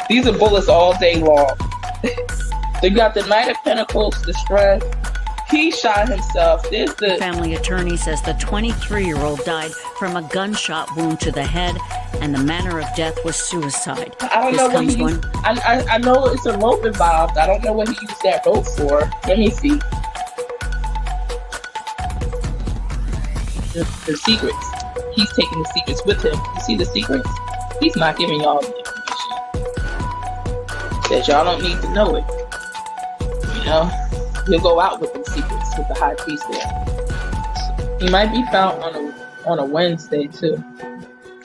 These are bullets all day long. They got the Knight of Pentacles, the Strength. He shot himself. There's the family attorney says the 23-year-old died from a gunshot wound to the head, and the manner of death was suicide. I don't know what he used. I know it's a rope involved. I don't know what he used that rope for. Let me see. The secrets. He's taking the secrets with him. You see the secrets? He's not giving y'all the information. Says y'all don't need to know it. You know? He'll go out with them secrets with the high priest there. He might be found on a Wednesday too.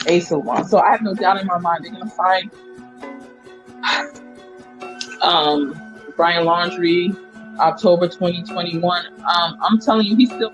Ace of Wands. So I have no doubt in my mind they're gonna find Brian Laundrie, October 2021. I'm telling you, he's still.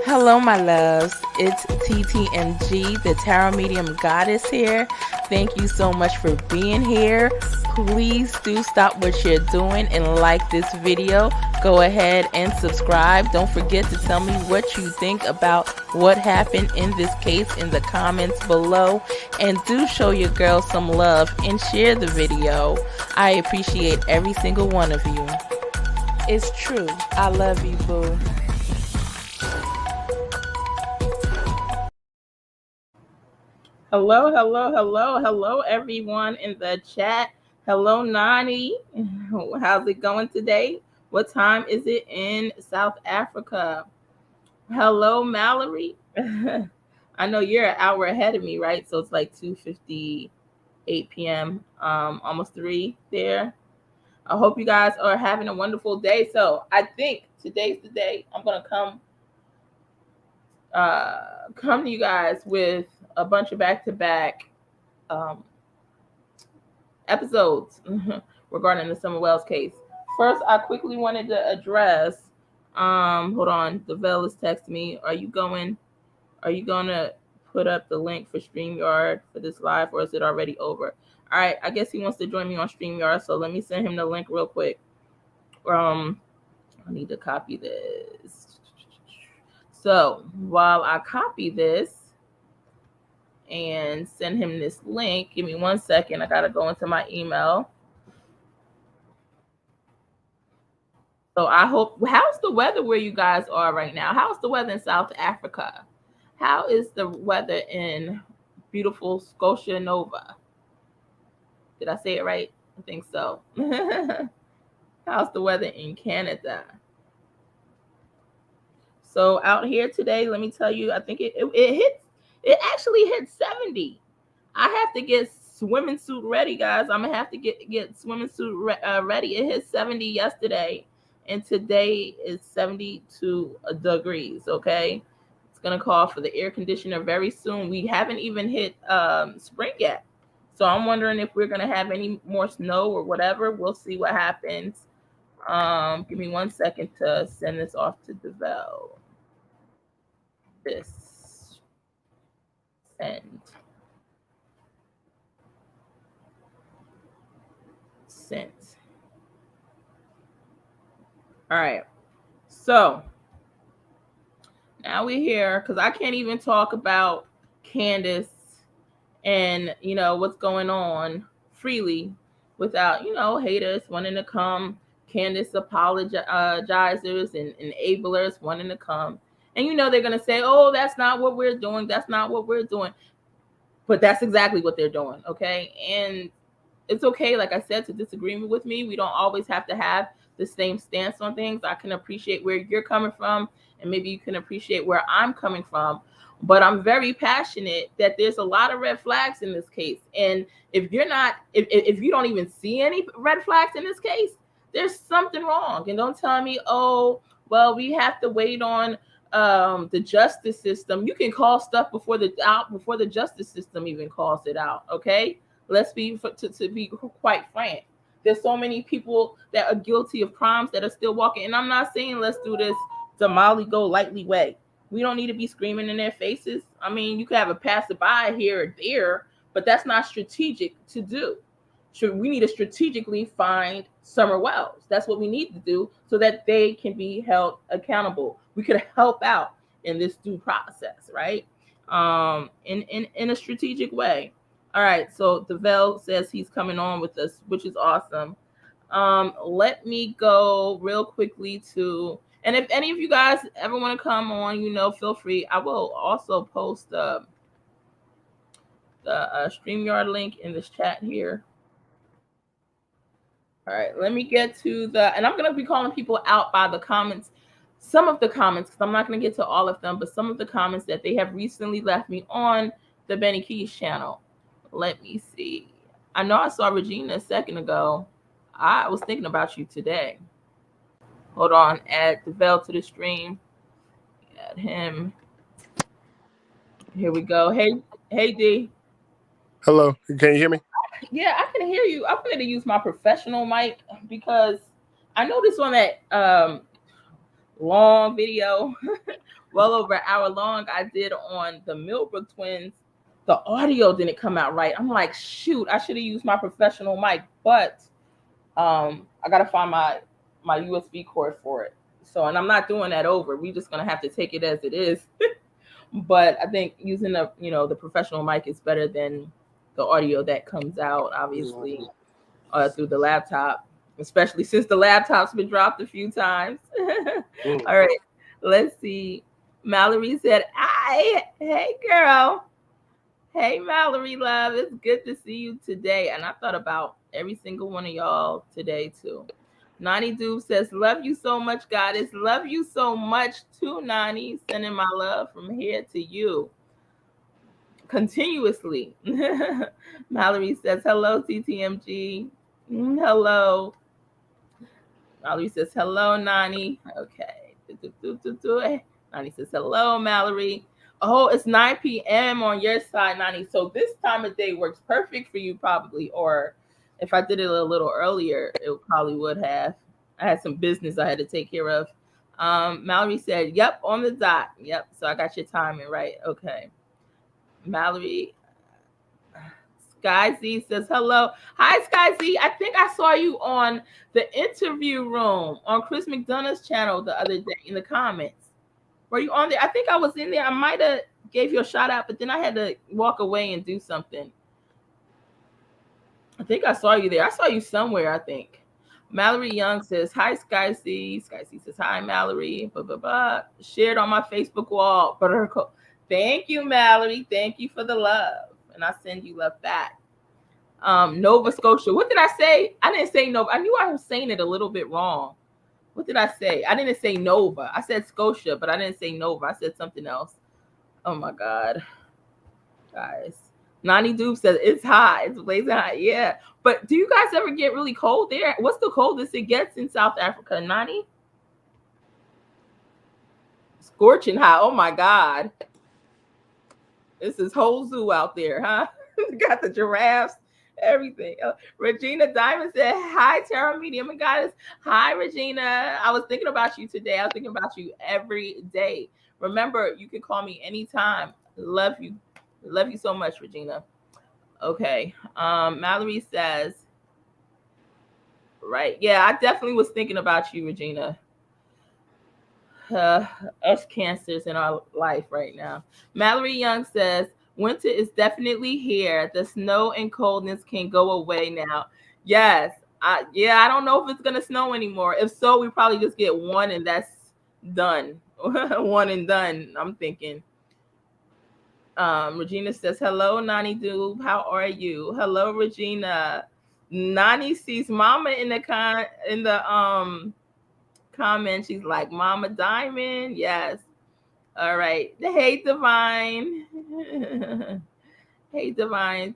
Hello, my loves. It's TTMG, the Tarot Medium Goddess here. Thank you so much for being here. Please do stop what you're doing and like this video. Go ahead and subscribe. Don't forget to tell me what you think about what happened in this case in the comments below. And do show your girl some love and share the video. I appreciate every single one of you. It's true. I love you, boo. Hello, everyone in the chat. Hello, Nani. How's it going today? What time is it in South Africa? Hello, Mallory. I know you're an hour ahead of me, right? So it's like 2:58 p.m., almost 3 there. I hope you guys are having a wonderful day. So I think today's the day I'm going to come to you guys with a bunch of back-to-back episodes regarding the Summer Wells case. First, I quickly wanted to address, hold on, the Veil is texting me. Are you going to put up the link for StreamYard for this live, or is it already over? All right, I guess he wants to join me on StreamYard, so let me send him the link real quick. I need to copy this. So while I copy this and send him this link, give me 1 second. I got to go into my email. So I hope, how's the weather where you guys are right now? How's the weather in South Africa? How is the weather in beautiful Scotia Nova? Did I say it right? I think so. How's the weather in Canada? So out here today, let me tell you, I think it actually hit 70. I have to get swimming suit ready, guys. I'm gonna have to get swimming suit ready. It hit 70 yesterday, and today is 72 degrees. Okay, it's gonna call for the air conditioner very soon. We haven't even hit spring yet, so I'm wondering if we're gonna have any more snow or whatever. We'll see what happens. Give me 1 second to send this off to Devel. This send. Sent. All right. So now we're here because I can't even talk about Candace and what's going on freely without haters wanting to come, Candace apologizers and enablers wanting to come. And they're going to say, oh, that's not what we're doing. That's not what we're doing. But that's exactly what they're doing. Okay. And it's okay, like I said, to disagree with me. We don't always have to have the same stance on things. I can appreciate where you're coming from, and maybe you can appreciate where I'm coming from. But I'm very passionate that there's a lot of red flags in this case. And if you don't even see any red flags in this case, there's something wrong. And don't tell me, oh, well, we have to wait on the justice system. You can call stuff before the justice system even calls it out. Okay, let's be to be quite frank. There's so many people that are guilty of crimes that are still walking. And I'm not saying let's do this the Molly go lightly way. We don't need to be screaming in their faces. I mean, you could have a passerby here or there, but that's not strategic to do. We need to strategically find Summer Wells. That's what we need to do so that they can be held accountable. We could help out in this due process, right? In a strategic way. All right, so DeVell says he's coming on with us, which is awesome. Let me go real quickly to, and if any of you guys ever want to come on, feel free. I will also post the StreamYard link in this chat here. All right, let me get to and I'm going to be calling people out by the comments, some of the comments, because I'm not going to get to all of them, but some of the comments that they have recently left me on the Benny Keys channel. Let me see. I know I saw Regina a second ago. I was thinking about you today. Hold on, add DeVell to the stream. Add him. Here we go. Hey D. Hello, can you hear me? Yeah, I can hear you. I'm going to use my professional mic because I noticed on that long video, well over an hour long, I did on the Millbrook twins, the audio didn't come out right. I'm like, shoot, I should have used my professional mic, but I got to find my USB cord for it. So, and I'm not doing that over. We're just going to have to take it as it is. But I think using the professional mic is better than the audio that comes out, obviously, through the laptop, especially since the laptop's been dropped a few times. All right, let's see. Mallory said, hey, girl. Hey, Mallory, love. It's good to see you today. And I thought about every single one of y'all today, too. Nani Doob says, love you so much, Goddess. Love you so much, too, Nani. Sending my love from here to you. Continuously. Mallory says, hello, TTMG. Hello. Mallory says, hello, Nani. Okay. Nani says, hello, Mallory. Oh, it's 9 p.m. on your side, Nani. So this time of day works perfect for you, probably. Or if I did it a little earlier, it probably would have. I had some business I had to take care of. Mallory said, yep, on the dot. Yep. So I got your timing right. Okay. Mallory. Sky Z says hello. Hi, Sky Z. I think I saw you on the interview room on Chris McDonough's channel the other day in the comments. Were you on there? I think I was in there. I might have gave you a shout out, but then I had to walk away and do something. I think I saw you there. I saw you somewhere, I think. Mallory Young says, hi, Sky Z. Sky Z says, hi, Mallory. Blah, blah, blah. Shared on my Facebook wall. Thank you, Mallory. Thank you for the love. And I send you love back. Nova Scotia. What did I say? I didn't say Nova. I knew I was saying it a little bit wrong. What did I say? I didn't say Nova. I said Scotia, but I didn't say Nova. I said something else. Oh, my God. Guys. Nani Doob says, it's hot. It's blazing hot. Yeah. But do you guys ever get really cold there? What's the coldest it gets in South Africa, Nani? Scorching hot. Oh, my God. This is whole zoo out there, huh? Got the giraffes, everything. Regina Diamond said, hi, Tarot Medium and Goddess. Hi, Regina. I was thinking about you today. I was thinking about you every day. Remember, you can call me anytime. Love you. Love you so much, Regina. Okay. Mallory says, right. Yeah, I definitely was thinking about you, Regina. Us cancers in our life right now. Mallory Young says, winter is definitely here. The snow and coldness can go away now. Yes. I don't know if it's going to snow anymore. If so, we probably just get one and that's done. One and done, I'm thinking. Regina says, hello, Nani Doob. How are you? Hello, Regina. Nani sees Mama in the comment. She's like, Mama Diamond. Yes. All right. Hey, Divine. Hey, Divine.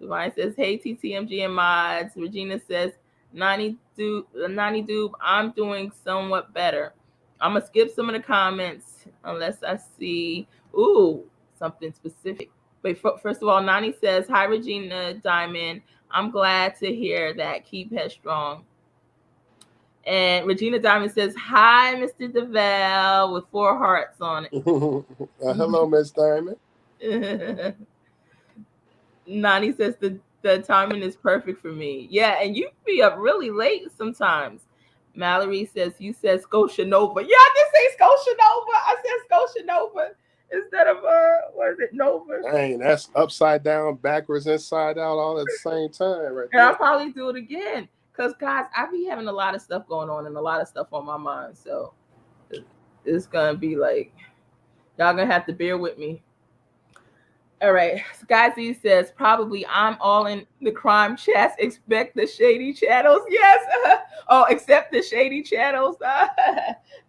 Divine says, hey, TTMG and mods. Regina says, Nani Doob, I'm doing somewhat better. I'm going to skip some of the comments unless I see, something specific. But first of all, Nani says, hi, Regina Diamond. I'm glad to hear that. Keep headstrong. And Regina Diamond says, hi, Mr. DeVell, with 4 hearts on it. Hello, Miss Diamond. Nani says, the timing is perfect for me. Yeah, and you be up really late sometimes. Mallory says, you said Scotia Nova. Yeah, I did say Scotia Nova. I said Scotia Nova. instead of what is it, Nova? Dang, that's upside down, backwards, inside out, all at the same time, right And I'll there. probably do it again. Because, guys, I be having a lot of stuff going on and a lot of stuff on my mind. So it's going to be like, y'all going to have to bear with me. All right. Sky Z says, probably I'm all in the crime chats. Expect the shady channels. Yes. Oh, except the shady channels. No,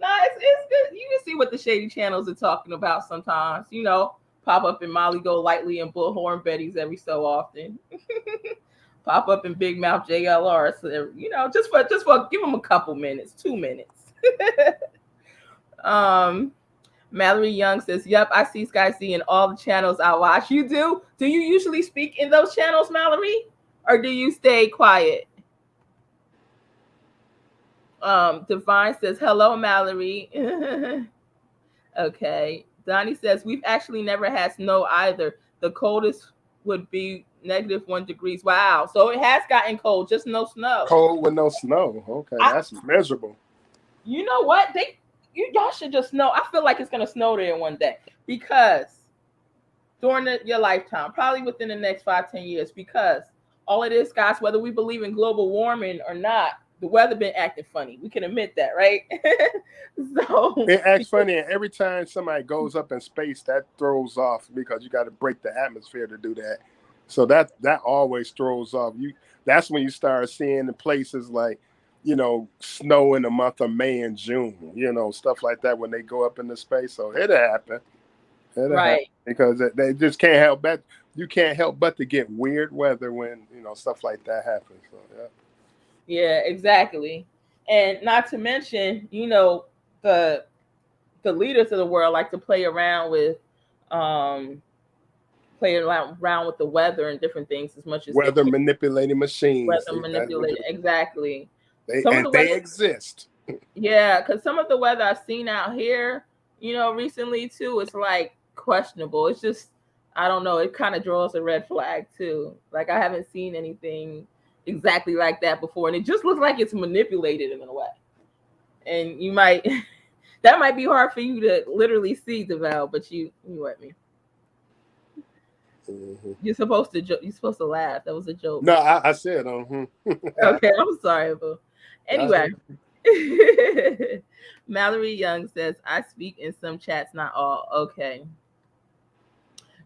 it's good. You can see what the shady channels are talking about sometimes. You know, pop up in Molly Go Lightly and Bullhorn Betty's every so often. Pop up in Big Mouth JLR. So, you know, just for give them a couple minutes, 2 minutes. Mallory Young says, yep, I see Sky C in all the channels I watch. You do? Do you usually speak in those channels, Mallory? Or do you stay quiet? Divine says, hello, Mallory. Okay. Donnie says, we've actually never had snow either. The coldest would be -1 degrees. Wow. So it has gotten cold, just no snow. Cold with no snow. Okay, that's miserable. You know what? Y'all should just know. I feel like it's gonna snow there one day because during your lifetime, probably within the next 5-10 years, because all it is, guys, whether we believe in global warming or not, the weather been acting funny. We can admit that, right? So it acts funny, and every time somebody goes up in space, that throws off because you got to break the atmosphere to do that. So that always throws off. That's when you start seeing the places like, you know, snow in the month of May and June, you know, stuff like that when they go up into space. So it'll happen. Happen because they just can't help but you can't help but to get weird weather when, you know, stuff like that happens. So yeah, exactly. And not to mention, you know, the leaders of the world like to play around with the weather and different things as much as weather manipulating machines. Weather manipulating, exactly. They exist. Yeah, because some of the weather I've seen out here, you know, recently too, it's like questionable. It's just, I don't know, it kind of draws a red flag too. Like I haven't seen anything exactly like that before, and it just looks like it's manipulated in a way. And you might, that might be hard for you to literally see, DeVal, but you at me. Mm-hmm. You're supposed to laugh. That was a joke. No, I said, Okay, I'm sorry, boo. Anyway, Mallory Young says, I speak in some chats, not all. Okay.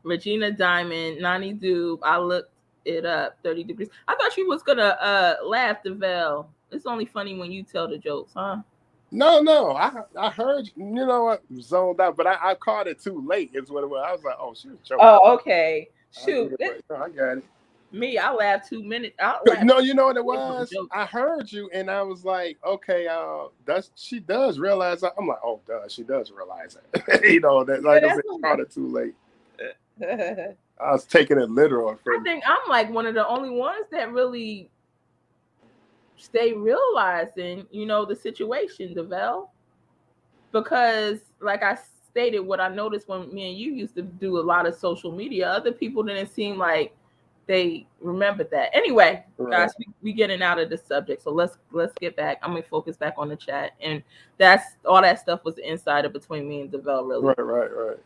Regina Diamond, Nani Doob, I looked it up, 30 degrees. I thought you was gonna laugh, DeVal. It's only funny when you tell the jokes, huh? No, I heard, you know what, zoned out, but I caught it too late is what it was. I was like, oh, she was joking. Oh, okay. Shoot. I got it. Me, I laughed 2 minutes. No, you know what it was? I heard you, and I was like, okay, she does realize that. I'm like, oh, she does realize it. You know, that like I said, caught it too late. I was taking it literal. I think I'm like one of the only ones that really stay realizing, you know, the situation, DeVal. Because, like I stated, what I noticed when me and you used to do a lot of social media, other people didn't seem like they remembered that. Anyway, guys, we getting out of the subject, so let's get back. I'm gonna focus back on the chat, and that's all that stuff was insider between me and DeVal, really. Right.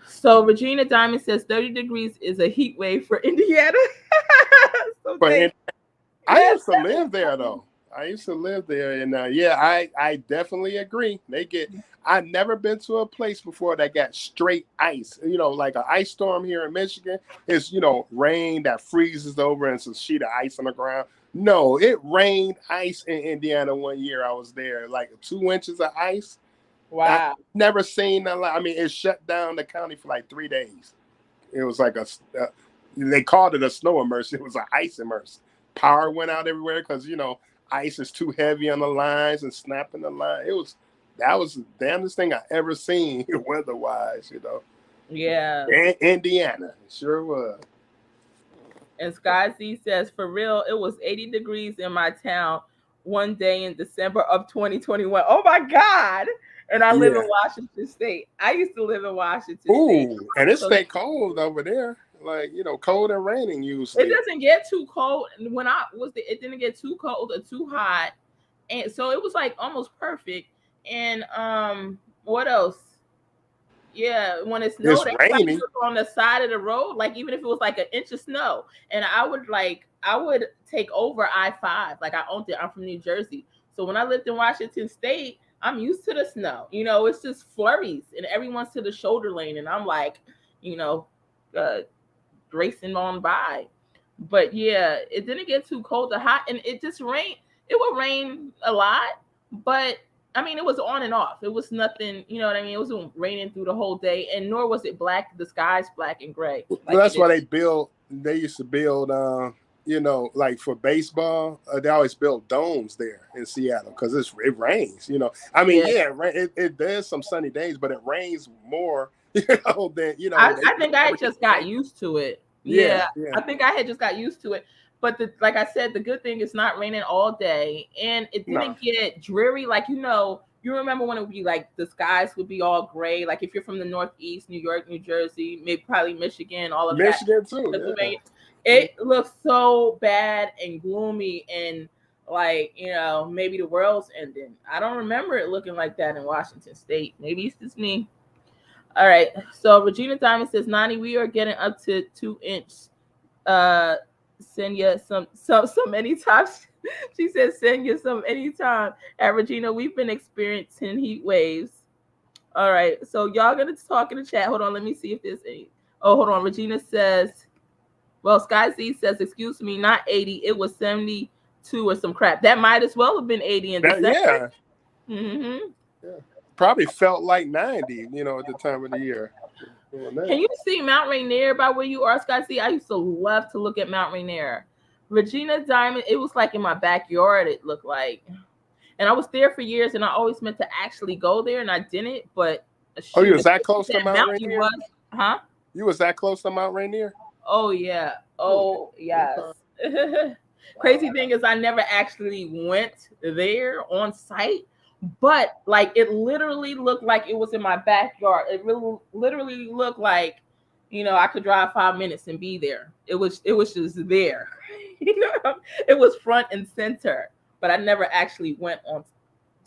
So Regina Diamond says 30 degrees is a heat wave for Indiana. I used to live there though. And I definitely agree. I've never been to a place before that got straight ice. You know, like an ice storm here in Michigan is, you know, rain that freezes over and it's a sheet of ice on the ground. No, it rained ice in Indiana one year I was there, like 2 inches of ice. Wow. I've never seen that. I mean, it shut down the county for like 3 days. It was like they called it a snow immersion. It was an ice immersion. Power went out everywhere because, you know, ice is too heavy on the lines and snapping the line. That was the damnedest thing I ever seen weather-wise, you know. Yeah. Indiana, it sure was. And Sky Z says, for real, it was 80 degrees in my town one day in December of 2021. Oh my God. And I live in Washington State. I used to live in Washington State. And it stayed cold over there. Like, you know, cold and raining usually. It doesn't get too cold. When it didn't get too cold or too hot. And so it was like almost perfect. And what else? Yeah, when it It's snowed, everybody rainy. was on the side of the road, like even if it was like an inch of snow. And I would take over I-5. Like I owned it. I'm from New Jersey. So when I lived in Washington State, I'm used to the snow. You know, it's just flurries and everyone's to the shoulder lane. And I'm like, you know, racing on by. But yeah, it didn't get too cold or hot, and it just rained. It would rain a lot, but I mean, it was on and off. It was nothing, you know what I mean? It wasn't raining through the whole day, and nor was it black. The sky's black and gray. Well, that's why they used to build, you know, like for baseball, they always build domes there in Seattle because it rains, you know. I mean, there's some sunny days, but it rains more, you know, than, you know. I think I just got used to it. Yeah. I think I had just got used to it. But like I said, the good thing is not raining all day, and it didn't get dreary. Like, you know, you remember when it would be like the skies would be all gray. Like if you're from the Northeast, New York, New Jersey, maybe probably Michigan, all of Michigan that. too. Yeah. It looks so bad and gloomy, and like, you know, maybe the world's ending. I don't remember it looking like that in Washington State. Maybe it's just me. All right. So Regina Diamond says, Nani, we are getting up to 2 inches. Send you some anytime. She says send you some anytime. At Regina, we've been experiencing heat waves. All right, so y'all gonna talk in the chat. Hold on, let me see if there's any. Oh, hold on. Regina says, well, Sky Z says, excuse me, not 80. It was 72 or some crap. That might as well have been 80 in December. Yeah. Mm-hmm. Yeah. Probably felt like 90, you know, at the time of the year. Can you see Mount Rainier by where you are, Scott? See, I used to love to look at Mount Rainier. Regina Diamond, it was like in my backyard, it looked like. And I was there for years, and I always meant to actually go there, and I didn't. But you was that close to Mount Rainier? Huh? You was that close to Mount Rainier? Oh, yeah. Oh, yes. Crazy thing is I never actually went there on site. But like it literally looked like it was in my backyard. It really literally looked like, you know, I could drive 5 minutes and be there. It was just there. You know, it was front and center. But I never actually went on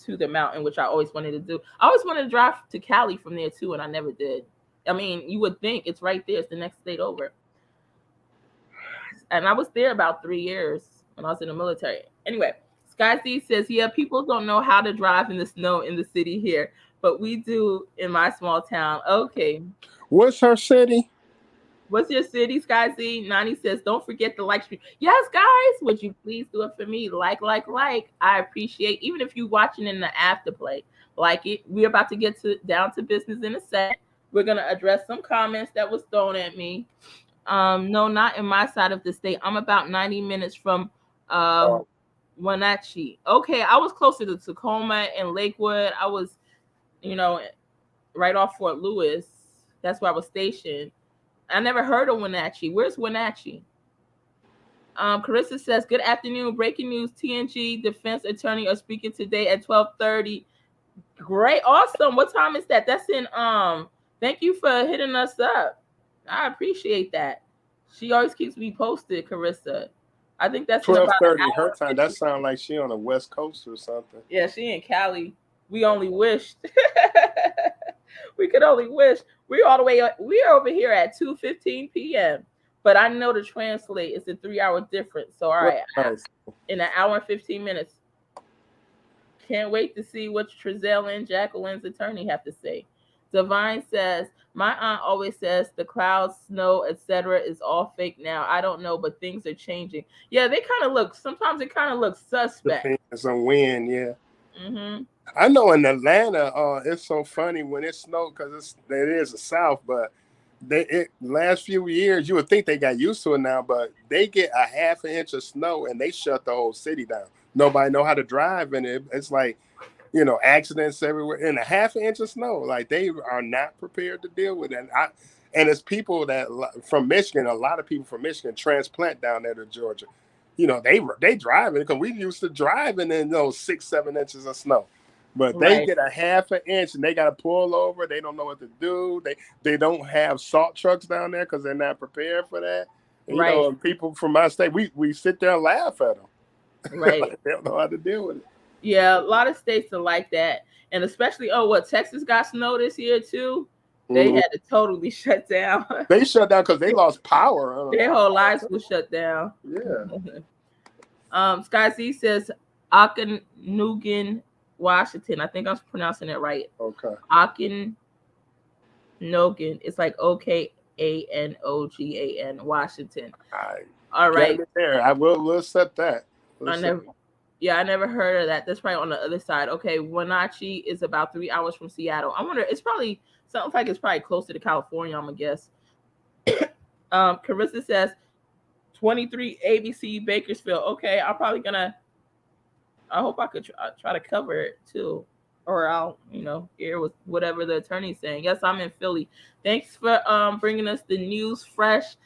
to the mountain, which I always wanted to do. I always wanted to drive to Cali from there too, and I never did. I mean, you would think it's right there. It's the next state over. And I was there about 3 years when I was in the military. Anyway. Sky Z says, yeah, people don't know how to drive in the snow in the city here, but we do in my small town. Okay. What's her city? What's your city, Sky Z? Nani says, don't forget the like stream. Yes, guys, would you please do it for me? Like. I appreciate, even if you're watching in the afterplay, like it. We're about to get down to business in a sec. We're going to address some comments that was thrown at me. No, not in my side of the state. I'm about 90 minutes from Wenatchee. Okay, I was closer to Tacoma and Lakewood. I was, you know, right off Fort Lewis. That's where I was stationed. I never heard of Wenatchee. Where's Wenatchee? Carissa says, good afternoon. Breaking news, TNG defense attorney are speaking today at 12:30. Great. Awesome. What time is that? That's in, thank you for hitting us up. I appreciate that. She always keeps me posted, Carissa. I think that's 12:30 her time. That sounds like she on the West Coast or something. Yeah, she in Cali. We only wished. We could only wish. We're over here at 2:15 p.m. But I know to translate, it's a 3-hour difference. So all right, nice. In an hour and 15 minutes. Can't wait to see what Trezell and Jacqueline's attorney have to say. Divine says, my aunt always says the clouds, snow, etc. is all fake now. I don't know, but things are changing. Yeah, they kind of look, sometimes it kind of looks suspect. Depends on wind, yeah. Mm-hmm. I know in Atlanta, it's so funny when it snowed because it is the South, but last few years, you would think they got used to it now, but they get a half an inch of snow and they shut the whole city down. Nobody know how to drive, and it's like, you know, accidents everywhere, and a half an inch of snow. Like, they are not prepared to deal with it. And it's people that from Michigan, a lot of people from Michigan transplant down there to Georgia. You know, they driving because we used to driving in those 6-7 inches of snow. But they get a half an inch and they got to pull over. They don't know what to do. They don't have salt trucks down there because they're not prepared for that. And, you know, and people from my state, we sit there and laugh at them. Right. Like, they don't know how to deal with it. Yeah, a lot of states are like that. And especially, Texas got snow this year too. They had to totally shut down. They shut down because they lost power. Their whole lives was shut down. Yeah. Sky Z says Okanogan, Washington. I think I'm pronouncing it right. Okay. Okanogan. It's like Okanogan, Washington. All right. There. I will accept that. I never heard of that. That's probably on the other side. Okay, Wenatchee is about 3 hours from Seattle. I wonder, it's probably sounds like it's probably closer to California, I'm gonna guess. Carissa says 23 ABC Bakersfield. Okay, I hope I could try to cover it too. Or I'll, hear with whatever the attorney's saying. Yes, I'm in Philly. Thanks for bringing us the news fresh.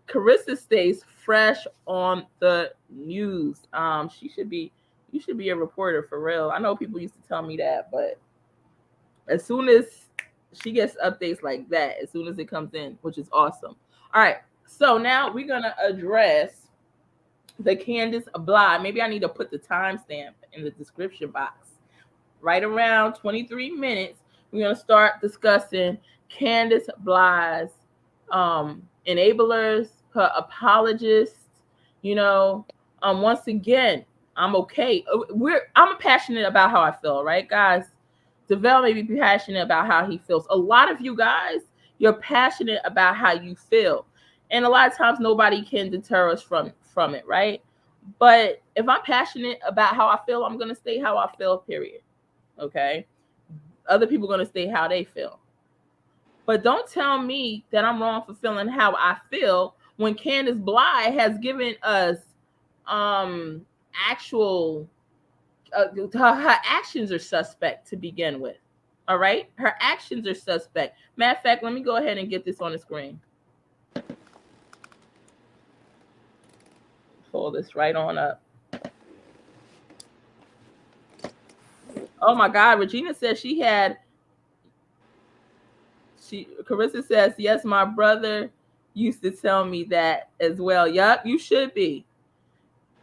Carissa stays fresh on the news. You should be a reporter for real. I know people used to tell me that, but as soon as she gets updates like that, as soon as it comes in, which is awesome. All right, so now we're gonna address the CANDUS BLY. Maybe I need to put the timestamp in the description box. Right around 23 minutes, we're gonna start discussing CANDUS BLY's enablers, her apologists. Once again, I'm okay. I'm passionate about how I feel, right, guys? DeVell may be passionate about how he feels. A lot of you guys, you're passionate about how you feel, and a lot of times nobody can deter us from it, right? But if I'm passionate about how I feel, I'm gonna stay how I feel. Period. Okay. Other people are gonna stay how they feel. But don't tell me that I'm wrong for feeling how I feel when CANDUS BLY has given us actual her actions are suspect to begin with. All right, her actions are suspect. Matter of fact, let me go ahead and get this on the screen. Pull this right on up. Oh my God, Regina says Carissa says, yes, my brother used to tell me that as well. Yup, you should be.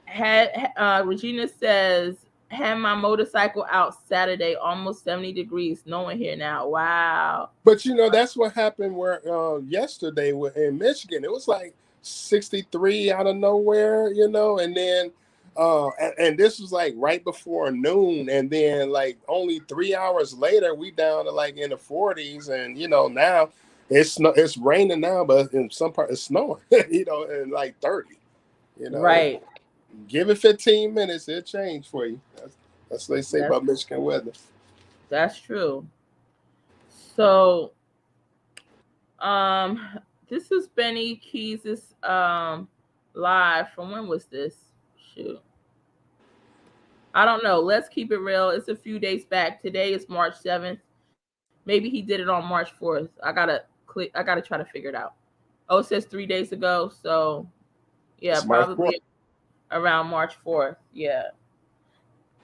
Regina says, had my motorcycle out Saturday, almost 70 degrees. No one here now. Wow. But that's what happened where yesterday in Michigan. It was like 63 out of nowhere, and then and this was like right before noon, and then like only 3 hours later we down to like in the 40s, and now it's raining now, but in some part it's snowing, and like 30, Right. Give it 15 minutes, it'll change for you. That's what they say about Michigan weather. That's true. So this is Benny Keys' live from when was this? Shoot. I don't know. Let's keep it real. It's a few days back. Today is March 7th. Maybe he did it on March 4th. I gotta try to figure it out. Oh, it says 3 days ago. So yeah, it's probably around March 4th. Yeah.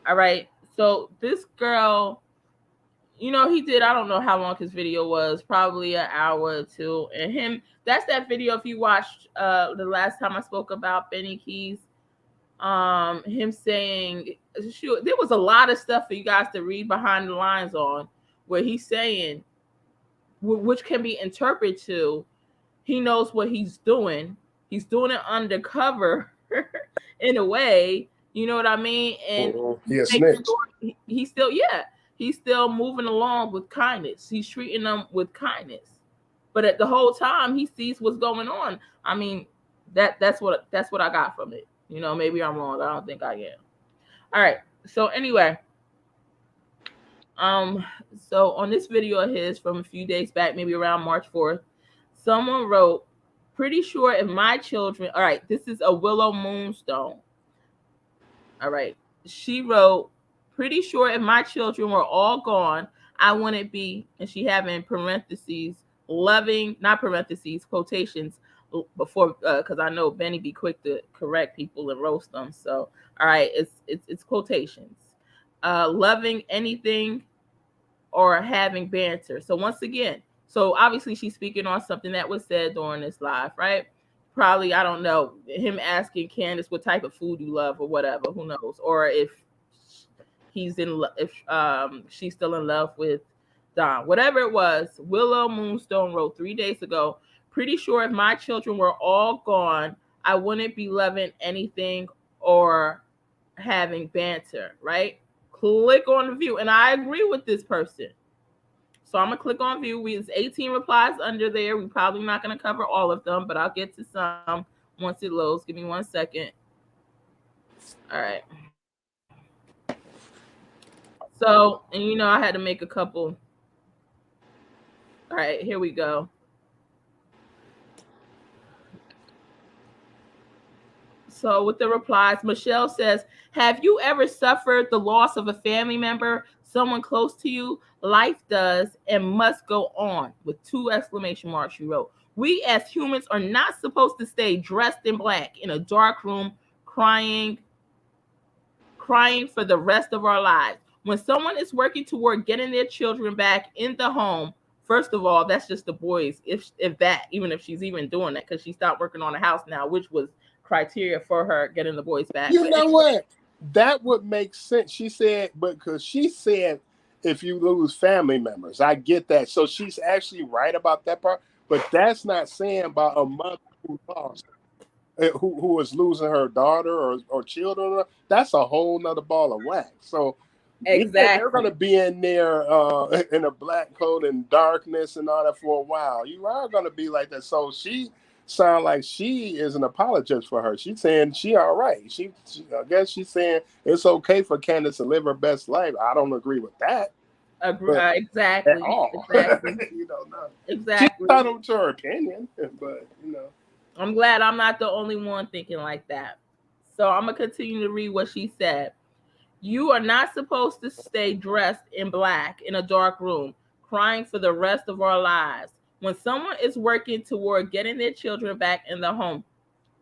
All right. So this girl, he did, I don't know how long his video was, probably an hour or two. And that's that video. If you watched the last time I spoke about Benny Keys, him saying, shoot, there was a lot of stuff for you guys to read behind the lines on, where he's saying, which can be interpreted to, he knows what he's doing. He's doing it undercover in a way, you know what I mean? And he's still moving along with kindness. He's treating them with kindness. But at the whole time, he sees what's going on. I mean, that's what I got from it. Maybe I'm wrong. I don't think I am. All right. So anyway, so on this video of his from a few days back, maybe around March 4th, someone wrote, pretty sure if my children, all right, this is a Willow Moonstone. All right. She wrote, pretty sure if my children were all gone, I wouldn't be, and she have in parentheses, loving, not parentheses, quotations before, because I know Benny be quick to correct people and roast them. So, all right, it's quotations. Loving anything or having banter. So once again, so obviously she's speaking on something that was said during this live, right? Probably, I don't know, him asking CANDUS what type of food you love or whatever, who knows? Or if she's still in love with Don, whatever it was, Willow Moonstone wrote 3 days ago. Pretty sure if my children were all gone, I wouldn't be loving anything or having banter, right? Click on the view. And I agree with this person. So I'm going to click on view. There's 18 replies under there. We're probably not going to cover all of them, but I'll get to some once it loads. Give me 1 second. All right. So, and you know, I had to make a couple. All right, here we go. So with the replies, Michelle says, have you ever suffered the loss of a family member, someone close to you? Life does and must go on, with 2 exclamation marks, she wrote. We as humans are not supposed to stay dressed in black in a dark room, crying for the rest of our lives. When someone is working toward getting their children back in the home, first of all, that's just the boys, if that, even if she's even doing that, because she stopped working on the house now, which was criteria for her getting the boys back. You know what? That would make sense. She said, because she said, if you lose family members, I get that. So she's actually right about that part. But that's not saying about a mother who lost, who was losing her daughter or children. That's a whole nother ball of wax. So exactly, yeah, they're going to be in there in a black coat and darkness and all that for a while. You are going to be like that. So she sound like she is an apologist for her. She's saying she all right. She I guess she's saying it's okay for Candace to live her best life. I don't agree with that. Exactly. At all. Exactly. You know, no. Exactly. She's entitled to her opinion, but you know. I'm glad I'm not the only one thinking like that. So I'm gonna continue to read what she said. You are not supposed to stay dressed in black in a dark room, crying for the rest of our lives. When someone is working toward getting their children back in the home,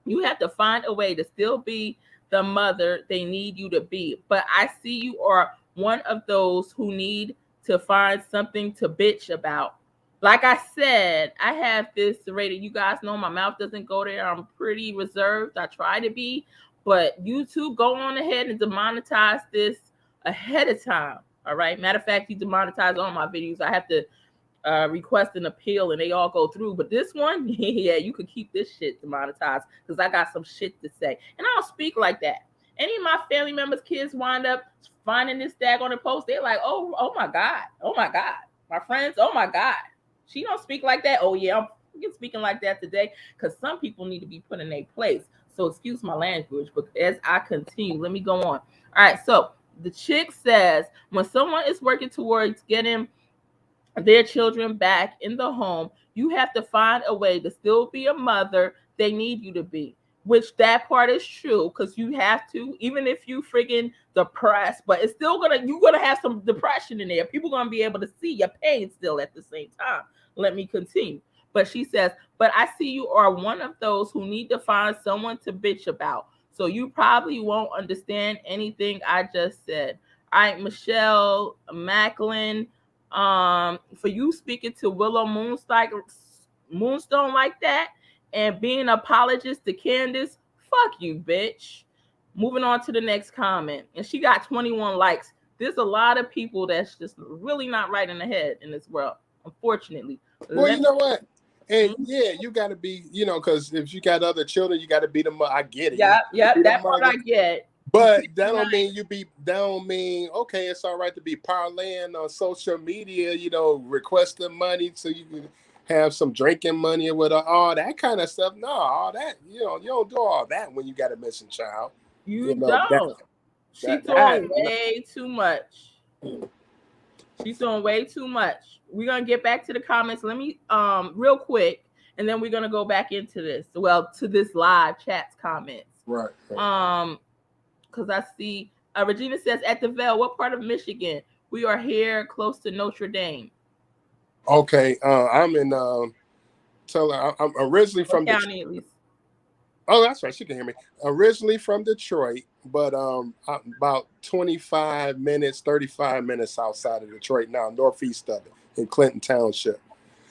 you have to find a way to still be the mother they need you to be. But I see you are one of those who need to find something to bitch about. Like I said, I have this rated. You guys know my mouth doesn't go there. I'm pretty reserved. I try to be. But YouTube, go on ahead and demonetize this ahead of time. All right. Matter of fact, you demonetize all my videos. I have to request an appeal and they all go through. But this one, yeah, you could keep this shit demonetized because I got some shit to say. And I don't speak like that. Any of my family members' kids wind up finding this daggone post. They're like, oh my God. Oh my God. My friends, oh my God. She don't speak like that. Oh yeah, I'm speaking like that today because some people need to be put in their place. So excuse my language, but as I continue, let me go on. All right, so the chick says, when someone is working towards getting their children back in the home, you have to find a way to still be a mother they need you to be, which that part is true because you have to, even if you friggin' depressed, but it's still you're gonna have some depression in there. People gonna be able to see your pain still at the same time. Let me continue. But she says, but I see you are one of those who need to find someone to bitch about. So you probably won't understand anything I just said. All right, Michelle Macklin, for you speaking to Willow Moonstone like that and being an apologist to Candace, fuck you, bitch. Moving on to the next comment. And she got 21 likes. There's a lot of people that's just really not right in the head in this world, unfortunately. Well, you know what? And yeah, you got to be, you know, because if you got other children, you got to be the mother. I get it. Yeah, that part I get. But that don't mean okay, it's all right to be parlaying on social media, you know, requesting money so you can have some drinking money or whatever, all that kind of stuff. No, all that, you know, you don't do all that when you got a missing child. You know, don't. She's doing way too much. She's doing way too much. We're gonna get back to the comments. Let me real quick, and then we're gonna go back into this. Well, to this live chat's comments. Right. Because I see Regina says at the Vale, what part of Michigan? We are here close to Notre Dame. Okay, I'm in. I'm originally from county, at least. Oh, that's right. She can hear me. Originally from Detroit, but about 25 minutes, 35 minutes outside of Detroit now, northeast of it, in Clinton Township.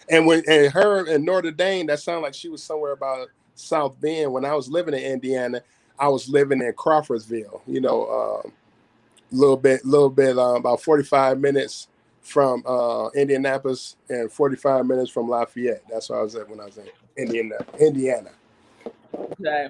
And her in Notre Dame, that sounded like she was somewhere about South Bend. When I was living in Indiana, I was living in Crawfordsville. You know, a little bit, about 45 minutes from Indianapolis and 45 minutes from Lafayette. That's where I was at when I was in Indiana. Okay.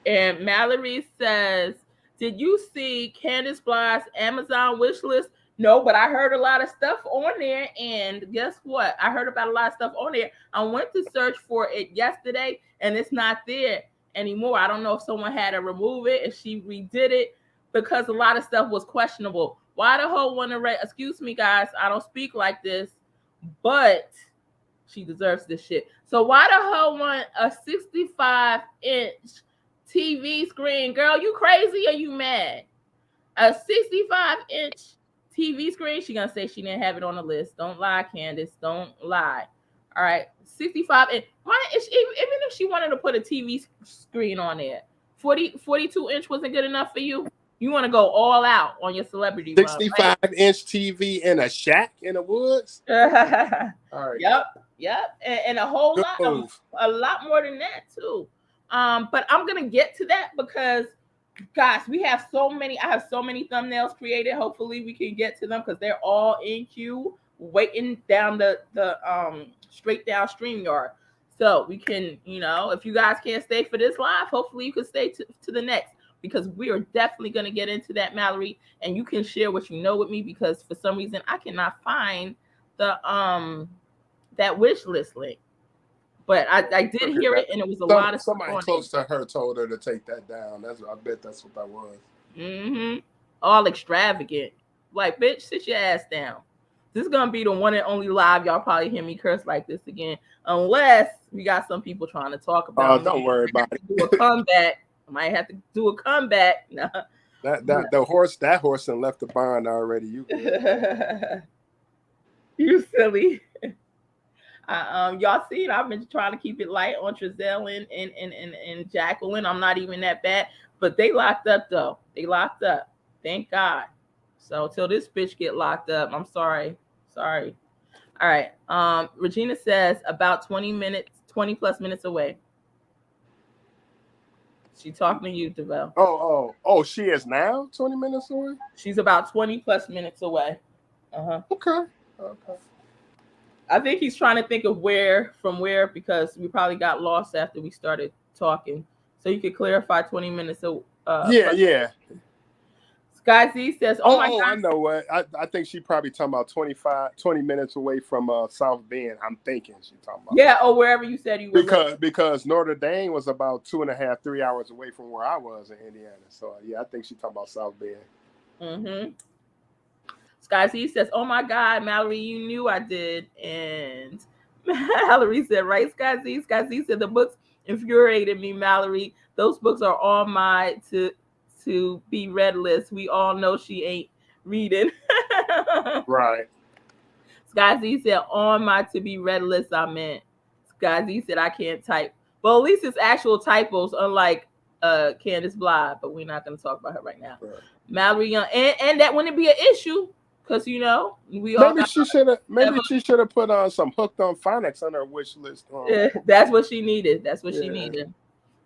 And Mallory says, did you see Candace Bly's Amazon wish list? No, but I heard a lot of stuff on there. And guess what? I heard about a lot of stuff on there. I went to search for it yesterday, and it's not there anymore. I don't know if someone had to remove it and she redid it because a lot of stuff was questionable. Why the hoe want to excuse me, guys, I don't speak like this, but she deserves this shit. So why the hoe want a 65-inch TV screen? Girl, you crazy or you mad? A 65-inch TV screen? She gonna say she didn't have it on the list. Don't lie, Candace. Don't lie. All right, 65 inch. Why even if she wanted to put a TV screen on there, 42-inch wasn't good enough for you? You want to go all out on your celebrity 65-inch TV in a shack in the woods? All right. Yep. And a whole a lot more than that too. But I'm gonna get to that because guys, I have so many thumbnails created. Hopefully we can get to them because they're all in queue waiting down the straight down StreamYard. So we can, if you guys can't stay for this live, hopefully you can stay to the next, because we are definitely going to get into that, Mallory, and you can share what you know with me, because for some reason I cannot find the that wish list link. But I did hear it, and it was a lot of somebody close to her told her to take that down. I bet that's what that was. Mm-hmm. All extravagant. Like, bitch, sit your ass down. This is gonna be the one and only live y'all probably hear me curse like this again, unless we got some people trying to talk about. Oh, don't worry about it. Do a comeback. I might have to do a comeback. No. That horse and left the barn already. You you silly. Y'all seen, I've been trying to keep it light on Trezell and Jacqueline. I'm not even that bad, but they locked up though. They locked up. Thank God. So till this bitch get locked up, I'm sorry. All right. Regina says about 20 plus minutes away. She talking to you, Devell. Oh, she is now 20 minutes away? She's about 20 plus minutes away. Okay. I think he's trying to think of from where, because we probably got lost after we started talking. So you could clarify 20 minutes. Yeah. Sky Z says, oh my God. I know what. I think she probably talking about 20 minutes away from South Bend. I'm thinking she talking about. Yeah, or wherever you said you were. Because Notre Dame was about 2.5, 3 hours away from where I was in Indiana. So yeah, I think she talking about South Bend. Mm-hmm. Sky Z says, oh my God, Mallory, you knew I did. And Mallory said, right, Sky Z? Sky Z said, the books infuriated me, Mallory. Those books are all mine to be read list. We all know she ain't reading. Right. Sky Z said, on my to be read list, I meant. Sky Z said, I can't type. Well, at least it's actual typos, unlike Candace Bly, but we're not going to talk about her right now. Right. Mallory Young, and that wouldn't be an issue, because maybe she should have put on some Hooked on Phonics on her wish list. That's what she needed. She needed.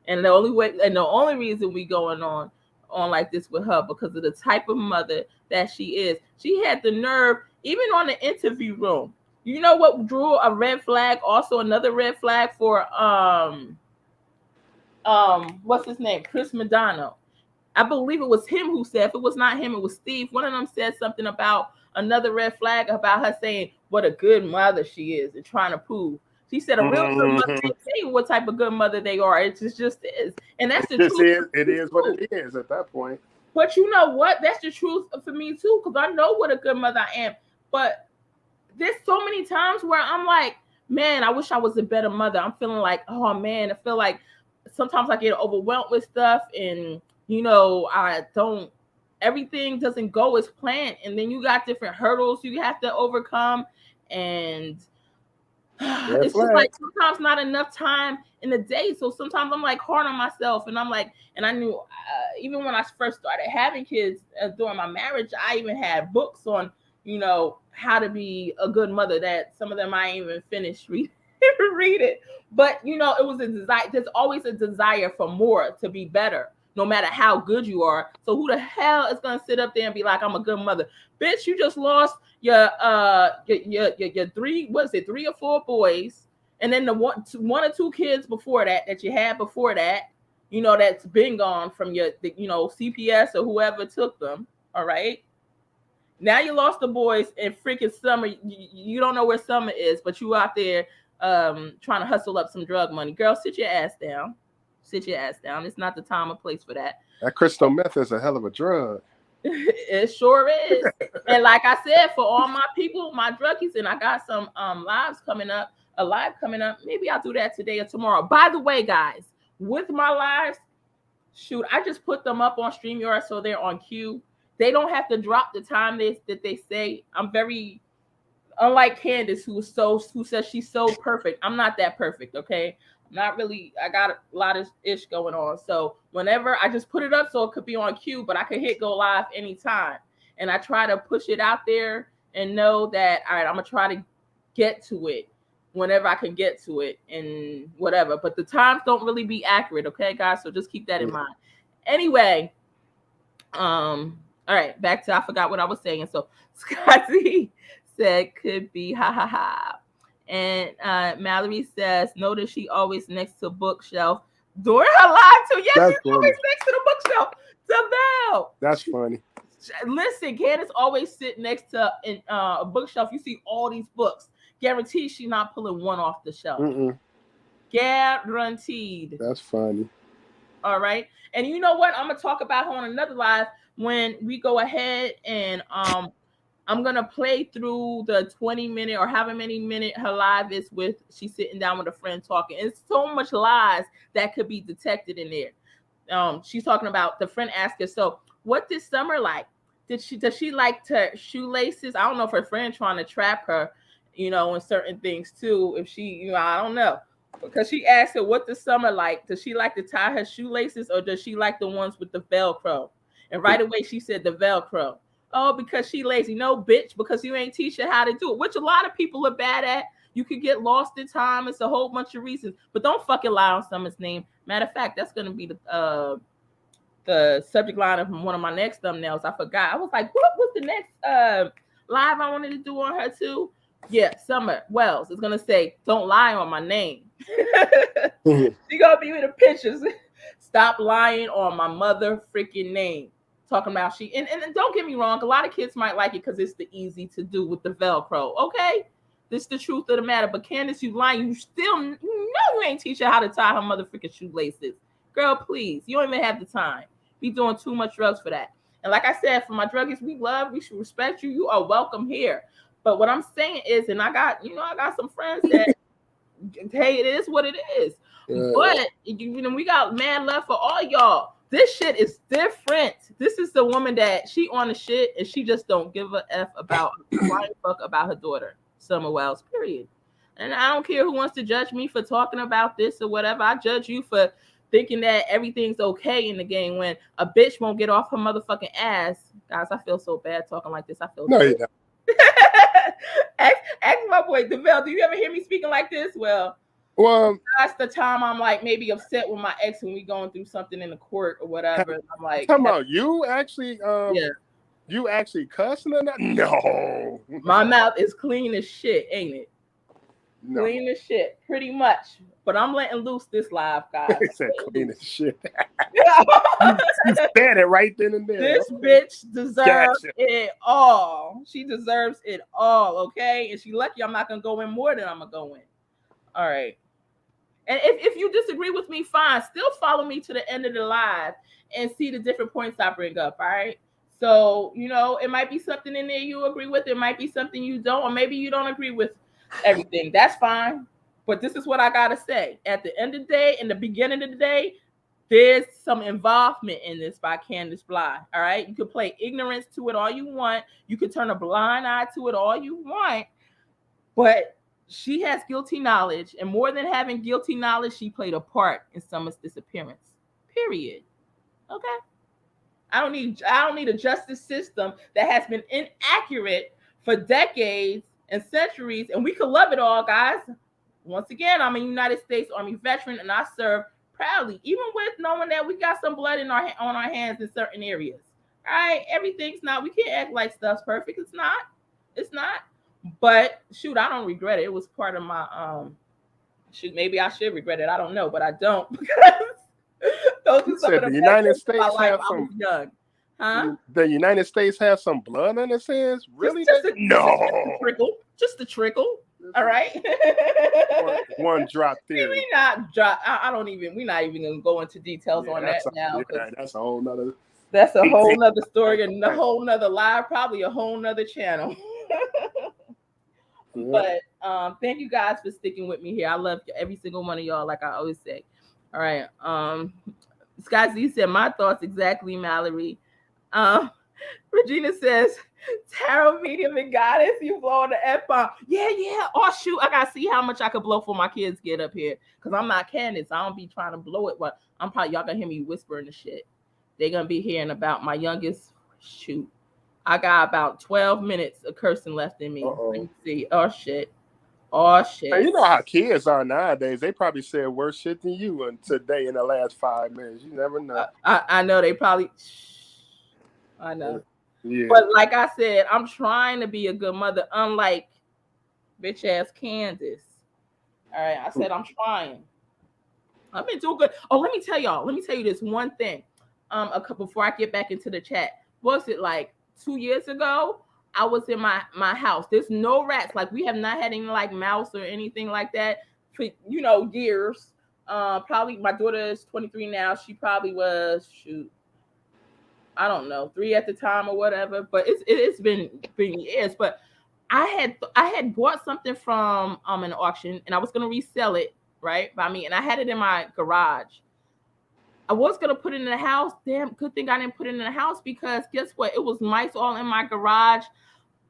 And the only reason we going on like this with her, because of the type of mother that she is. She had the nerve, even on the interview room. You know what drew a red flag? Also another red flag for what's his name? Chris Madonna. I believe it was him who said, if it was not him, it was Steve. One of them said something about another red flag about her saying what a good mother she is and trying to prove. She said a real good mother can't tell you what type of good mother they are. It just is. And that's the truth. It is what it is at that point. But you know what? That's the truth for me too, because I know what a good mother I am. But there's so many times where I'm like, man, I wish I was a better mother. I'm feeling like, oh man, I feel like sometimes I get overwhelmed with stuff, and everything doesn't go as planned. And then you got different hurdles you have to overcome. And it's just like sometimes not enough time in the day. So sometimes I'm like hard on myself, and I'm like, and I knew even when I first started having kids during my marriage, I even had books on, how to be a good mother, that some of them I ain't even finished read it. But, it was a desire. There's always a desire for more, to be better. no matter how good you are. So who the hell is gonna sit up there and be like, I'm a good mother? Bitch, you just lost your 3 or 4 boys, and then the one or two kids before that you had before that, you know, that's been gone from your CPS or whoever took them. All right. Now you lost the boys, and freaking Summer, you don't know where Summer is, but you out there trying to hustle up some drug money. Girl, sit your ass down. Sit your ass down. It's not the time or place for that. That crystal meth is a hell of a drug. It sure is. And like I said, for all my people, my druggies, and I got some live coming up. Maybe I'll do that today or tomorrow. By the way, guys, with my lives, shoot, I just put them up on StreamYard so they're on cue. They don't have to drop the time that they say. I'm very unlike Candace, who says she's so perfect. I'm not that perfect, okay? Not really. I got a lot of ish going on. So whenever I just put it up so it could be on cue, but I could hit go live anytime. And I try to push it out there and know that, all right, I'm going to try to get to it whenever I can get to it and whatever. But the times don't really be accurate, okay, guys? So just keep that in mind. Anyway, all right, back to, I forgot what I was saying. So Scotty said could be ha ha ha. And Mallory says, notice she always next to bookshelf during her live too. Yes, That's she's funny. always next to the bookshelf. Deville. That's funny. Listen, Candace always sit next to a bookshelf. You see all these books. Guaranteed she's not pulling one off the shelf. Guaranteed. That's funny. All right. And you know what? I'm going to talk about her on another live when we go ahead and I'm going to play through the 20-minute or however many minute her live is with. She's sitting down with a friend talking. It's so much lies that could be detected in there. She's talking about, the friend asked her, so what did Summer like? Does she like her shoelaces? I don't know if her friend trying to trap her, you know, in certain things too. If she, you know, I don't know. Because she asked her, what does Summer like? Does she like to tie her shoelaces, or does she like the ones with the Velcro? And right away she said the Velcro. Oh, because she lazy. No, bitch, because you ain't teach her how to do it, which a lot of people are bad at. You could get lost in time. It's a whole bunch of reasons. But don't fucking lie on Summer's name. Matter of fact, that's going to be the subject line of one of my next thumbnails. I forgot. I was like, what was the next live I wanted to do on her too? Yeah, Summer Wells is going to say, don't lie on my name. She going to be with the pictures. Stop lying on my mother freaking name. Talking about she, and don't get me wrong, a lot of kids might like it because it's the easy to do with the Velcro. Okay, this is the truth of the matter. But Candace, you lying. You ain't teach her how to tie her mother freaking shoelaces. Girl, please, you don't even have the time. Be doing too much drugs for that. And like I said, for my druggies, we should respect you. You are welcome here. But what I'm saying is, and I got some friends that, hey, it is what it is. But we got mad love for all y'all. This shit is different. This is the woman that she on the shit and she just don't give a F about fuck about her daughter, Summer Wells, period. And I don't care who wants to judge me for talking about this or whatever. I judge you for thinking that everything's okay in the game when a bitch won't get off her motherfucking ass. Guys, I feel so bad talking like this. I feel No, so you don't. ask my boy DeVille, do you ever hear me speaking like this? Well, that's the time I'm like maybe upset with my ex when we going through something in the court or whatever. And I'm like, talking about you actually, yeah, you actually cussing or not? No, my mouth is clean as shit, ain't it? No. Clean as shit, pretty much. But I'm letting loose this live, guys. He said clean as shit. You said it right then and there. This bitch deserves it all. She deserves it all, okay? And she lucky I'm not gonna go in more than I'm gonna go in. All right. And if you disagree with me, fine. Still follow me to the end of the live and see the different points I bring up, all right? So, you know, it might be something in there you agree with. It might be something you don't, or maybe you don't agree with everything. That's fine. But this is what I got to say. At the end of the day, in the beginning of the day, there's some involvement in this by Candace Bly, all right? You could play ignorance to it all you want. You could turn a blind eye to it all you want. But she has guilty knowledge, and more than having guilty knowledge, she played a part in Summer's disappearance. Period. Okay. I don't need a justice system that has been inaccurate for decades and centuries, and we could love it all, guys. Once again, I'm a United States Army veteran, and I served proudly, even with knowing that we got some blood on our hands in certain areas. All right, everything's not. We can't act like stuff's perfect. It's not. It's not. But shoot, I don't regret it. It was part of my shoot. Maybe I should regret it. I don't know, but I don't because those are some of the The United States my life. have I was young. Huh? The United States has some blood on its hands? Really? Just a trickle. All right. one drop theory. We not drop. I don't even. We're not even gonna go into details on that now. That's a whole nother. That's a whole nother story and a whole nother live, probably a whole nother channel. But thank you guys for sticking with me here. I love every single one of y'all, like I always say. All right. Scott Z said my thoughts exactly, Mallory. Regina says, tarot medium and goddess, you blowing the F-bomb. Yeah. Oh, shoot. I got to see how much I could blow for my kids get up here. Because I'm not Candace. I don't be trying to blow it. But y'all going to hear me whispering the shit. They're going to be hearing about my youngest. Shoot. I got about 12 minutes of cursing left in me. Let me see. Oh, shit. Hey, you know how kids are nowadays. They probably said worse shit than you today in the last 5 minutes. You never know. I know they probably... I know. Yeah. But like I said, I'm trying to be a good mother, unlike bitch ass Candace. All right. I said I'm trying. I've been doing good. Oh, let me tell you this one thing. Before I get back into the chat. Was it like 2 years ago? I was in my house. There's no rats. Like we have not had any like mouse or anything like that for years. Probably my daughter is 23 now. She probably was I don't know, 3 at the time or whatever, but it's been years. But I had bought something from an auction and I was gonna resell it, right, by me, and I had it in my garage. I was gonna put it in the house. Damn, good thing I didn't put it in the house because guess what? It was mice all in my garage,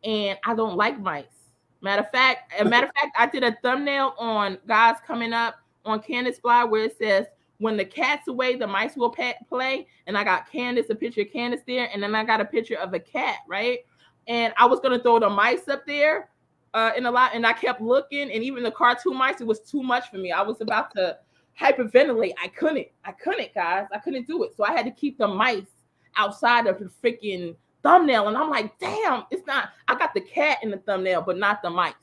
and I don't like mice. Matter of fact, I did a thumbnail on guys coming up on CANDUS BLY where it says, when the cat's away, the mice will play. And I got Candace, a picture of Candace there. And then I got a picture of a cat, right? And I was going to throw the mice up there in a lot. And I kept looking. And even the cartoon mice, it was too much for me. I was about to hyperventilate. I couldn't, guys. I couldn't do it. So I had to keep the mice outside of the freaking thumbnail. And I'm like, damn, it's not. I got the cat in the thumbnail, but not the mice.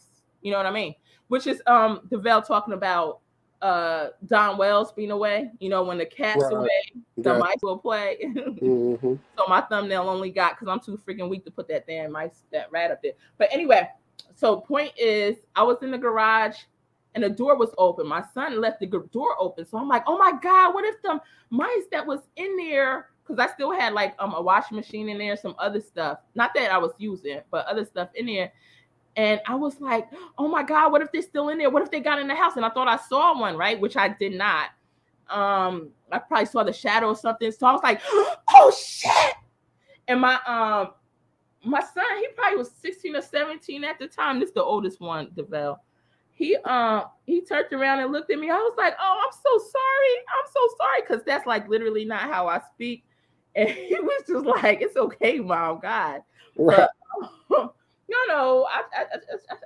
You know what I mean? Which is DeVell talking about Don Wells being away, when the cat's away, the mice will play. So my thumbnail only got, because I'm too freaking weak to put that rat up there. But anyway, so point is, I was in the garage and the door was open. My son left the door open. So I'm like, oh my God, what if the mice that was in there, because I still had like a washing machine in there, some other stuff, not that I was using, but other stuff in there. And I was like, oh my God, what if they're still in there? What if they got in the house? And I thought I saw one, right? Which I did not. I probably saw the shadow or something. So I was like, oh shit. And my son, he probably was 16 or 17 at the time. This is the oldest one, DeVell. He turned around and looked at me. I was like, oh, I'm so sorry. Because that's like literally not how I speak. And he was just like, it's okay, Mom, God. But,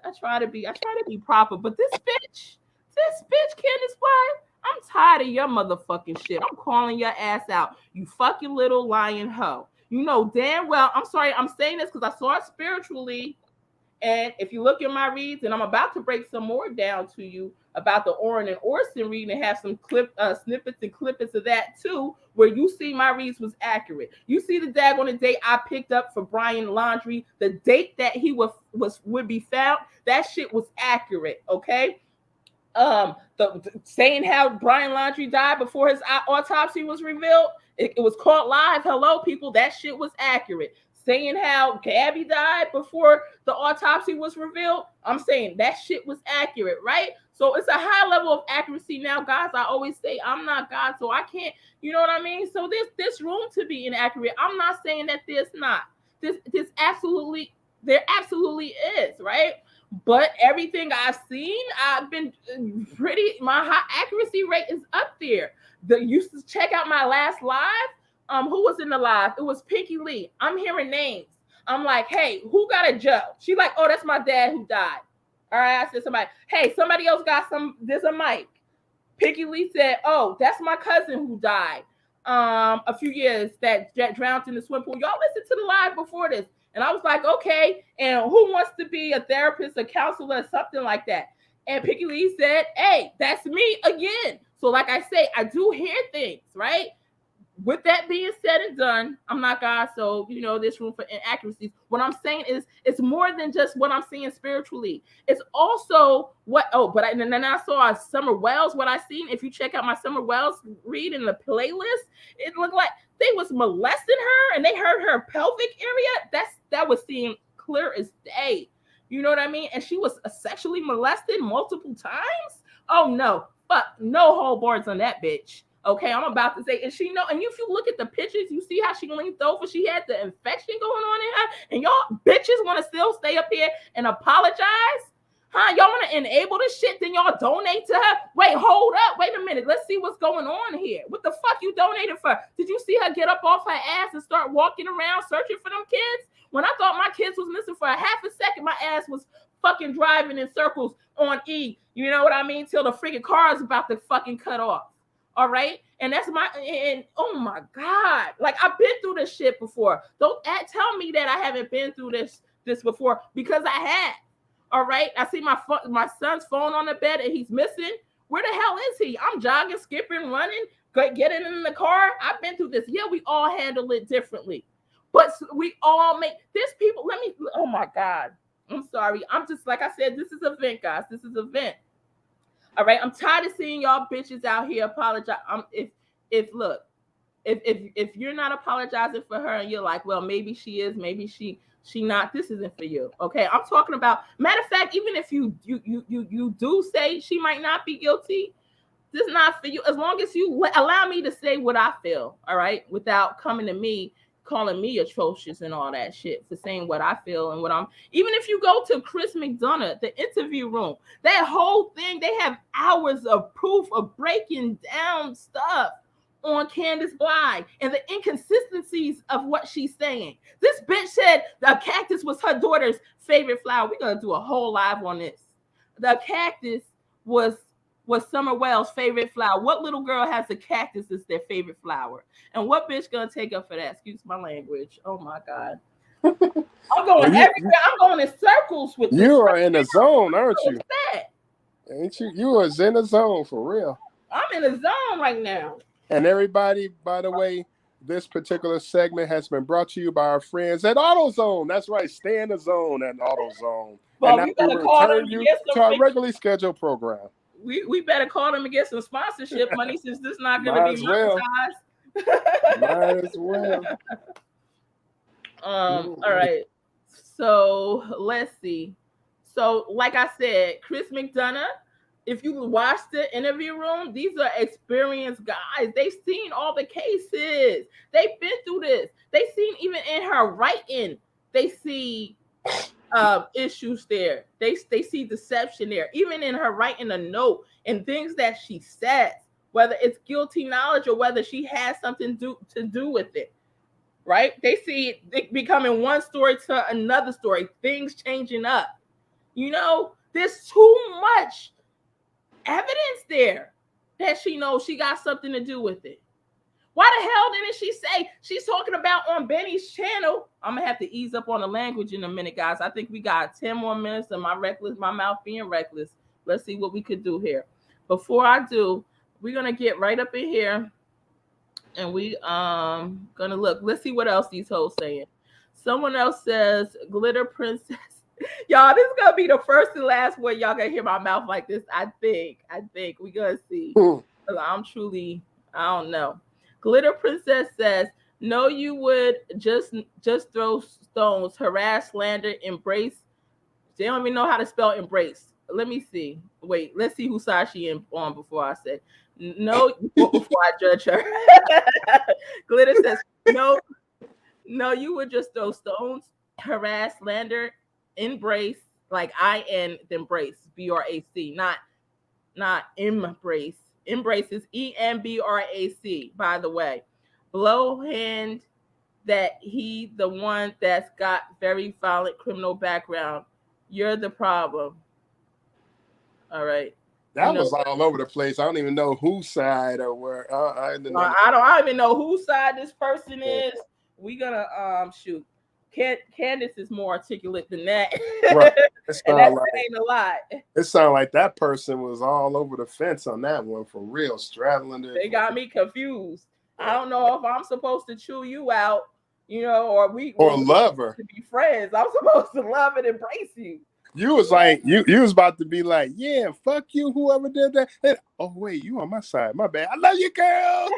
I try to be proper, but this bitch, Candace BLY, I'm tired of your motherfucking shit. I'm calling your ass out, you fucking little lying hoe. You know damn well, I'm sorry, I'm saying this because I saw it spiritually, and if you look at my reads, and I'm about to break some more down to you about the Oren and Orson read and have some snippets and clippets of that too, where you see my reads was accurate. You see the daggone date I picked up for Brian Laundrie, the date that he would be found, that shit was accurate, okay? Saying how Brian Laundrie died before his autopsy was revealed, it was caught live. Hello, people, that shit was accurate. Saying how Gabby died before the autopsy was revealed, I'm saying that shit was accurate, right? So it's a high level of accuracy now, guys. I always say I'm not God, so I can't, you know what I mean? So there's room to be inaccurate. I'm not saying that there's not. There absolutely is, right? But everything I've seen, I've been my high accuracy rate is up there. You should check out my last live. Who was in the live? It was Pinky Lee. I'm hearing names. I'm like, hey, who got a Joe? She like, oh, that's my dad who died. All right, I said somebody. Hey, somebody else got there's a Mike. Piggy Lee said, "Oh, that's my cousin who died a few years that drowned in the swimming pool." Y'all listened to the live before this, and I was like, okay, and who wants to be a therapist, a counselor, something like that? And Piggy Lee said, "Hey, that's me again." So like I say, I do hear things, right? With that being said and done, I'm not God, so there's room for inaccuracies. What I'm saying is, it's more than just what I'm seeing spiritually. It's also and then I saw Summer Wells. What I seen, if you check out my Summer Wells read in the playlist, it looked like they was molesting her, and they hurt her pelvic area. That was seen clear as day. You know what I mean? And she was sexually molested multiple times. Oh no, fuck, no whole boards on that bitch. Okay, I'm about to say, and if you look at the pictures, you see how she leaned over. She had the infection going on in her, and y'all bitches want to still stay up here and apologize? Huh? Y'all want to enable this shit, then y'all donate to her? Wait, hold up. Wait a minute. Let's see what's going on here. What the fuck you donated for? Did you see her get up off her ass and start walking around searching for them kids? When I thought my kids was missing for a half a second, my ass was fucking driving in circles on E. You know what I mean? Till the freaking car is about to fucking cut off. All right. And oh my God, like I've been through this shit before. Don't tell me that I haven't been through this before, because I have. All right. I see my son's phone on the bed and he's missing. Where the hell is he? I'm jogging, skipping, running, getting in the car. I've been through this. Yeah, we all handle it differently, but we all there's people. Oh my God. I'm sorry. I'm just, like I said, this is a vent, guys. This is a vent. All right, I'm tired of seeing y'all bitches out here apologize. If you're not apologizing for her and you're like, well, maybe she is, maybe she not, this isn't for you. Okay, I'm talking about, matter of fact, even if you do say she might not be guilty, this is not for you. As long as you allow me to say what I feel, all right, without coming to me calling me atrocious and all that shit for saying what I feel and what I'm. Even if you go to Chris McDonough, the interview room, that whole thing, they have hours of proof of breaking down stuff on CANDUS BLY and the inconsistencies of what she's saying. This bitch said the cactus was her daughter's favorite flower. We're gonna do a whole live on this. The cactus was Summer Wells' favorite flower. What little girl has a cactus as their favorite flower? And what bitch gonna take up for that? Excuse my language. Oh my God. I'm going everywhere. I'm going in circles with this. You are in the zone, aren't you? Ain't you? You are in the zone for real. I'm in the zone right now. And everybody, by the way, this particular segment has been brought to you by our friends at AutoZone. That's right. Stay in the zone at AutoZone. Well, and we better call them to our regularly scheduled program. We better call them and get some sponsorship money, since this is not going to be monetized. Might as well. All right. So let's see. So like I said, Chris McDonough, if you watch the interview room, these are experienced guys. They've seen all the cases. They've been through this. They've seen, even in her writing, they see issues there. They see deception there. Even in her writing a note and things that she says, whether it's guilty knowledge or whether she has something to do with it, right? They see it becoming one story to another story, things changing up. There's too much evidence there that she knows she got something to do with it. Why the hell didn't she say? She's talking about on Benny's channel. I'm gonna have to ease up on the language in a minute, guys. I think we got 10 more minutes of my mouth being reckless. Let's see what we could do here. Before I do, we're gonna get right up in here and we gonna look. Let's see what else these hoes saying. Someone else says Glitter Princess. Y'all, this is gonna be the first and last one y'all gonna hear my mouth like this. I think we gonna see. I don't know. Glitter Princess says, no, you would just throw stones, harass, slander, embrace. They don't even know how to spell embrace. Let me see. Wait, let's see whose side she on before I say no, before I judge her. Glitter says, no, you would just throw stones, harass, slander, embrace, like I-N, embrace, B-R-A-C, not embrace. Embrace is E-M-B-R-A-C, by the way. Blow hand that he the one that's got very violent criminal background. You're the problem. All right. That was all over the place. I don't even know whose side or where. I don't even know whose side this person is. We gonna shoot. Candace is more articulate than that. Right. And that ain't a lot. It sounded like that person was all over the fence on that one for real, straddling it. They got me confused. I don't know if I'm supposed to chew you out, or love her to be friends. I'm supposed to love and embrace you. You was like, you was about to be like, yeah, fuck you, whoever did that. And, oh wait, you on my side. My bad. I love you, girl.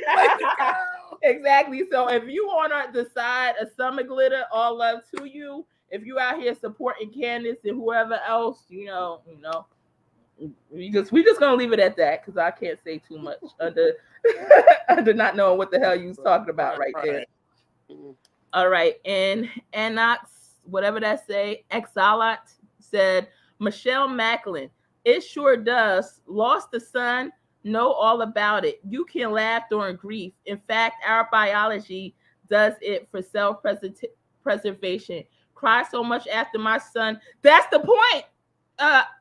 Exactly. So if you on the side of Summer Glitter, all love to you. If you out here supporting Candace and whoever else, we just gonna leave it at that because I can't say too much under under not knowing what the hell you was talking about right there. All right, and Anox, whatever that say, Exolat said, Michelle Macklin, it sure does. Lost a son, know all about it. You can laugh during grief. In fact, our biology does it for self-preservation. Cry so much after my son. That's the point,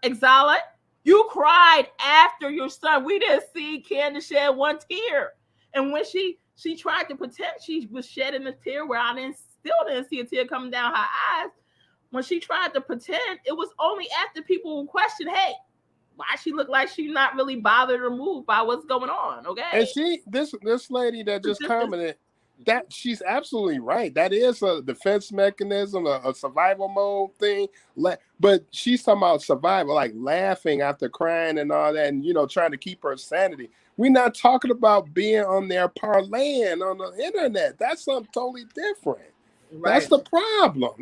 Exolat. You cried after your son. We didn't see Candace shed one tear. And when she tried to pretend she was shedding a tear where I still didn't see a tear coming down her eyes. When she tried to pretend, it was only after people would question, hey, why she look like she's not really bothered or moved by what's going on, okay? And this lady that just commented, that she's absolutely right. That is a defense mechanism, a survival mode thing. But she's talking about survival, like laughing after crying and all that, and trying to keep her sanity. We're not talking about being on there parlaying on the internet. That's something totally different. Right. That's the problem.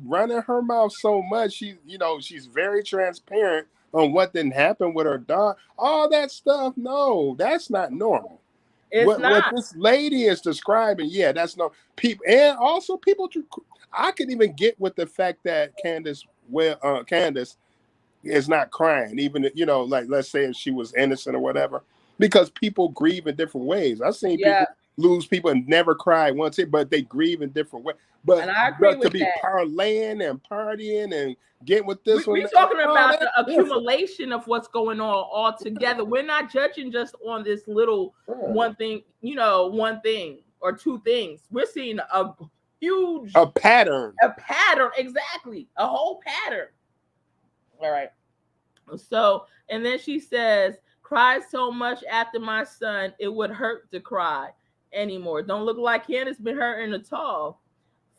Running her mouth so much. She's very transparent on what didn't happen with her dog. All that stuff. No, that's not normal. What this lady is describing, that's no people, and also people. I could even get with the fact that Candace is not crying, even like let's say if she was innocent or whatever, because people grieve in different ways. I've seen people lose people and never cry once, but they grieve in different ways. But to be parlaying and partying and getting with this one, we're talking about the accumulation of what's going on all together. We're not judging just on this little one thing, one thing or two things. We're seeing a huge pattern. Exactly, a whole pattern. All right. So, and then she says, cried so much after my son, it would hurt to cry anymore. Don't look like Candace been hurting at all.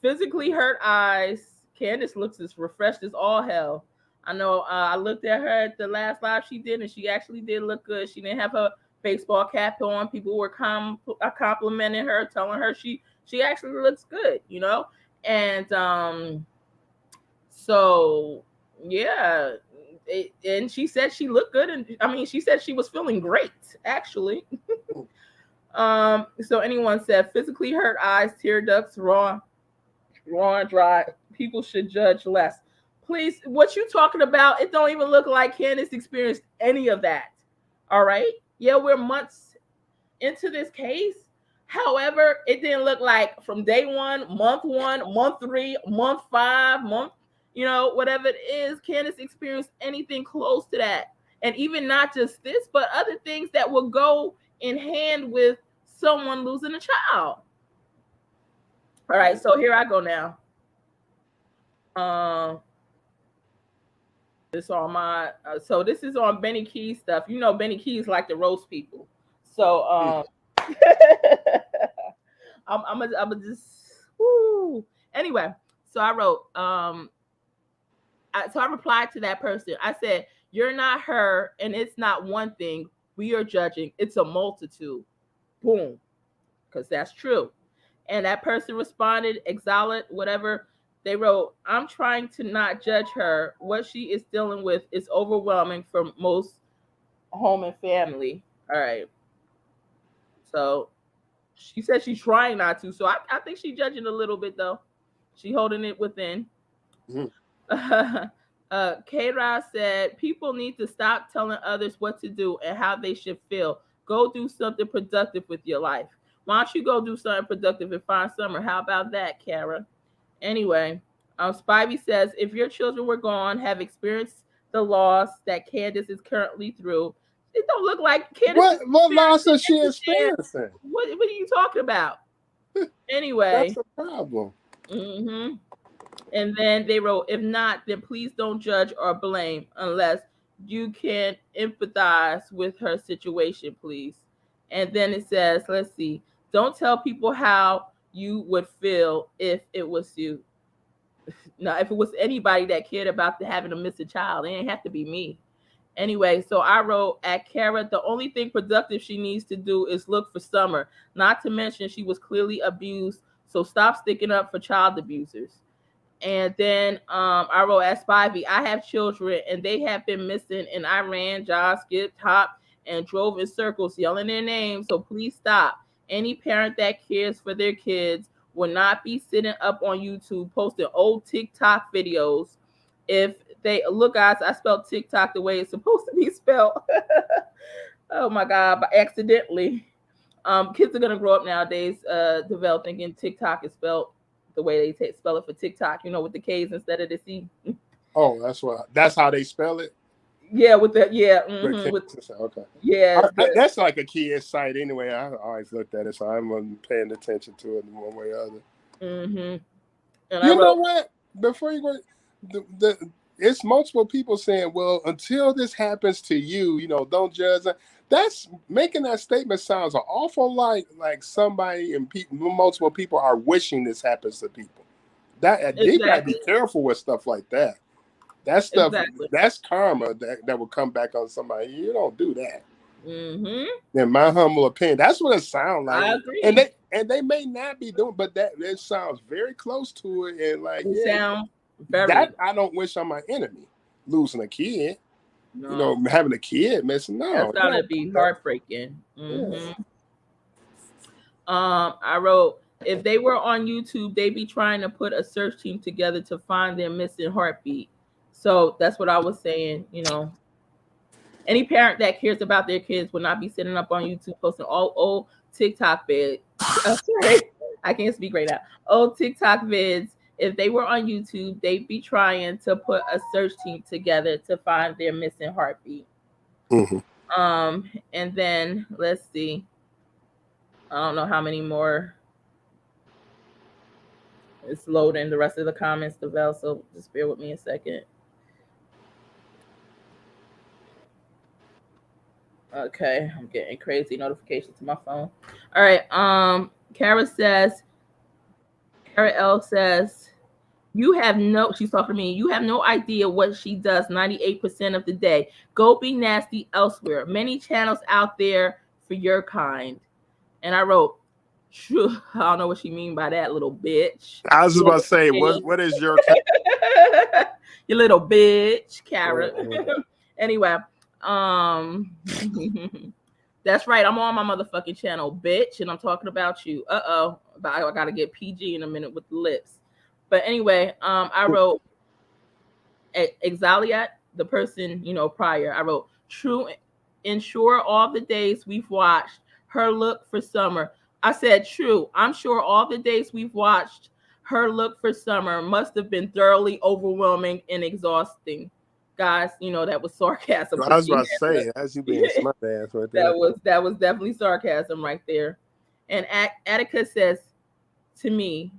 Physically hurt eyes. Candace looks as refreshed as all hell. I know I looked at her at the last live she did, and she actually did look good. She didn't have her baseball cap on. People were complimenting her, telling her she actually looks good, And so, yeah. And she said she looked good. And she said she was feeling great, actually. So anyone said physically hurt eyes, tear ducts, raw and dry. People should judge less. Please, what you talking about? It don't even look like Candace experienced any of that. All right. Yeah, we're months into this case. However, it didn't look like from day 1, month 3, month 5, whatever it is, Candace experienced anything close to that. And even not just this, but other things that will go in hand with someone losing a child. All right, so here I go now. This on my so this is on Benny Keys stuff. Benny Keys like to roast people. So I'm just anyway. So I wrote so I replied to that person. I said, "You're not her, and it's not one thing. We are judging. It's a multitude." Boom, because that's true. And that person responded, Exolat, whatever. They wrote, "I'm trying to not judge her. What she is dealing with is overwhelming for most home and family." All right. So she said she's trying not to. So I think she's judging a little bit, though. She holding it within. K-Ra said, people need to stop telling others what to do and how they should feel. Go do something productive with your life. Why don't you go do something productive and find summer? How about that, Kara? Anyway, Spivey says, if your children were gone, have experienced the loss that Candace is currently through. It don't look like Candace. What loss is she experiencing? What are you talking about? Anyway, That's a problem. Mm-hmm. And then they wrote, if not, then please don't judge or blame unless you can empathize with her situation, please. And then it says, let's see, don't tell people how you would feel if it was you. Now, if it was anybody that cared about having a missing child, it ain't have to be me. Anyway, so I wrote at Kara, the only thing productive she needs to do is look for Summer. Not to mention she was clearly abused, so stop sticking up for child abusers. And then I wrote at Spivey, I have children and they have been missing, and I ran, jogged, skipped, hopped, and drove in circles yelling their names. So please stop. Any parent that cares for their kids will not be sitting up on YouTube posting old TikTok videos. If they look, guys, I spelled TikTok the way it's supposed to be spelled. Oh my God, but accidentally. Kids are gonna grow up nowadays, develop thinking TikTok is spelled the way they spell it for TikTok, with the K's instead of the C. Oh, that's how they spell it. Yeah, with the okay. Yeah, that's like a kid's site anyway. I always looked at it, so I'm paying attention to it in one way or other. Mm-hmm. And you know what? Before you go, it's multiple people saying, "Well, until this happens to you, don't judge." That's making that statement sounds an awful like somebody and multiple people are wishing this happens to people. They gotta be careful with stuff like that. That stuff, that's karma that will come back on somebody. You don't do that. Mm-hmm. In my humble opinion, that's what it sounds like. I agree. And they may not be doing, but it sounds very close to it. And like, that I don't wish on my enemy losing a kid. No. Having a kid missing. No, that's gotta be heartbreaking. Mm-hmm. I wrote, if they were on YouTube, they'd be trying to put a search team together to find their missing heartbeat. So that's what I was saying. Any parent that cares about their kids will not be sitting up on YouTube posting all old TikTok vids. Sorry, I can't speak right now. Old TikTok vids. If they were on YouTube, they'd be trying to put a search team together to find their missing heartbeat. Mm-hmm. And then let's see. I don't know how many more. It's loading the rest of the comments, Devel, so just bear with me a second. Okay, I'm getting crazy notifications to my phone. All right. Kara L says, she's talking to me, you have no idea what she does 98% of the day. Go be nasty elsewhere. Many channels out there for your kind. And I wrote, I don't know what she mean by that, little bitch. I was about to say, what is your you little bitch, Kara. Anyway, that's right. I'm on my motherfucking channel, bitch, and I'm talking about you. But I gotta get PG in a minute with the lips. But anyway, I wrote Exaliat, the person prior. I wrote, true. Ensure all the days we've watched her look for Summer. I said, true. I'm sure all the days we've watched her look for Summer must have been thoroughly overwhelming and exhausting. Guys, that was sarcasm. I was about to say, as you being smart ass right there. That was definitely sarcasm right there. And Atticus says to me,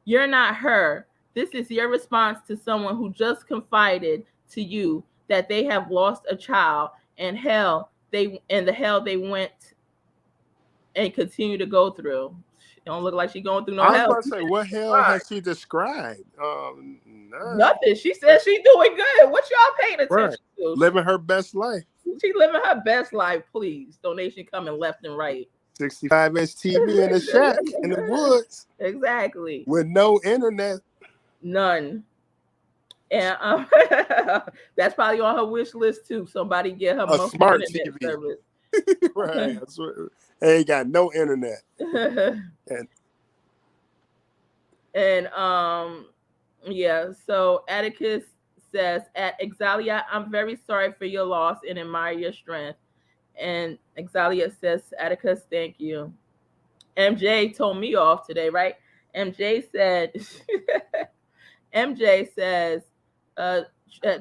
you're not her. This is your response to someone who just confided to you that they have lost a child and the hell they went and continue to go through. It don't look like she's going through no hell. I was about to say, what hell has she described? Nothing. She says she's doing good. What y'all paying attention to? Living her best life. She's living her best life. Please, donation coming left and right. 65-inch TV in the shack in the woods. Exactly. With no internet. None. And that's probably on her wish list too. Somebody get her a smart internet TV service. Right. Ain't got no internet. Yeah. So Atticus says, at Exalia, I'm very sorry for your loss and admire your strength. And Exalia says, Atticus, thank you. MJ told me off today, right? MJ says,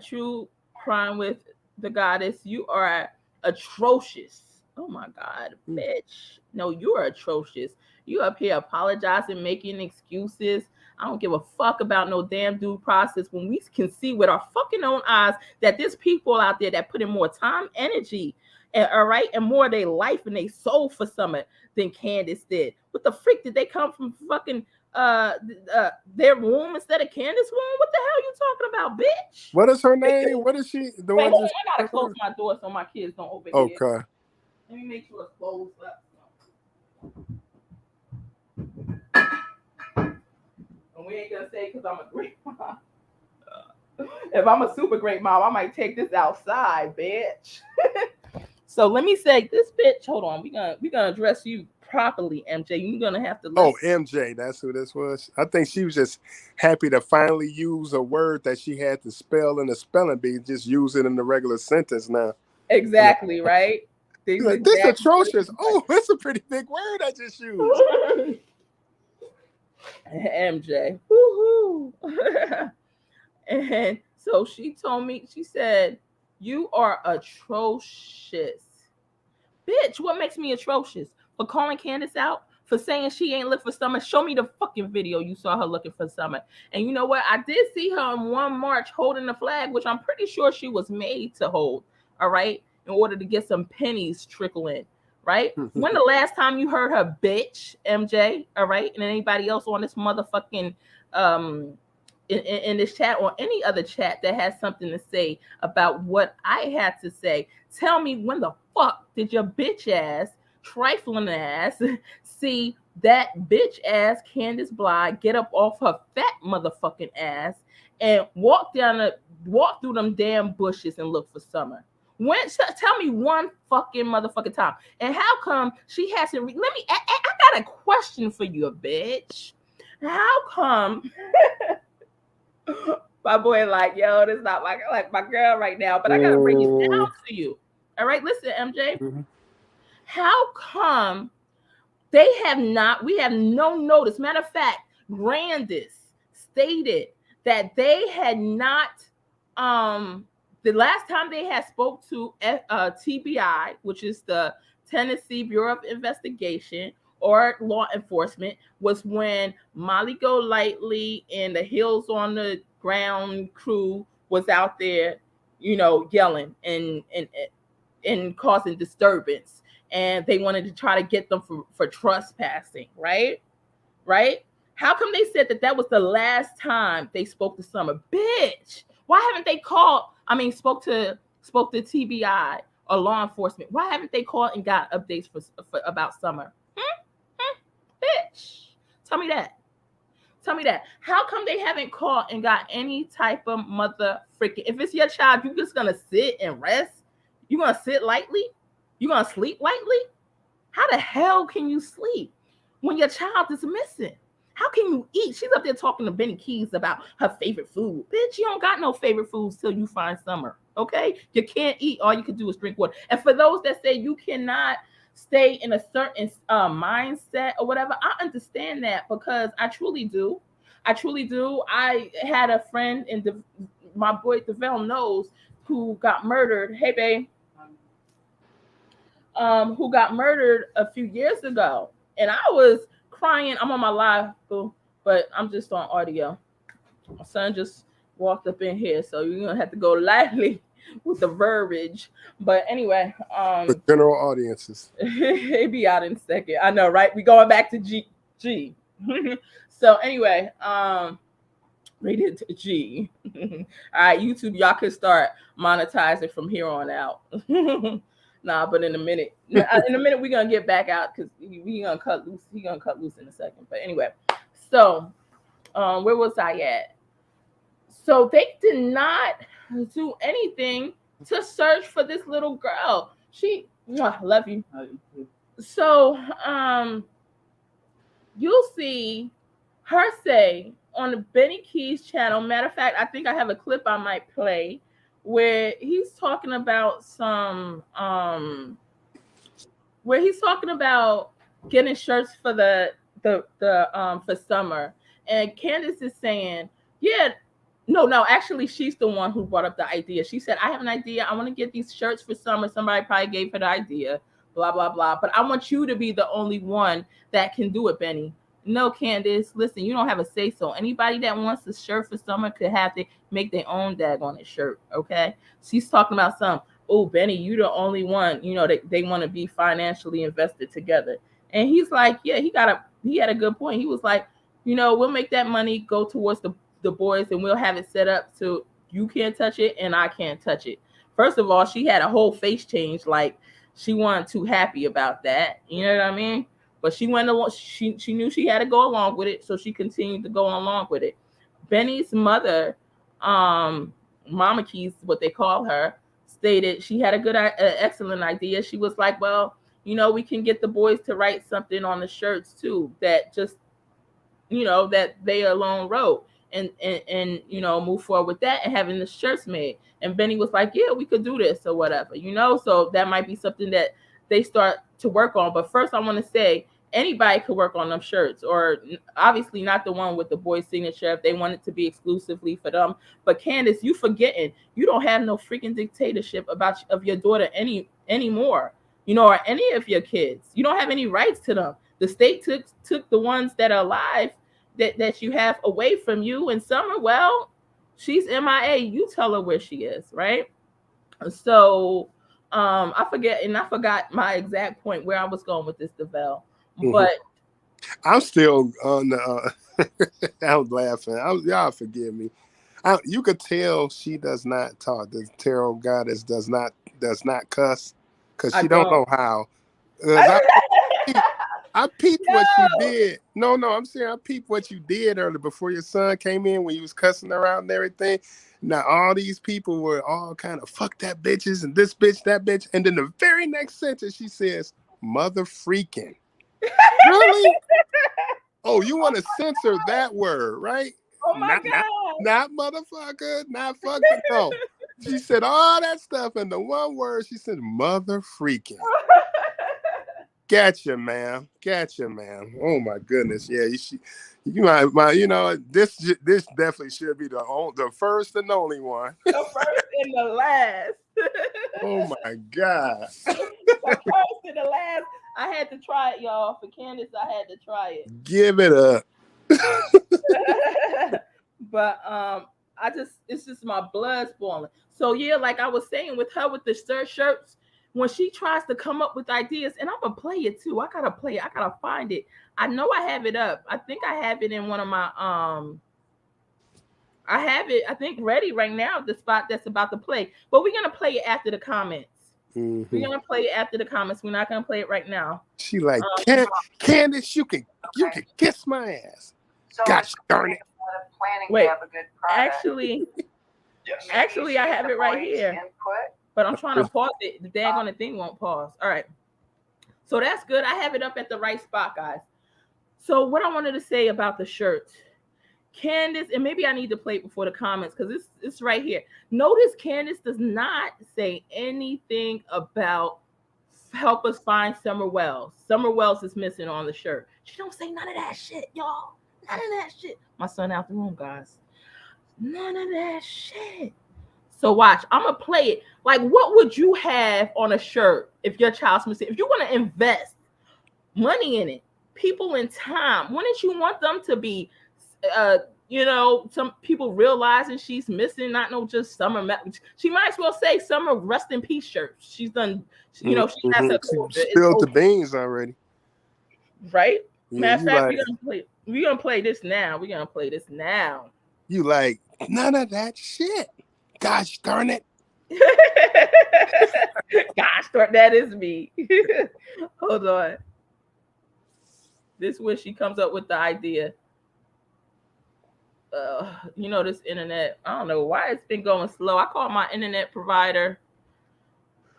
true crying with the goddess. You are atrocious. Oh my God, bitch. No, you're atrocious. You up here apologizing, making excuses. I don't give a fuck about no damn due process when we can see with our fucking own eyes that there's people out there that put in more time, energy, and all right, and more of their life and they soul for Summer than Candace did. What the freak did they come from fucking their room instead of Candace's room? What the hell are you talking about, bitch? What is her name? What is she? The Wait, one hold on, just... I gotta close my door so my kids don't overhear. Okay. Let me make sure it's closed up. And we ain't gonna say because I'm a great mom. If I'm a super great mom, I might take this outside, bitch. So let me say this, bitch. Hold on, we gonna address you properly, MJ. You're gonna have to listen. Oh, MJ, that's who this was. I think she was just happy to finally use a word that she had to spell in the spelling bee. Just use it in the regular sentence now. Exactly, right? Like, this atrocious. Oh, that's a pretty big word I just used. MJ. Woohoo. And so she told me, she said, you are atrocious. Bitch, what makes me atrocious? For calling Candace out? For saying she ain't look for Summer? Show me the fucking video you saw her looking for Summer. And you know what? I did see her on 1 March holding the flag, which I'm pretty sure she was made to hold. All right. In order to get some pennies trickling. Right? When the last time you heard her, bitch, MJ? All right. And anybody else on this motherfucking in this chat or any other chat that has something to say about what I had to say, tell me when the fuck did your bitch ass, trifling ass, see that bitch ass Candace Bly get up off her fat motherfucking ass and walk through them damn bushes and look for Summer? When? Tell me one fucking motherfucking time. And how come she hasn't? I got a question for you, bitch. How come? My boy, like, yo, this is not my girl right now, but I gotta bring it down to you. All right, listen, MJ. Mm-hmm. How come we have no notice? Matter of fact, Grandis stated that they had not, the last time they had spoke to TBI, which is the Tennessee Bureau of Investigation or law enforcement, was when Molly Golightly and the Hills on the Ground crew was out there, yelling and causing disturbance, and they wanted to try to get them for trespassing, right? How come they said that was the last time they spoke to Summer? Bitch, why haven't they spoke to TBI or law enforcement? Why haven't they called and got updates for about Summer? Bitch, tell me that. How come they haven't called and got any type of mother freaking? If it's your child, you just gonna sit and rest? You gonna sit lightly? You gonna sleep lightly? How the hell can you sleep when your child is missing? How can you eat? She's up there talking to Benny Keys about her favorite food. Bitch, you don't got no favorite foods till you find Summer, okay? You can't eat. All you can do is drink water. And for those that say you cannot stay in a certain mindset or whatever, I understand that, because I truly do. I had a friend, and my boy DeVell knows, who got murdered. Hey, babe. Who got murdered a few years ago. And I was crying. I'm on my live, boo, but I'm just on audio. My son just walked up in here, so you're going to have to go lively with the verbiage. But anyway, for general audiences, he'll be out in a second. I know, right? We going back to G. So anyway, rated G. All right, YouTube, y'all can start monetizing from here on out. Nah, but in a minute we're gonna get back out, because we gonna cut loose. He gonna cut loose in a second. But anyway, so where was I at? So they did not do anything to search for this little girl. She, love you. So you'll see her say on the Benny Keys channel. Matter of fact, I think I have a clip I might play where he's talking about where he's talking about getting shirts for the for Summer, and Candace is saying, yeah, No, actually, she's the one who brought up the idea. She said, I have an idea. I want to get these shirts for summer. Somebody probably gave her the idea, blah, blah, blah. But I want you to be the only one that can do it, Benny. No, Candace, listen, you don't have a say-so. Anybody that wants a shirt for summer could have to make their own daggone shirt, okay? She's talking about Benny, you the only one, they want to be financially invested together. And he's like, yeah, he had a good point. He was like, we'll make that money go towards the boys, and we'll have it set up so you can't touch it and I can't touch it. First of all, she had a whole face change, like she wasn't too happy about that. You know what I mean? But she went along. She knew she had to go along with it, so she continued to go along with it. Benny's mother, Mama Keys, what they call her, stated she had a good, excellent idea. She was like, well, we can get the boys to write something on the shirts too, that just, that they alone wrote, and move forward with that and having the shirts made. And Benny was like, yeah, we could do this or whatever, so that might be something that they start to work on. But first I want to say anybody could work on them shirts, or obviously not the one with the boys' signature if they want it to be exclusively for them. But Candace, you forgetting you don't have no freaking dictatorship of your daughter anymore, or any of your kids. You don't have any rights to them. The state took the ones that are alive that you have away from you. And Summer, well, she's MIA. You tell her where she is, right? So I forgot my exact point where I was going with this, DeVell. But I'm still on the I was laughing. Y'all forgive me. You could tell she does not talk. The tarot goddess does not cuss, because she don't know how. I peeped what you did. No, I'm saying I peeped what you did earlier before your son came in when you was cussing around and everything. Now all these people were all kind of fuck that bitches and this bitch, that bitch. And then the very next sentence she says, mother freaking. Really? Oh, you want to censor that word, right? Oh my God. Not motherfucker, not fucking. No. She said all that stuff, and the one word she said, mother freaking. Gotcha, ma'am. Oh my goodness. Yeah, this definitely should be the first and only one. The first and the last. Oh my God. The first and the last. I had to try it, y'all. For Candace, I had to try it. Give it up. But it's just my blood's boiling. So yeah, like I was saying with her with the shirts, when she tries to come up with ideas, and I'm gonna play it too. I gotta play it. I gotta find it. I know I have it up. I think I have it in one of my I have it, I think, ready right now, the spot that's about to play. But we're gonna play it after the comments. We're gonna play it after the comments. We're not gonna play it right now. She like, Candace, you can kiss my ass. So gosh darn it. Wait, actually, I have it right here. But I'm trying to pause it. The daggone thing won't pause. All right. So that's good. I have it up at the right spot, guys. So what I wanted to say about the shirts, Candace, and maybe I need to play it before the comments because it's right here. Notice Candace does not say anything about help us find Summer Wells. Summer Wells is missing on the shirt. She don't say none of that shit, y'all. None of that shit. My son out the room, guys. None of that shit. So watch, I'm gonna play it. Like, what would you have on a shirt if your child's missing? If you want to invest money in it, people in time, wouldn't you want them to be, some people realizing she's missing, not no just Summer. She might as well say Summer rest in peace shirt. She's done, she has her spilled the beans already. Right? Yeah, matter of fact, we're gonna play this now. We're gonna play this now. You like none of that shit. Gosh darn it. Gosh darn, that is me. Hold on. This is where she comes up with the idea. This internet, I don't know why it's been going slow. I called my internet provider.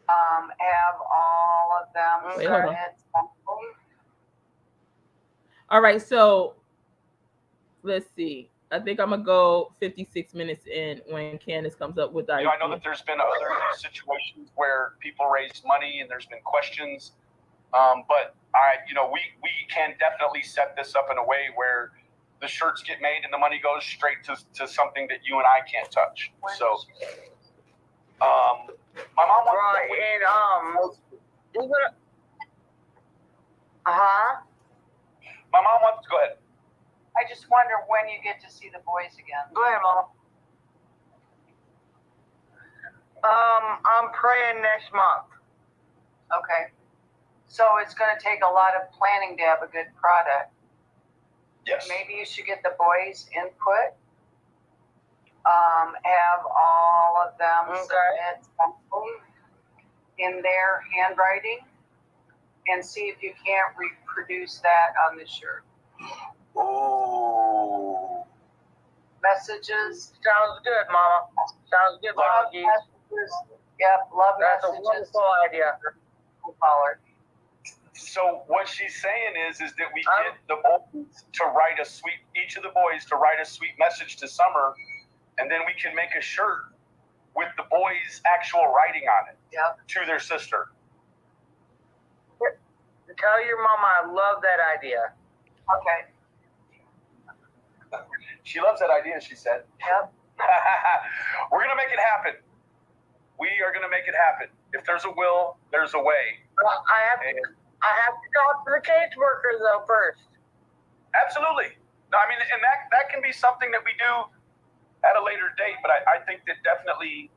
Have all of them. Wait, hold on. All right, so let's see. I think I'm gonna go 56 minutes in when Candace comes up with the idea. I know that there's been other situations where people raised money and there's been questions, but we can definitely set this up in a way where the shirts get made and the money goes straight to something that you and I can't touch. So, my mom wants Right, and you're gonna. My mom wants to go ahead. I just wonder when you get to see the boys again. Go ahead, Mama. I'm praying next month. Okay. So it's going to take a lot of planning to have a good product. Yes. Maybe you should get the boys' input. Have all of them submit something in their handwriting and see if you can't reproduce that on the shirt. Oh. Messages. Sounds good, Mama. Sounds good, Mama. Love messages. Yep, love That's a messages. wonderful idea. Caller. So what she's saying is that we get the boys to write each of the boys to write a sweet message to Summer, and then we can make a shirt with the boys' actual writing on it. Yep. To their sister. Tell your Mama I love that idea. Okay. She loves that idea, she said. Yep. We're going to make it happen. We are going to make it happen. If there's a will, there's a way. Well, I have to talk to the caseworker though first. Absolutely. No, I mean, and that can be something that we do at a later date, but I think that definitely,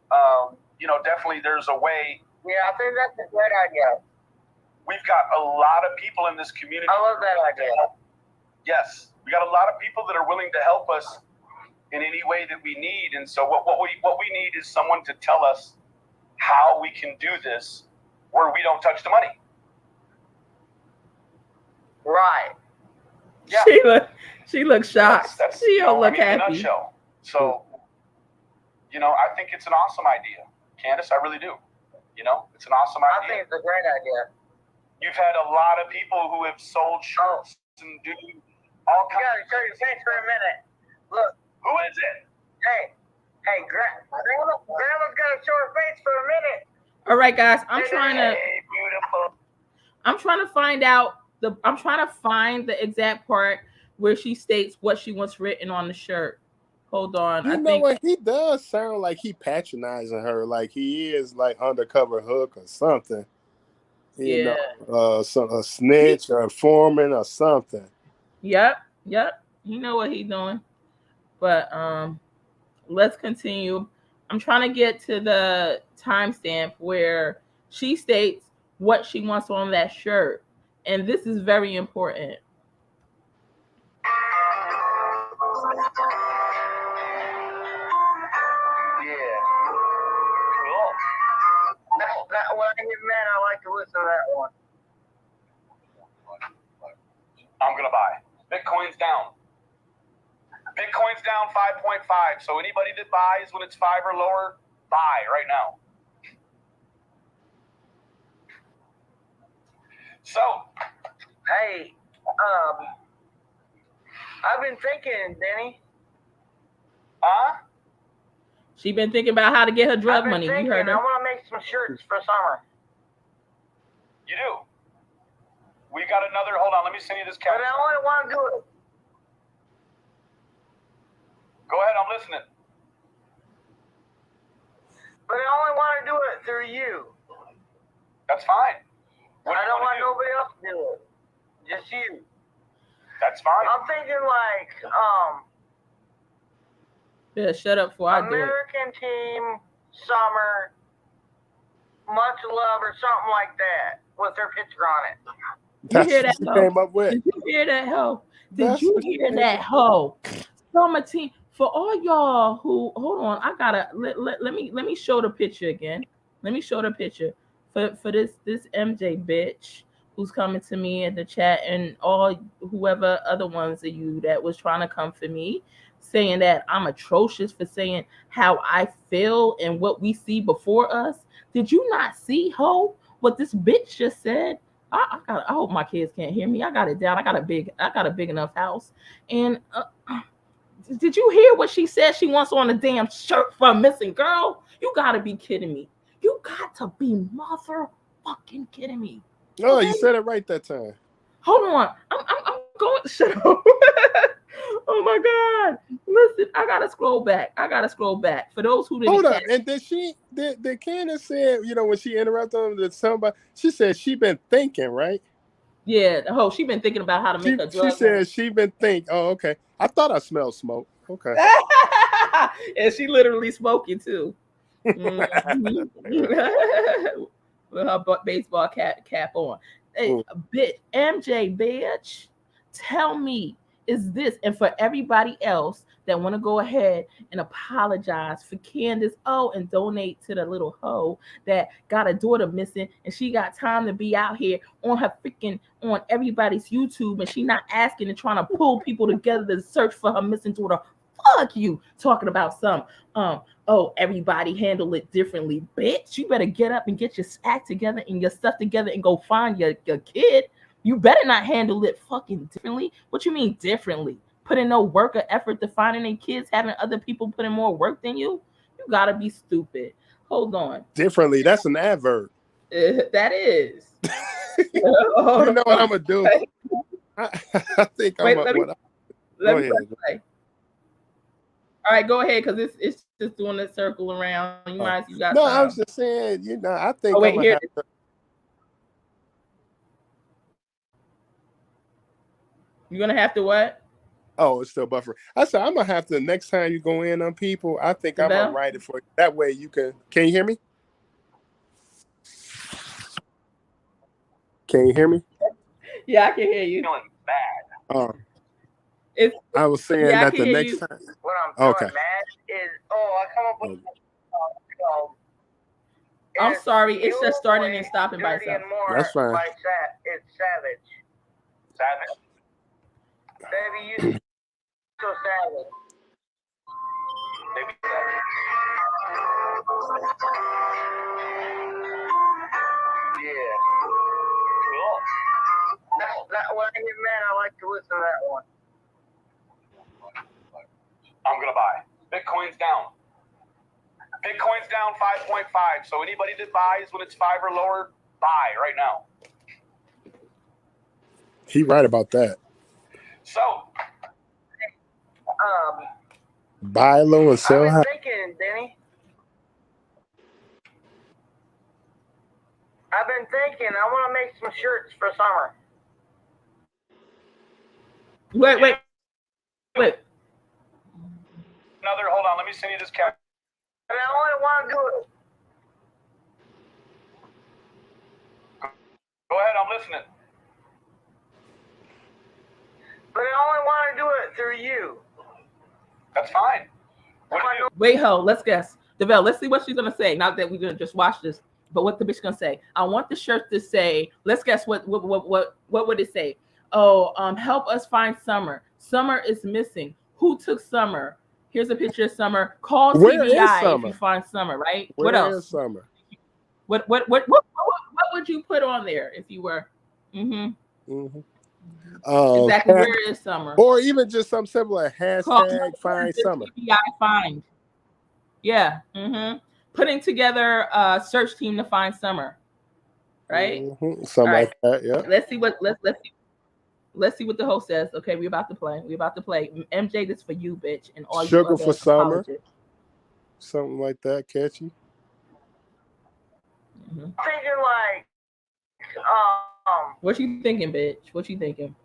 definitely there's a way. Yeah, I think that's a great idea. We've got a lot of people in this community. I love that idea. Yes, we got a lot of people that are willing to help us in any way that we need, and so what we need is someone to tell us how we can do this where we don't touch the money. Right. Yeah. She looks shocked. She don't look in a happy. nutshell. So, I think it's an awesome idea, Candace. I really do. It's an awesome idea. I think it's a great idea. You've had a lot of people who have sold shirts and do all You gotta kinds show your face for a minute. Look. Who is it? Hey, Grandma's gotta show her face for a minute. All right, guys. I'm trying to find the exact part where she states what she wants written on the shirt. Hold on. You know what? He does sound like he patronizing her, like he is like undercover hook or something. You know, a snitch or a foreman or something. Yep. You know what he's doing. But let's continue. I'm trying to get to the timestamp where she states what she wants on that shirt. And this is very important. When I get mad, I like to listen to that one. I'm going to buy. Bitcoin's down. Bitcoin's down 5.5. So anybody that buys when it's 5 or lower, buy right now. So, hey, I've been thinking, Denny. Huh? She been thinking about how to get her drug money. Thinking, You heard her. I want to make some shirts for summer. You do? We got another. Hold on. Let me send you this But calendar. I only want to do it. Go ahead. I'm listening. But I only want to do it through you. That's fine. What I do you don't wanna want do? nobody else to do it. Just you. That's fine. I'm thinking like, Yeah, shut up before I do it. American team, summer, much love or something like that with their picture on it. You hear that, what hoe? she came up with. Did you hear that, hoe? Did That's you what she hear came that, up hoe? Summer team. For all y'all who, hold on, I gotta let me show the picture again. Let me show the picture for this MJ bitch who's coming to me in the chat, and all whoever other ones of you that was trying to come for me, saying that I'm atrocious for saying how I feel and what we see before us. Did you not see, ho, what this bitch just said? I hope my kids can't hear me. I got it down. I got a big enough house. And did you hear what she said she wants on a damn shirt for a missing girl? You gotta be kidding me. You got to be motherfucking kidding me. Oh, you said it right that time. Hold on. I'm going. Shut up. Oh my God. Listen, I gotta scroll back. For those who didn't Hold up. catch. And did Candace say, when she interrupted him, that somebody, she said she been thinking, right? Yeah, the whole she been thinking about how to make a drug. She said she been thinking. Oh, okay. I thought I smelled smoke. Okay. And she literally smoking too. Mhm. With her baseball cap on. Hey, MJ, bitch, tell me, is this, and for everybody else that want to go ahead and apologize for Candace, and donate to the little hoe that got a daughter missing, and she got time to be out here on her freaking, on everybody's YouTube, and she not asking and trying to pull people together to search for her missing daughter. Fuck you, talking about some everybody handle it differently. Bitch, you better get up and get your act together and your stuff together and go find your kid. You better not handle it fucking differently. What you mean differently? Put in no work or effort to finding their kids, having other people put in more work than you? You gotta be stupid. Hold on. Differently, that's an adverb. That is. You know what I'm gonna do? I think I'm gonna. Let me play. All right, go ahead, because it's just doing a circle around. You got no, time. I was just saying, I think. Oh, wait, here. You're gonna have to what? Oh, it's still buffering. I said I'm gonna have to, next time you go in on people, I think I'm gonna write it for you. That way you can you hear me? Can you hear me? Yeah, I can hear you. Doing bad. I was saying that the next time. What I'm doing mad is, I come up with. I'm sorry, it's just starting and stopping by itself. That's fine. It's savage. Savage. Baby, you so savage. Baby savage. Yeah. Cool. When I get mad, I like to listen to that one. I'm gonna buy. Bitcoin's down. Bitcoin's down 5.5. So anybody that buys when it's 5 or lower, buy right now. He right about that. So, buy low and sell high. I've been thinking, Denny. I've been thinking. I want to make some shirts for summer. Wait. Hold on. Let me send you this cap. And I only want to do it. Go ahead. I'm listening. But I only want to do it through you. That's fine. Wait, let's guess. DeVelle, let's see what she's gonna say. Not that we're gonna just watch this, but what the bitch gonna say. I want the shirt to say, let's guess what would it say? Help us find Summer. Summer is missing. Who took Summer? Here's a picture of Summer. Call CBI if you find Summer, right? What else? Where is Summer? What would you put on there if you were? Exactly. Where is Summer? Or even just some simple hashtag find Summer. CBI find. Yeah. Putting together a search team to find Summer. Right? Something like that. Yeah. Let's see what the host says. Okay, we about to play. MJ, this for you, bitch, and all Sugar you for Summer. Something like that, catchy. Thinking like, what you thinking, bitch? What you thinking?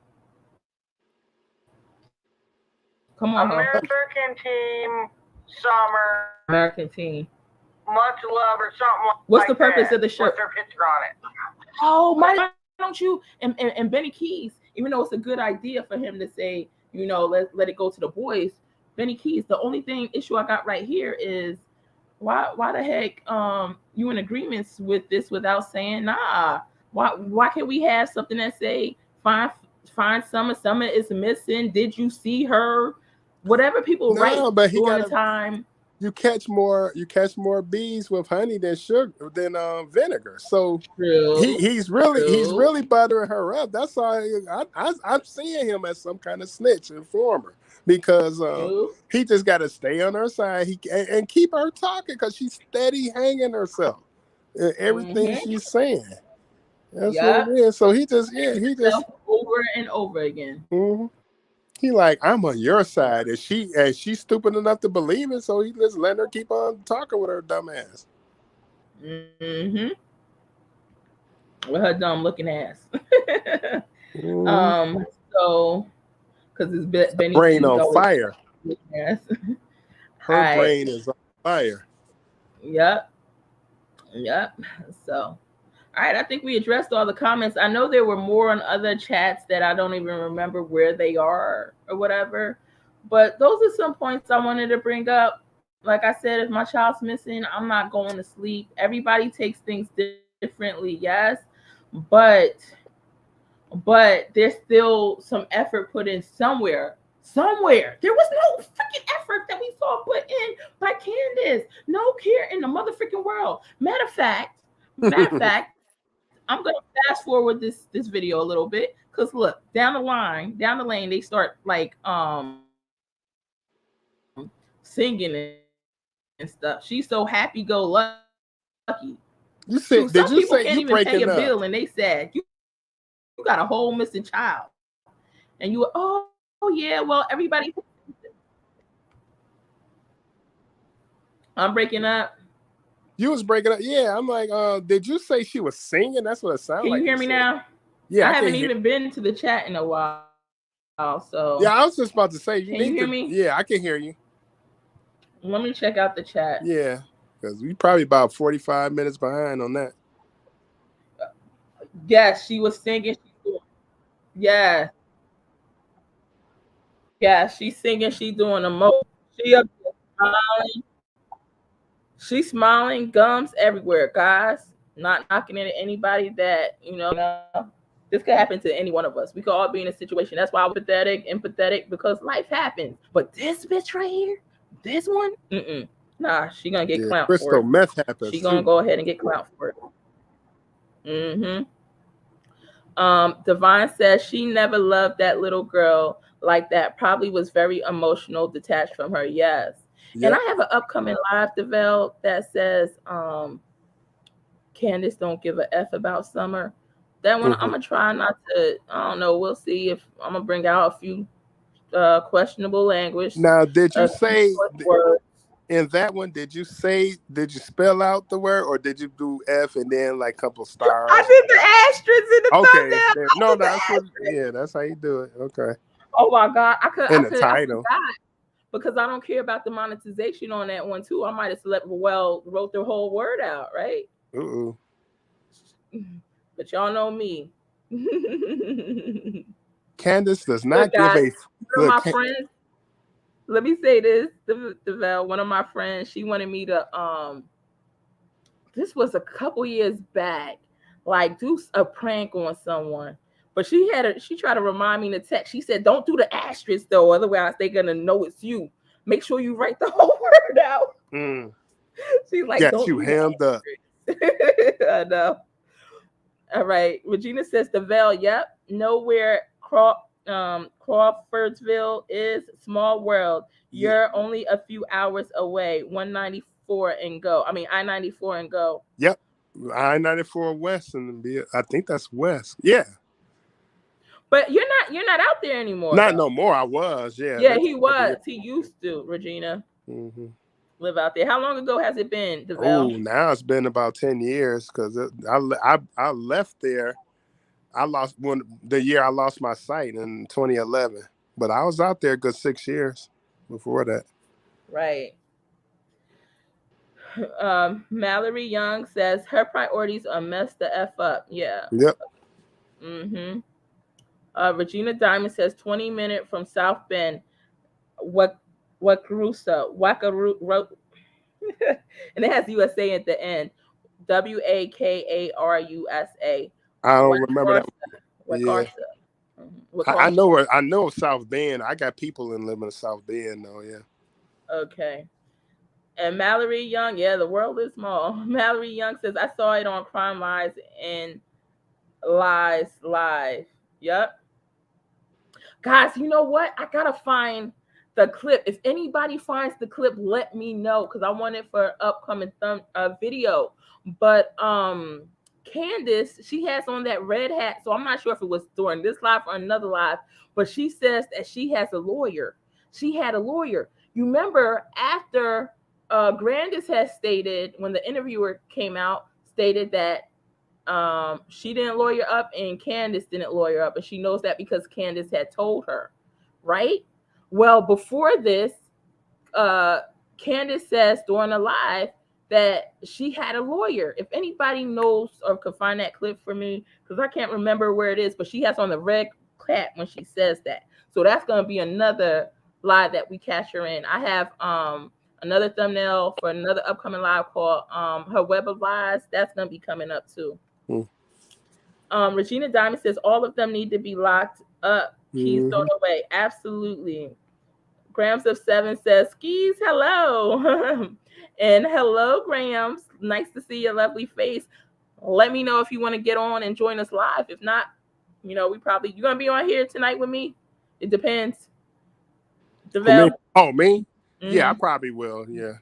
Come on, American team, Summer. American team. Much love or something like that. What's the purpose of the shirt? With their picture on it. Oh, why don't you and Benny Keys, even though it's a good idea for him to say, let it go to the boys, Benny Keys, the only issue I got right here is why the heck you in agreements with this without saying nah? Why can't we have something that say find Summer is missing? Did you see her? Whatever people write during the time. You catch more bees with honey than vinegar. So he's really buttering her up. That's why I'm seeing him as some kind of snitch informer, because he just got to stay on her side and keep her talking, because she's steady hanging herself. Everything she's saying. That's what it is. So he just over and over again. He like, I'm on your side. Is she stupid enough to believe it? So he just let her keep on talking with her dumb ass. Mm-hmm. With her dumb looking ass. So because it's Benny brain on fire. Yes. Her brain is on fire. Yep. So, all right. I think we addressed all the comments. I know there were more on other chats that I don't even remember where they are or whatever. But those are some points I wanted to bring up. Like I said, if my child's missing, I'm not going to sleep. Everybody takes things differently, yes. But there's still some effort put in somewhere. There was no freaking effort that we saw put in by Candace. No care in the motherfucking world. Matter of fact, I'm gonna fast forward this video a little bit because look, down the lane, they start like singing and stuff. She's so happy go lucky. You said, did you say you breaking pay a up? bill and they said you got a whole missing child, and you oh yeah, well everybody. I'm breaking up. You was breaking up. Yeah, I'm like, did you say she was singing? That's what it sounded like. Can you hear me now? Yeah, I haven't even been to the chat in a while. So yeah, I was just about to say, can you hear me? Yeah, I can hear you. Let me check out the chat. Yeah, because we probably about 45 minutes behind on that. Yes, she was singing. Yes. Yeah, she's singing. She's doing a mo. She up there smiling. She's smiling, gums everywhere, guys. Not knocking into anybody that, this could happen to any one of us. We could all be in a situation. That's why I'm empathetic, because life happens. But this bitch right here, this one, nah, she gonna get clout crystal for it. meth happens. She gonna go ahead and get clout for it. Divine says she never loved that little girl like that. Probably was very emotional, detached from her. Yes. Yep. And I have an upcoming live develop that says Candace don't give a F about Summer. That one I'm gonna try not to. I don't know. We'll see if I'm gonna bring out a few questionable language. Now, did you say in that one? Did you spell out the word, or did you do F and then like a couple stars? I did the asterisks in the thumbnail. No, that's how you do it. Okay. Oh my God, I could. The title. Because I don't care about the monetization on that one too. I might have wrote the whole word out, right? But y'all know me. Candace does not give a. One of my friends. Let me say this, Devel. One of my friends, she wanted me to. This was a couple years back, like do a prank on someone. But she tried to remind me in the text. She said, "Don't do the asterisk though, otherwise they're gonna know it's you. Make sure you write the whole word out." She's like, "Got you hemmed up." I know. All right. Regina says the Vale. Yep. Know where Crawfordsville is. Small world. You're only a few hours away. 194 and go. I mean I-94 and go. Yep. I-94 west, and I think that's west. Yeah. But you're not out there anymore. Not no more. I was, yeah. Yeah, he was. He used to, Regina. Live out there. How long ago has it been, Devel? Oh, now it's been about 10 years because I left there. I lost the year I lost my sight in 2011. But I was out there a good 6 years before that. Right. Mallory Young says her priorities are messed the F up. Yeah. Yep. Regina Diamond says 20 minutes from South Bend. Wakarusa. And it has USA at the end. Wakarusa. I don't remember that. Wakarsa. I know South Bend. I got people living in South Bend though, yeah. Okay. And Mallory Young, yeah, the world is small. Mallory Young says, I saw it on Crime Lies and Lies Live. Yep. Guys, you know what? I gotta find the clip. If anybody finds the clip, let me know because I want it for upcoming video. But Candace, she has on that red hat. So I'm not sure if it was during this live or another live, but she says that she has a lawyer. She had a lawyer. You remember after Grandis has stated, when the interviewer came out, stated that she didn't lawyer up and Candace didn't lawyer up. And she knows that because Candace had told her, right? Well, before this, Candace says during the live that she had a lawyer. If anybody knows or could find that clip for me, because I can't remember where it is, but she has on the red cap when she says that. So that's going to be another live that we catch her in. I have another thumbnail for another upcoming live called Her Web of Lies. That's going to be coming up too. Regina Diamond says all of them need to be locked up. Keys thrown away. Absolutely. Grams of 7 says, skis, hello. And hello, Grams. Nice to see your lovely face. Let me know if you want to get on and join us live. If not, you know, you're going to be on here tonight with me? It depends. Me? Oh, me? Yeah, I probably will. Yeah.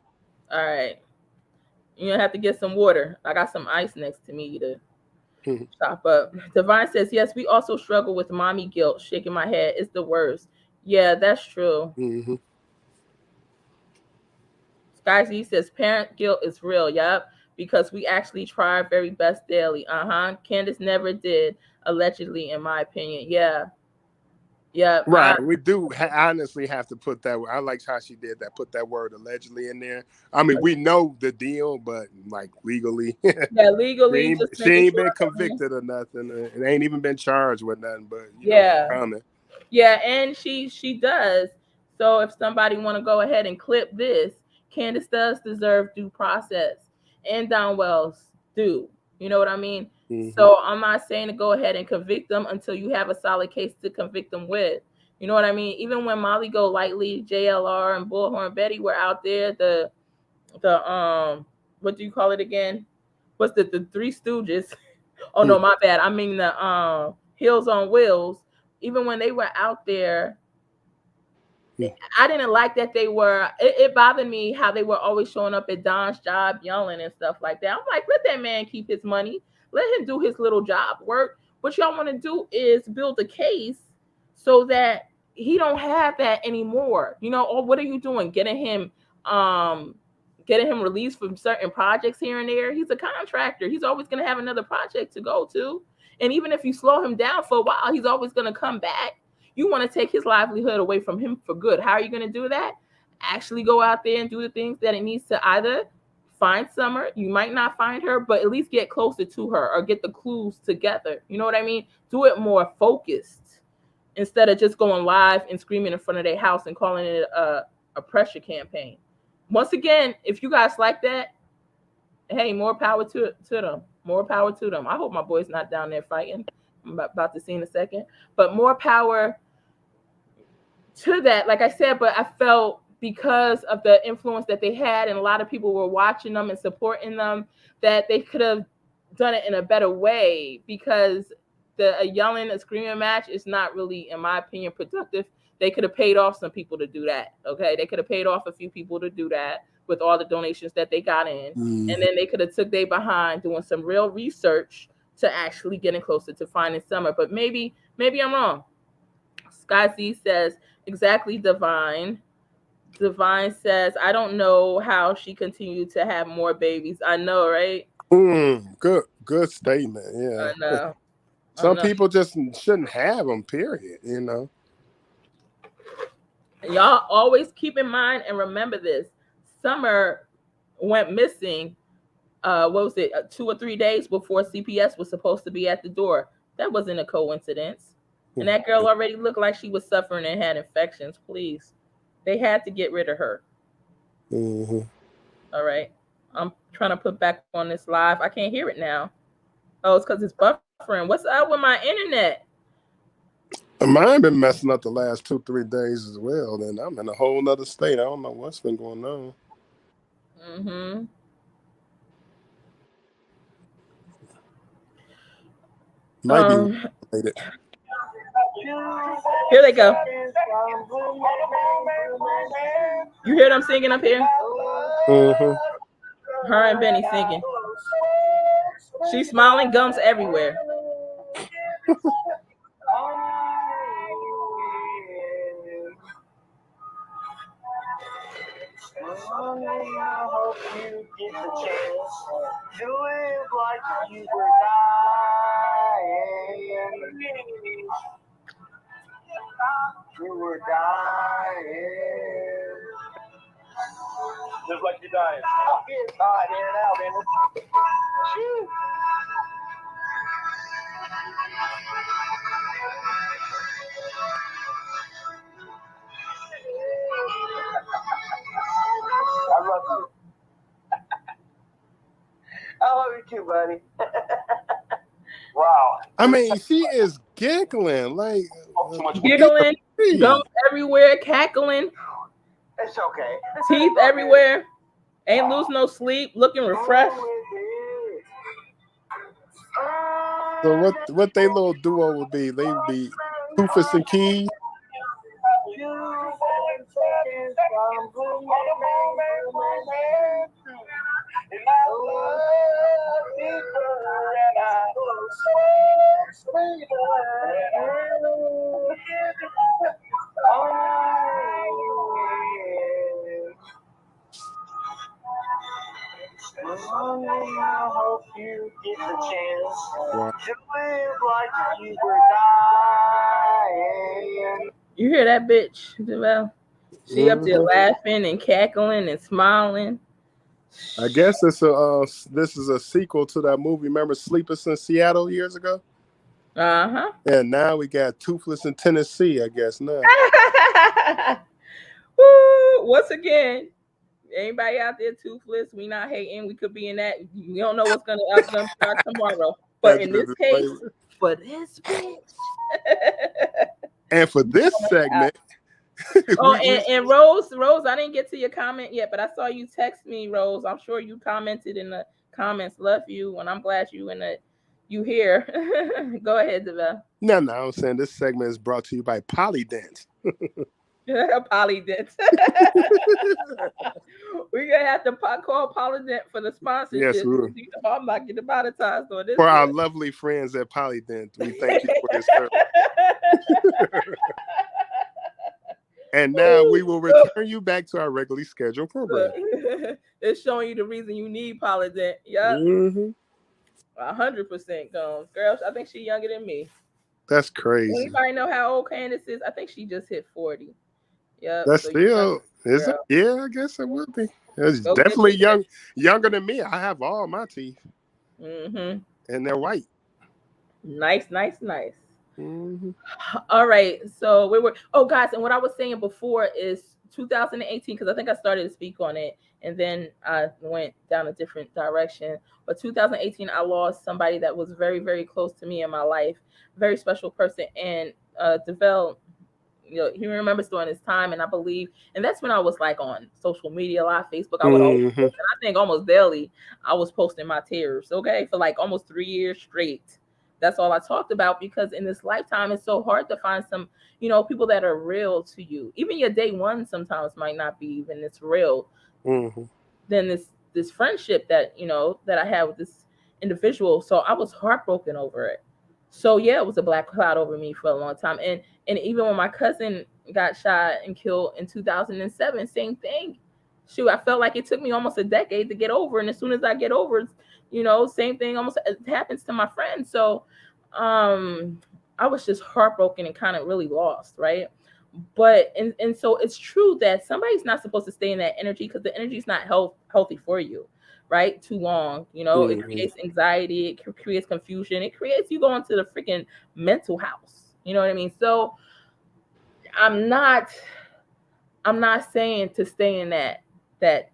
All right. You're going to have to get some water. I got some ice next to me to chop up. Divine says, yes, we also struggle with mommy guilt. Shaking my head. It's the worst. Yeah, that's true. Sky Z says parent guilt is real. Yep, because we actually try our very best daily. Candace never did, allegedly, in my opinion. Yeah. Right. We do honestly have to put that. I like how she did that. Put that word allegedly in there. I mean, we know the deal, but like legally. Yeah, legally. She ain't been convicted or nothing. It ain't even been charged with nothing. But yeah, and she does. So if somebody want to go ahead and clip this, Candace does deserve due process, and Don Wells do. You know what I mean? So I'm not saying to go ahead and convict them until you have a solid case to convict them with. You know what I mean? Even when Molly Go Lightly, JLR, and Bullhorn Betty were out there, the what do you call it again? What's the Three Stooges? Oh no, my bad. I mean the Hills on Wheels. Even when they were out there, I didn't like that they were. It bothered me how they were always showing up at Don's job yelling and stuff like that. I'm like, let that man keep his money. Let him do his little job work. What y'all want to do is build a case so that he don't have that anymore. You know, or what are you doing? Getting him released from certain projects here and there. He's a contractor. He's always going to have another project to go to. And even if you slow him down for a while, he's always going to come back. You want to take his livelihood away from him for good. How are you going to do that? Actually go out there and do the things that it needs to either find Summer. You might not find her, but at least get closer to her or get the clues together. You know what I mean? Do it more focused instead of just going live and screaming in front of their house and calling it a pressure campaign. Once again, if you guys like that, hey, more power to them. More power to them. I hope my boy's not down there fighting. I'm about to see in a second. But more power to that. Like I said, but I felt because of the influence that they had and a lot of people were watching them and supporting them, that they could have done it in a better way, because a yelling and screaming match is not really, in my opinion, productive. They could have paid off some people to do that. Okay. They could have paid off a few people to do that with all the donations that they got in. And then they could have took they behind doing some real research to actually getting closer to finding Summer. But maybe I'm wrong. Sky Z says, exactly, Divine. Divine says, I don't know how she continued to have more babies. I know, right? Good statement. Yeah. I know. Some people just shouldn't have them, period, you know. Y'all always keep in mind and remember this. Summer went missing, 2 or 3 days before CPS was supposed to be at the door. That wasn't a coincidence. And that girl already looked like she was suffering and had infections. Please. They had to get rid of her. All right. I'm trying to put back on this live. I can't hear it now. Oh, it's because it's buffering. What's up with my internet? Mine been messing up the last 2-3 days as well. Then I'm in a whole nother state. I don't know what's been going on. Might be related. Here they go. You hear them singing up here? Her and Benny singing. She's smiling, gums everywhere. I hope you get the chance to live like you were dying. You were dying. Just like you're dying. It's hot in and out, man. Shoot. I love you. I love you too, buddy. Wow. I mean, she is giggling like Too much. Giggling, gums everywhere, cackling, It's okay. teeth everywhere. Ain't lose no sleep, looking refreshed. so. What they little duo would be? They would be Rufus and Keys. I hope you get the chance to live like you were dying. You hear that bitch, Javelle? She up there laughing and cackling and smiling. I guess this is a sequel to that movie. Remember Sleepless in Seattle years ago? Uh-huh. And now we got Toothless in Tennessee, I guess now. Woo! Once again, anybody out there toothless, we not hating. We could be in that. We don't know what's gonna start tomorrow. But in this case, for this bitch. And for this segment. Oh, and Rose, I didn't get to your comment yet, but I saw you text me, Rose. I'm sure you commented in the comments. Love you, and I'm glad you here. Go ahead, Develle. No, I'm saying this segment is brought to you by Polydent. Polydent. We're gonna have to call Polydent for the sponsorship. Yes, we will. I'm not getting monetized on this. For our lovely friends at Polydent, we thank you for this service. And now we will return you back to our regularly scheduled program. It's showing you the reason you need Polydent. Yeah. 100% goes. Girl, I think she's younger than me. That's crazy. Anybody know how old Candace is? I think she just hit 40. Yeah. That's still, is it? Yeah, I guess it would be. It's definitely younger than me. I have all my teeth. And they're white. Nice. All right. So guys, and what I was saying before is 2018, because I think I started to speak on it and then I went down a different direction. But 2018, I lost somebody that was very, very close to me in my life, very special person. And Develle, he remembers during this time, and I believe, and that's when I was like on social media a lot, Facebook. I would always post, and I think almost daily I was posting my tears, okay, for like almost 3 years straight. That's all I talked about, because in this lifetime, it's so hard to find some, people that are real to you. Even your day one sometimes might not be even this real. Then this friendship that, that I had with this individual. So I was heartbroken over it. So yeah, it was a black cloud over me for a long time. And even when my cousin got shot and killed in 2007, same thing. Shoot, I felt like it took me almost a decade to get over. And as soon as I get over it, same thing almost happens to my friends. So I was just heartbroken and kind of really lost, right? But and so it's true that somebody's not supposed to stay in that energy, because the energy is not healthy for you, right? Too long, it creates anxiety, it creates confusion, it creates you going to the freaking mental house. You know what I mean? So I'm not saying to stay in that type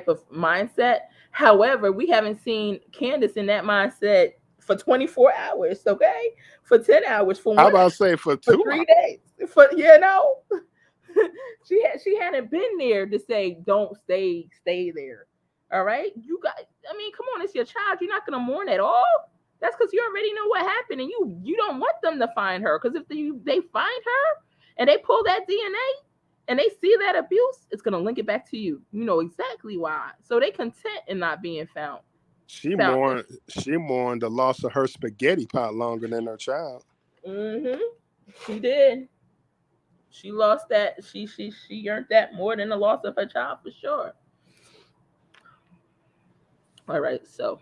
of mindset. However, we haven't seen Candace in that mindset for 24 hours, okay? For 10 hours, for how about say for 3 days? She hadn't been there to say, don't stay there. All right? Come on, it's your child. You're not gonna mourn at all. That's because you already know what happened, and you don't want them to find her. Because if they find her and they pull that DNA and they see that abuse, it's gonna link it back to you. You know exactly why. So they content in not being found. She mourned the loss of her spaghetti pot longer than her child. Mm-hmm. She did. She lost that. She earned that more than the loss of her child for sure. All right, so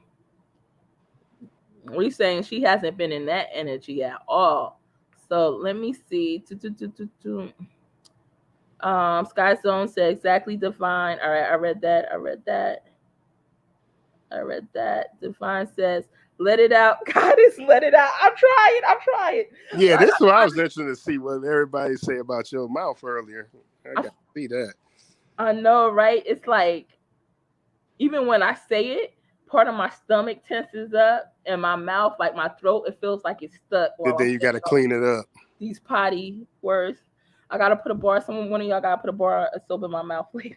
we're saying she hasn't been in that energy at all. So let me see. Sky Zone said exactly Divine. All right, I read that. Divine says, let it out. Goddess, let it out. I'm trying. Yeah, this is what I was interested to see what everybody say about your mouth earlier. I got to see that. I know, right? It's like, even when I say it, part of my stomach tenses up and my mouth, like my throat, it feels like it's stuck. And then you got to clean it up. These potty words. I got to put a bar. One of y'all got to put a bar of soap in my mouth later.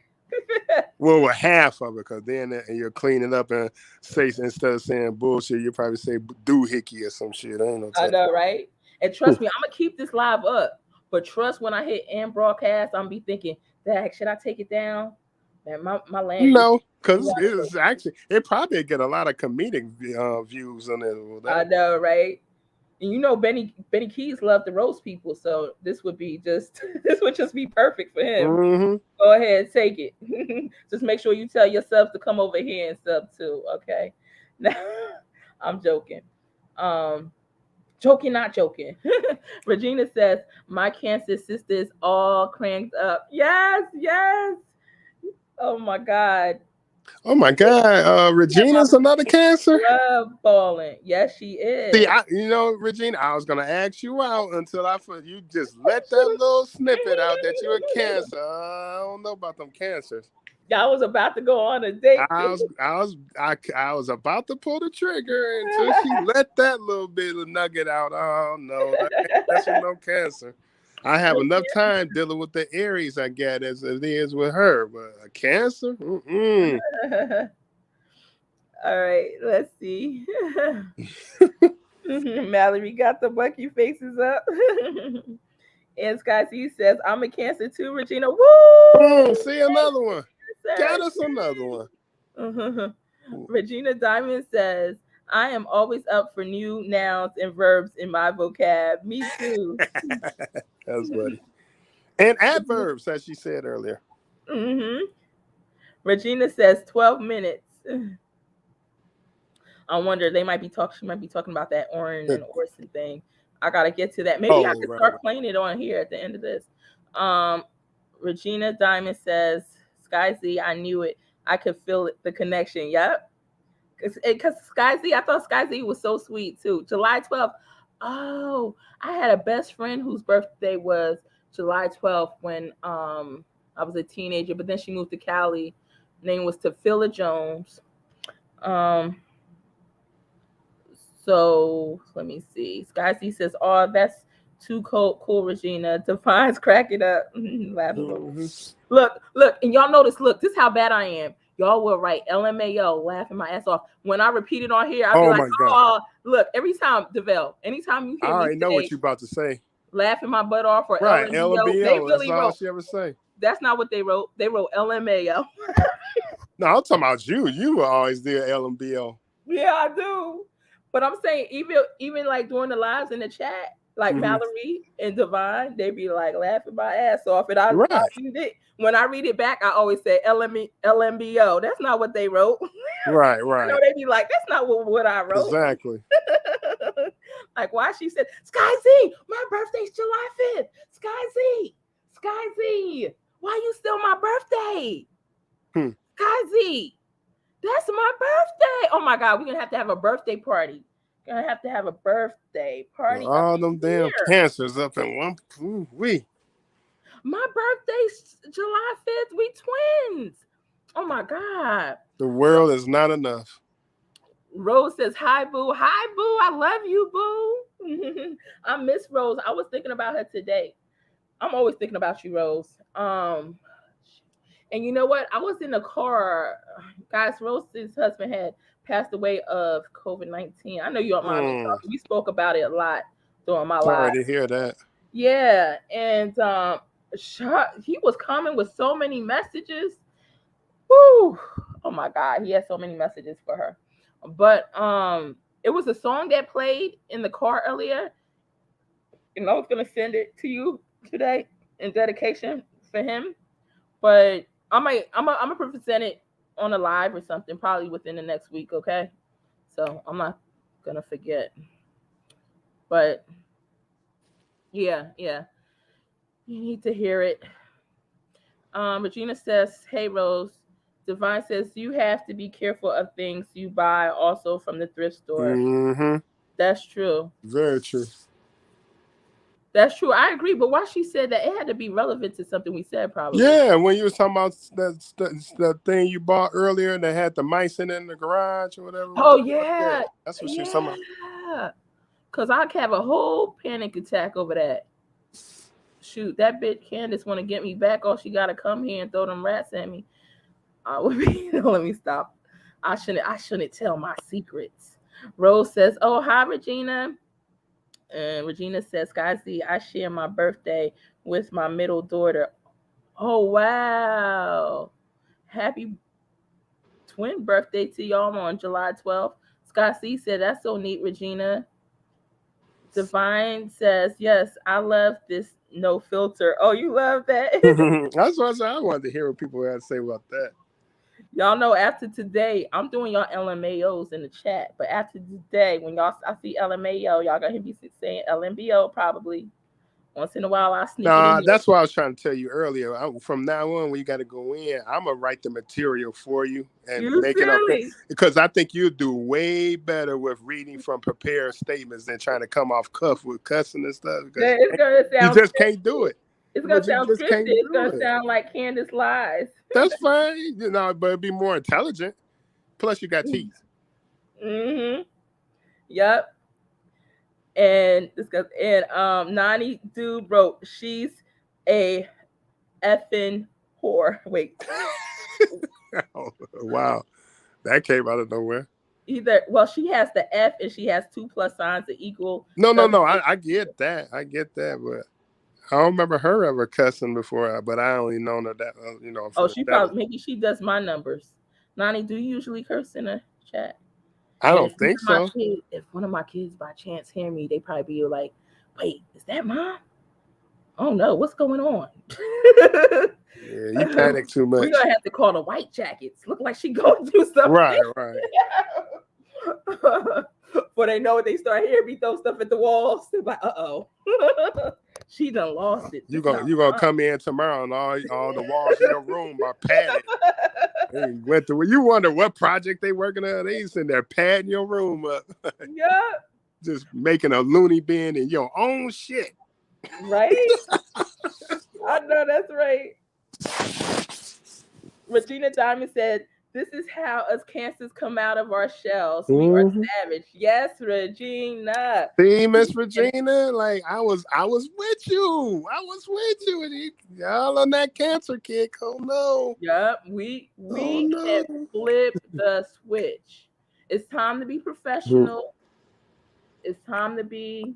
Well, half of it, because then you're cleaning up and say, instead of saying bullshit, you probably say doohickey or some shit. I know, right? And trust me, I'm gonna keep this live up. But trust, when I hit end broadcast, I'm be thinking, Dag, should I take it down? Man, my language. No, because it's actually, it probably get a lot of comedic views on it. I know, right? And you know, Benny Keys loved to roast people, so this would just be perfect for him. Mm-hmm. Go ahead, take it. Just make sure you tell your subs to come over here and sub too, okay? Now, I'm joking. Joking, not joking. Regina says, my Cancer sisters all cranked up. Yes. Oh my God. Regina's another Cancer. Love balling. Yes, she is. See, Regina, I was gonna ask you out until you just let that little snippet out that you're a Cancer. I don't know about them Cancers. I was about to go on a date. I was about to pull the trigger until she let that little bit of nugget out. Oh no, that's no Cancer. I have enough time dealing with the Aries I get as it is with her, but a Cancer? Mm-mm. All right, let's see. Mallory got the Bucky faces up. And Sky C says, I'm a Cancer too, Regina. Woo! See another one. Got us another one. Regina Diamond says, I am always up for new nouns and verbs in my vocab. Me too. That's funny. And adverbs, as she said earlier. Regina says 12 minutes. I wonder, she might be talking about that Orin and Orson thing. I gotta get to that. Maybe I can start playing it on here at the end of this. Regina Diamond says, Sky Z, I knew it. I could feel it, the connection. Yep. Because Sky Z, I thought Sky Z was so sweet too. July 12th. Oh, I had a best friend whose birthday was July 12th when I was a teenager, but then she moved to Cali. Name was Tafila Jones. So let me see. Sky Z says, oh, that's too cool, Regina. Define's cracking up. Look, and y'all notice, this is how bad I am. Y'all will write LMAO, laughing my ass off. When I repeat it on here, I'll be like, oh, look, every time, DeVell, anytime you hear me already know what you're about to say. Laughing my butt off or right, LMAO. They really that's all wrote. she ever say. That's not what they wrote. They wrote LMAO. No, I'm talking about you. You were always there, LMBO. Yeah, I do. But I'm saying, even like during the lives in the chat, like Mallory and Divine, they be like laughing my ass off. And I read it. When I read it back, I always say LMBO. That's not what they wrote. Right. You know, they be like, that's not what I wrote. Exactly. Like, why she said, Sky Z, my birthday's July 5th. Sky Z, why you still my birthday? Sky Z, that's my birthday. Oh my God, we're going to have a birthday party. Gonna have to have a birthday party. All them damn Cancers up in one. My birthday's July 5th. We twins. Oh my God. The world is not enough. Rose says, hi, boo. Hi, boo. I love you, boo. I miss Rose. I was thinking about her today. I'm always thinking about you, Rose. And you know what? I was in the car. Guys, Rose's husband had passed away of COVID-19. I know you don't mind. We spoke about it a lot during my life. Sorry to hear that. Yeah, and he was coming with so many messages. Woo! Oh my God, he had so many messages for her. But it was a song that played in the car earlier, and I was gonna send it to you today in dedication for him. But I'm gonna present it on a live or something, probably within the next week. Okay, so I'm not gonna forget. But yeah, you need to hear it. Regina says, "Hey Rose." Divine says, "You have to be careful of things you buy also from the thrift store." Mm-hmm. That's true. Very true. That's true. I agree. But why she said that, it had to be relevant to something we said, probably. Yeah, when you was talking about that thing you bought earlier that had the mice in it in the garage or whatever. Oh yeah, that's what she was talking about. Because I could have a whole panic attack over that. Shoot, that bitch Candace want to get me back. Oh, she got to come here and throw them rats at me. Let me stop. I shouldn't tell my secrets. Rose says, "Oh, hi, Regina." And Regina says, "Sky, I share my birthday with my middle daughter." Oh, wow. Happy twin birthday to y'all on July 12th. Scott C said, "That's so neat, Regina." Divine says, "Yes, I love this no filter." Oh, you love that? That's what I said. I wanted to hear what people had to say about that. Y'all know after today, I'm doing y'all LMAOs in the chat. But after today, when I see LMAO, y'all gonna be saying LMBO probably. Once in a while, I sneak it in. That's what I was trying to tell you earlier. From now on, when you got to go in, I'm gonna write the material for you and make it up, because I think you'll do way better with reading from prepared statements than trying to come off cuff with cussing and stuff. Yeah, it's gonna sound. You just can't do it. It's gonna sound scripted. It's gonna sound like Candace lies. That's fine, but it'd be more intelligent. Plus, you got teeth. Mm-hmm. Yep. And Nani Dude wrote, "She's a effing whore." Wait. Oh, wow, that came out of nowhere. She has the F and she has 2 plus signs that equal. No. I get that. But I don't remember her ever cussing before. But I only known her that Oh, she probably maybe she does my numbers. Nani, do you usually curse in a chat? I don't think so. If one of my kids by chance hear me, they probably be like, "Wait, is that mom? Oh no, what's going on?" Yeah, you panic too much. We're gonna have to call the White Jackets. Look like she going through something. Right. Before they know it, they start hearing me throw stuff at the walls. They're like, "Uh-oh." She done lost it. You gonna come in tomorrow and all the walls in your room are padded. You wonder what project they working on. They sitting there padding your room up. Yeah. Just making a loony bin in your own shit. Right? I know that's right. Regina Diamond said, "This is how us cancers come out of our shells. We are savage." Yes, Regina. See, Miss Regina, like I was with you. And y'all on that cancer kick. Oh no. Yep, we have flipped the switch. It's time to be professional. It's time to be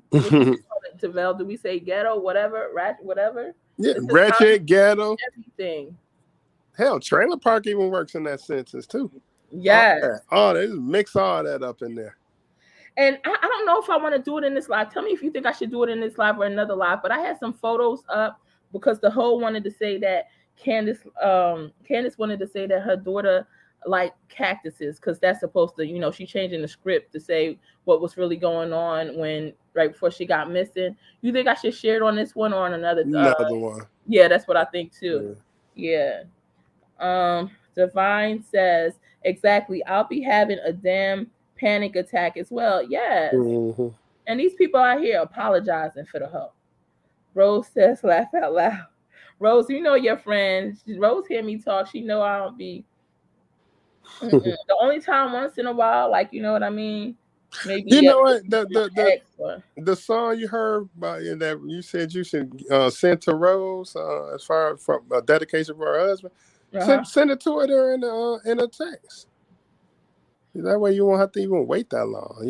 Tavel. Do we say ghetto? Whatever, whatever. Yeah, ratchet, ghetto, everything. Hell, trailer park even works in that sentence too. Yes. They just mix all that up in there. And I don't know if I want to do it in this live. Tell me if you think I should do it in this live or another live. But I had some photos up because the whole wanted to say that Candace wanted to say that her daughter liked cactuses because that's supposed to, she's changing the script to say what was really going on when right before she got missing. You think I should share it on this one or on another one? Yeah, that's what I think too. Yeah. Divine says, "Exactly. I'll be having a damn panic attack as well." Yes. And these people out here apologizing for the hoe. Rose says, "Laugh out loud." Rose, your friend. Rose hear me talk. She know I don't be. The only time once in a while, like, you know what I mean? Maybe what the song you heard that you said you should send to Rose as far as from a dedication for her husband. Send it to her in a text. That way you won't have to even wait that long.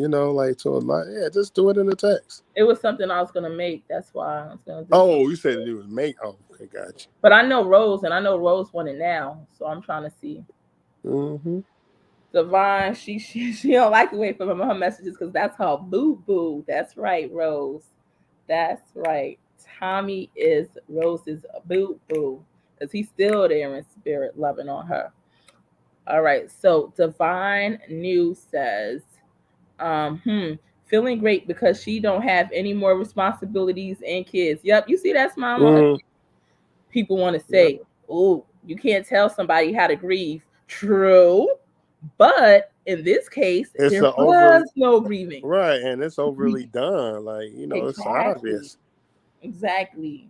Just do it in a text. It was something I was gonna make. That's why I was gonna do. Oh, you said it was make. Oh, okay, gotcha. But I know Rose, and I know Rose want it now, so I'm trying to see. Divine, she don't like to wait for her messages because that's her boo. That's right, Rose. That's right. Tommy is Rose's boo because he's still there in spirit, loving on her. All right. So Divine News says, feeling great because she don't have any more responsibilities and kids. Yep, you see that smile on people want to say, oh, you can't tell somebody how to grieve. True. But in this case, there was no grieving. Right, and it's overly done. Like, it's obvious. Exactly.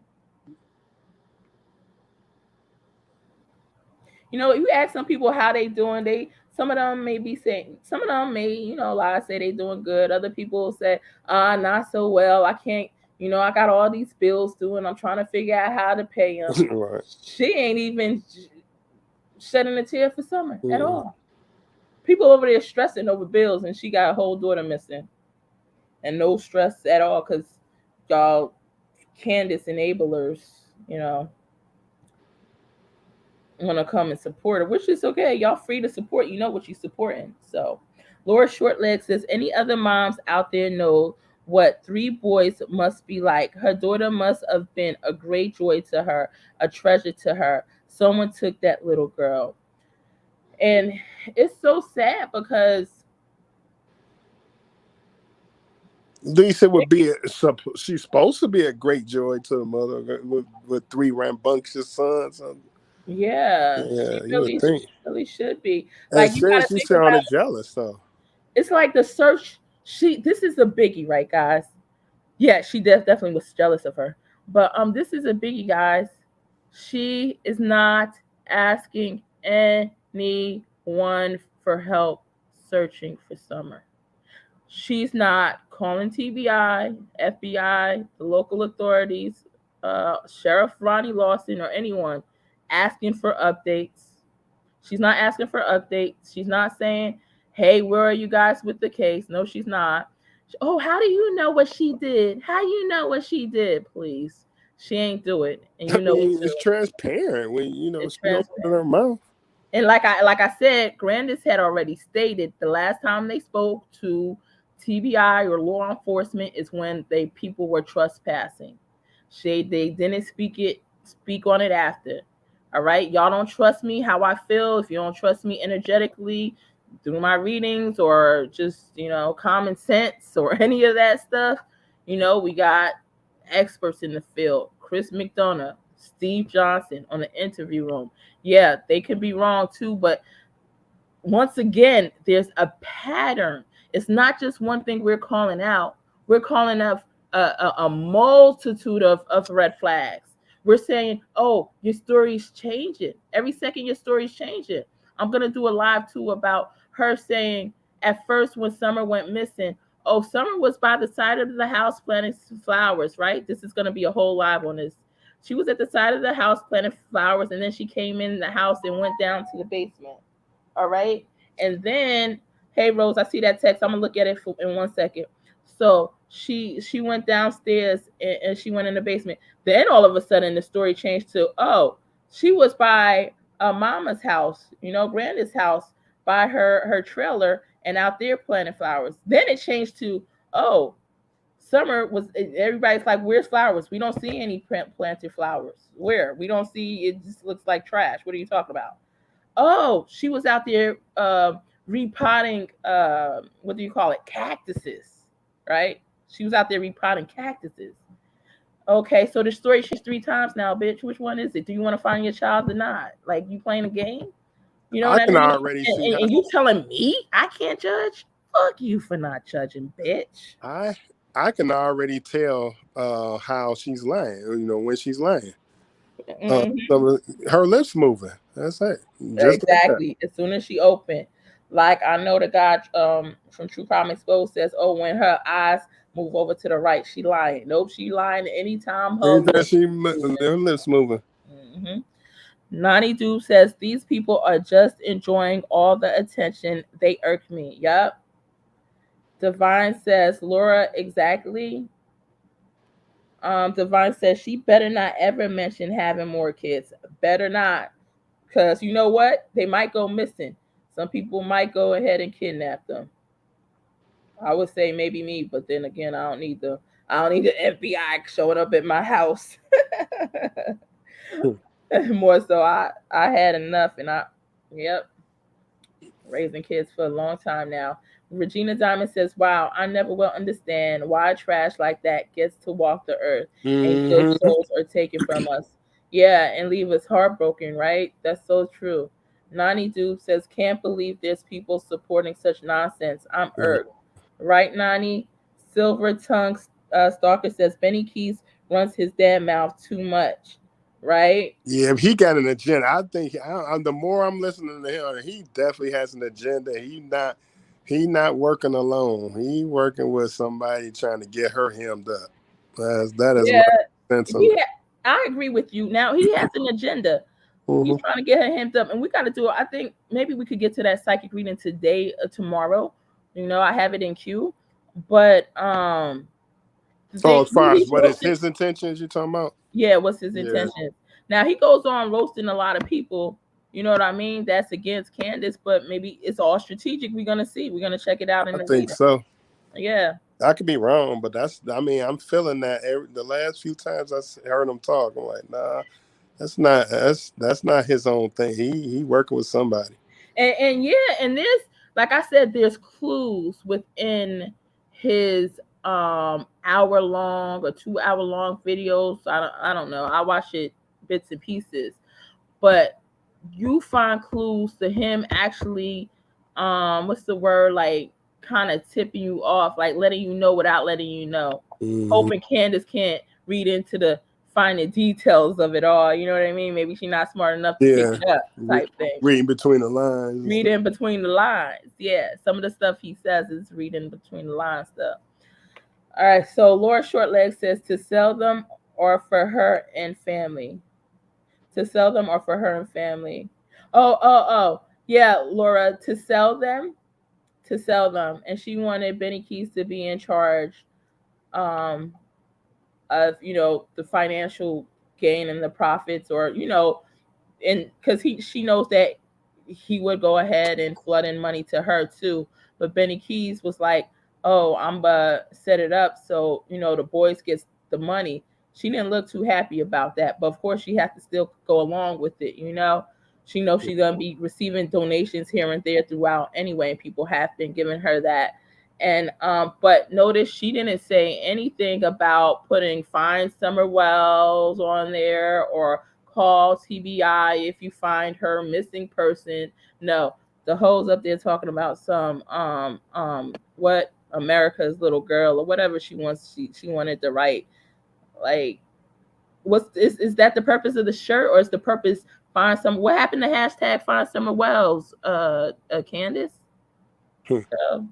You ask some people how they doing, some of them may be saying, some of them may, lie, say they doing good. Other people say, not so well. I can't, I got all these bills due and I'm trying to figure out how to pay them. Right. She ain't even shedding a tear for Summer at all. People over there stressing over bills and she got a whole daughter missing. And no stress at all because y'all Candace enablers, want to come and support her, which is okay. Y'all free to support. You know what you're supporting. So Laura Shortleg says, any other moms out there know what 3 boys must be like? Her daughter must have been a great joy to her, a treasure to her. Someone took that little girl. And it's so sad because Lisa would be she's supposed to be a great joy to the mother with 3 rambunctious sons. Yeah, you would think. Really should be. Like, you gotta think about it. Jealous though. It's like the search. This is a biggie, right, guys? Yeah, she definitely was jealous of her. But this is a biggie, guys. She is not asking anyone for help searching for Summer. She's not calling TBI, FBI, the local authorities, Sheriff Ronnie Lawson, or anyone asking for updates. She's not asking for updates. She's not saying, hey, where are you guys with the case? No, she's not. Oh, how do you know what she did? How you know what she did? Please. She ain't do it. And it's transparent when it's she opened her mouth. And like I said, Grandis had already stated the last time they spoke to TBI or law enforcement is when people were trespassing. They didn't speak on it after. All right, y'all don't trust me how I feel. If you don't trust me energetically through my readings or just common sense or any of that stuff, we got experts in the field. Chris McDonough, Steve Johnson on the interview room. Yeah, they could be wrong too, but once again, there's a pattern. It's not just one thing we're calling out. We're calling out a multitude of red flags. We're saying, oh, your story's changing. Every second your story's changing. I'm going to do a live too about her saying at first when Summer went missing, oh, Summer was by the side of the house planting flowers, right? This is going to be a whole live on this. She was at the side of the house planting flowers, and then she came in the house and went down to the basement. All right? And then, hey, Rose, I see that text. I'm going to look at it in 1 second. So she went downstairs and she went in the basement. Then all of a sudden the story changed to, oh, she was by Mama's house, Granda's house, by her trailer and out there planting flowers. Then it changed to, oh, Summer was, everybody's like, where's flowers? We don't see any planted flowers. Where? We don't see, it just looks like trash. What are you talking about? Oh, she was out there repotting, what do you call it? Cactuses, right? She was out there repotting cactuses. Okay, so the story she's 3 times now, bitch. Which one is it? Do you want to find your child or not? Like, you playing a game? I can already see. And you telling me I can't judge? Fuck you for not judging, bitch. I can already tell how she's lying. When she's lying. So her lips moving. That's it. Just exactly. Like as soon as she opened, like I know the guy from True Crime Exposed says, "Oh, when her eyes move over to the right, she lying." Nope, she lying anytime her lips moving. Mm-hmm. Nani Doo says these people are just enjoying all the attention. They irk me. Yep. Divine says, Laura, exactly. Divine says she better not ever mention having more kids. Better not. Because you know what? They might go missing. Some people might go ahead and kidnap them. I would say maybe me, but then again, I don't need the FBI showing up at my house. More so, I had enough, and raising kids for a long time now. Regina Diamond says, "Wow, I never will understand why trash like that gets to walk the earth and good souls are taken from us. Yeah, and leave us heartbroken, right? That's so true." Nani Dube says, "Can't believe there's people supporting such nonsense. I'm irked." Right, Nani? Silver Tongue Stalker says, "Benny Keys runs his damn mouth too much." Right? Yeah, he got an agenda. I think the more I'm listening to him, he definitely has an agenda. He not working alone. He working with somebody trying to get her hemmed up. That is my sense. I agree with you. Now he has an agenda. He's trying to get her hemmed up, and we got to do it. I think maybe we could get to that psychic reading today or tomorrow. You know, I have it in queue, but as far as what is his intentions you're talking about? Yeah, what's his intentions? Now he goes on roasting a lot of people. You know what I mean? That's against Candace, but maybe it's all strategic. We're gonna see. We're gonna check it out in the think so. Yeah. I could be wrong, but I'm feeling that the last few times I heard him talk, I'm like, nah, that's not his own thing. He working with somebody. And there's, like I said, there's clues within his hour-long or 2-hour-long videos. I don't know. I watch it bits and pieces, but you find clues to him actually what's the word, like kind of tipping you off, like letting you know without letting you know. Hoping Candace can't read into the finer details of it all. You know what I mean? Maybe she's not smart enough to pick it up, type thing. Reading between the lines. Reading between the lines. Yeah. Some of the stuff he says is reading between the lines stuff. All right. So Laura Shortleg says, to sell them or for her and family. To sell them or for her and family. Oh. Yeah, Laura, to sell them. And she wanted Benny Keys to be in charge of, you know, the financial gain and the profits, or, you know, and because she knows that he would go ahead and flood in money to her too. But Benny Keys was like, "Oh, I'm gonna set it up so, you know, the boys gets the money." She didn't look too happy about that, but of course she has to still go along with it. You know, she knows she's gonna be receiving donations here and there throughout anyway, and people have been giving her that. And but notice she didn't say anything about putting Find Summer Wells on there or call TBI if you find her missing person. No, the hoes up there talking about some what, America's little girl or whatever she wants. She wanted to write. Like, is that the purpose of the shirt, or is the purpose find some? What happened to hashtag Find Summer Wells? Candace. So,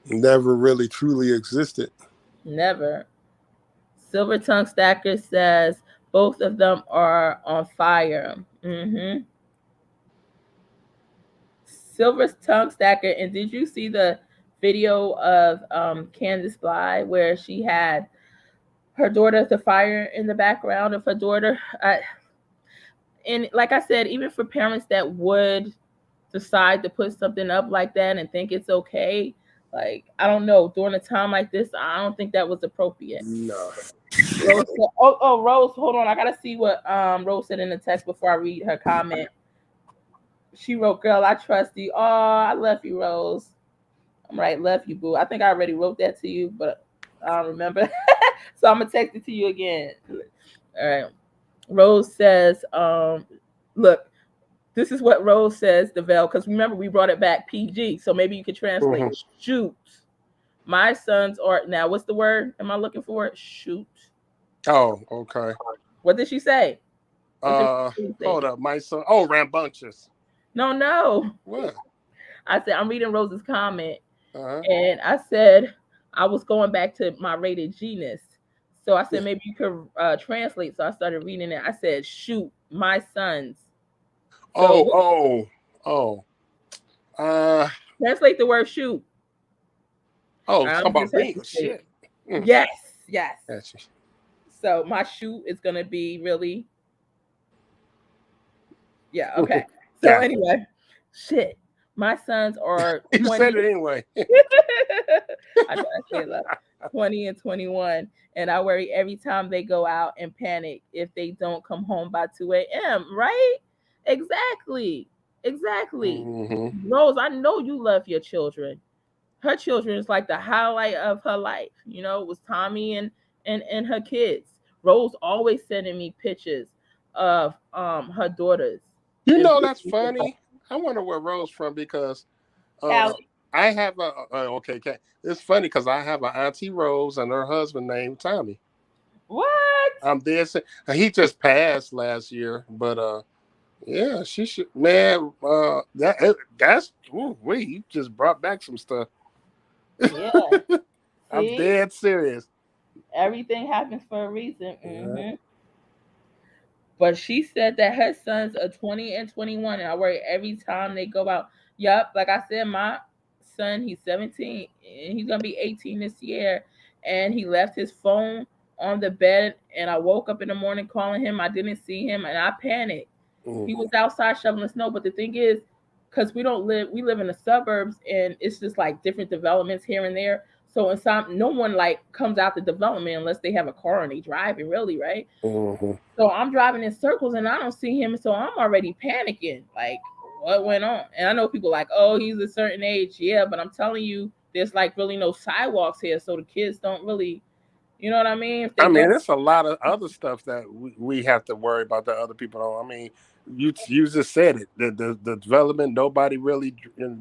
never really truly existed. Never. Silver Tongue Stacker says both of them are on fire. Silver Tongue Stacker, and did you see the video of CANDUS BLY where she had her daughter, the fire in the background of her daughter? And like I said, even for parents that would decide to put something up like that and think it's okay, like, I don't know, during a time like this, I don't think that was appropriate. No. Rose said, Rose, hold on. I gotta see what Rose said in the text before I read her comment. She wrote, "Girl, I trust you." Oh, I love you, Rose. I'm right, love you, boo. I think I already wrote that to you, but I don't remember. So I'm gonna text it to you again. All right. Rose says, look, this is what Rose says, DeVale, because remember we brought it back PG, so maybe you could translate. Shoot. My sons are, now what's the word am I looking for? Shoot. Oh, okay. What did she say? Hold up, my son. Oh, rambunctious. No. What? I said, I'm reading Rose's comment, and I said I was going back to my rated G-ness. So I said, maybe you could translate. So I started reading it. I said, shoot, my sons. So, translate the word shoot. Oh, talk about being shit. Yes. So my shoot is going to be really. Yeah, okay. So anyway, shit. My sons are You 20. said it anyway. I try to say love. 20 and 21. And I worry every time they go out and panic if they don't come home by 2 a.m. Right? Exactly. Mm-hmm. Rose, I know you love your children. Her children is like the highlight of her life. You know, it was Tommy and her kids. Rose always sending me pictures of her daughters. You It's know, that's funny. I wonder where Rose from because Callie. I have a okay. It's funny because I have an auntie Rose and her husband named Tommy. What? I'm there. He just passed last year, but yeah, she should. Man, that's you just brought back some stuff. Yeah. I'm See? dead serious. Everything happens for a reason. Yeah. But she said that her sons are 20 and 21, and I worry every time they go out. Yup, like I said, my son, he's 17, and he's gonna be 18 this year, and he left his phone on the bed, and I woke up in the morning calling him. I didn't see him, and I panicked. He was outside shoveling snow, but the thing is, because we live in the suburbs, and it's just like different developments here and there. So in some, no one like comes out the development unless they have a car and they driving, really, right? Mm-hmm. So I'm driving in circles and I don't see him, so I'm already panicking. Like, what went on? And I know people like, oh, he's a certain age, yeah, but I'm telling you, there's like really no sidewalks here, so the kids don't really, you know what I mean? If they There's a lot of other stuff that we have to worry about that other people don't. I mean, you just said it. The development, nobody really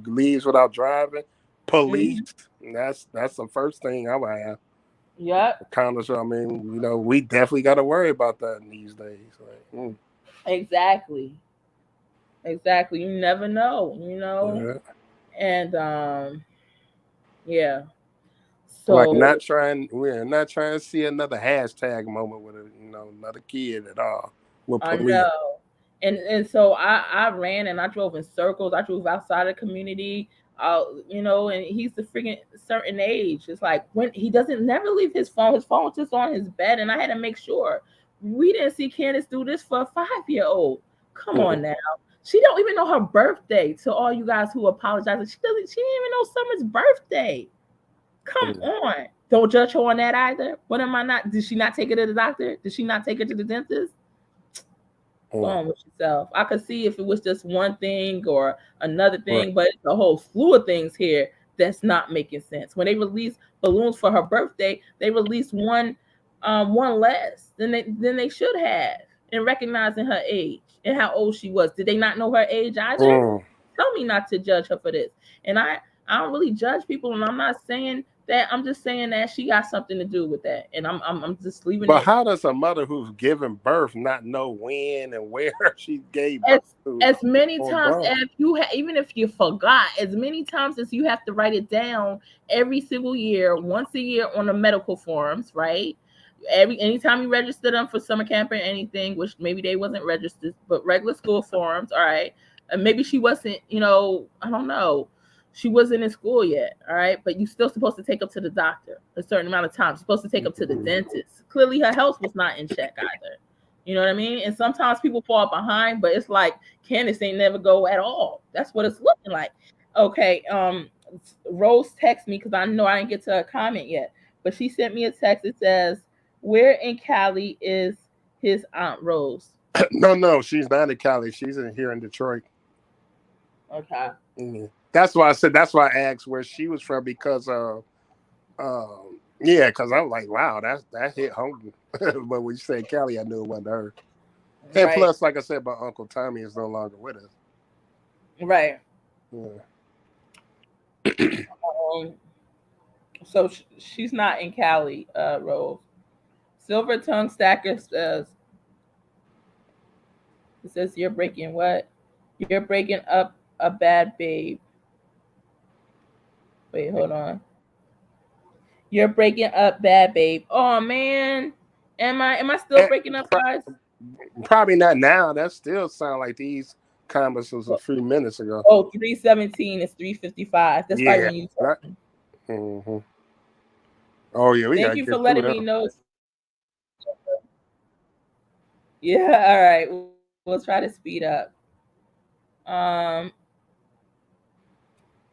leaves without driving. Police, that's the first thing I would have. Yep. Condos. I mean, we definitely got to worry about that in these days. Like, Exactly. You never know, Yeah. And yeah. So Like we're not trying to see another hashtag moment with another kid at all. With I police. know. And so I ran and I drove in circles. I drove outside the community. And he's the freaking certain age. It's like when he doesn't never leave his phone. His phone's just on his bed, and I had to make sure. We didn't see Candace do this for a 5-year-old. Come on now. She don't even know her birthday. To all you guys who apologize, she didn't even know Summer's birthday. Come on. Don't judge her on that either. What am I not? Did she not take her to the doctor? Did she not take her to the dentist? Go on with yourself. I could see if it was just one thing or another thing, but it's a whole slew of things here that's not making sense. When they released balloons for her birthday, they released one less than they should have in recognizing her age and how old she was. Did they not know her age either? Tell me not to judge her for this. And I don't really judge people, and I'm not saying that. I'm just saying that she got something to do with that, and I'm just leaving. But how does a mother who's given birth not know when and where she gave birth to? As many times as even if you forgot, as many times as you have to write it down every single year, once a year on the medical forms, right? Anytime you register them for summer camp or anything, which maybe they wasn't registered, but regular school forms, all right. And maybe she wasn't, I don't know. She wasn't in school yet, all right? But you're still supposed to take them to the doctor a certain amount of time. You're supposed to take them to the dentist. Clearly, her health was not in check either. You know what I mean? And sometimes people fall behind, but it's like Candace ain't never go at all. That's what it's looking like. Okay, Rose texted me because I know I didn't get to a comment yet, but she sent me a text. It says, "Where in Cali is his Aunt Rose?" No, she's not in Cali. She's here in Detroit. Okay. Mm-hmm. That's why I asked where she was from because because I'm like, wow, that hit home. But when you say Cali, I knew it wasn't her. And plus, like I said, my Uncle Tommy is no longer with us. Right. Yeah. So she's not in Cali, Rose. Silver Tongue Stacker says, it says you're breaking what? You're breaking up a bad babe. Wait, hold on. You're breaking up bad babe. Oh man. Am I still breaking up, guys? Probably not now. That still sound like these comments was a few minutes ago. Oh, 317 is 355. That's right when you talking. Mm-hmm. Oh yeah, Thank you for letting me know. Yeah, all right. We'll try to speed up.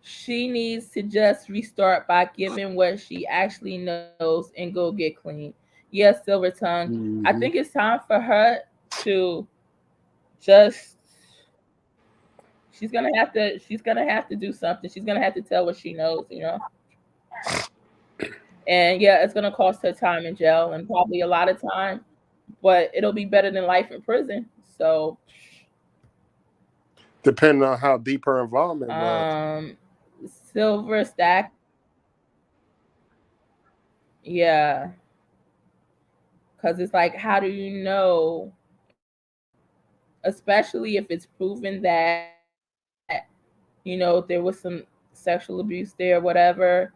She needs to just restart by giving what she actually knows and go get clean. Yes, Silver Tongue. I Mm-hmm. think it's time for her to just she's gonna have to do something. She's gonna have to tell what she knows, you know. And yeah, it's gonna cost her time in jail and probably a lot of time, but it'll be better than life in prison. So Depending on how deep her involvement was. Silver Stack, yeah, because it's like, how do you know, especially if it's proven that there was some sexual abuse there, whatever,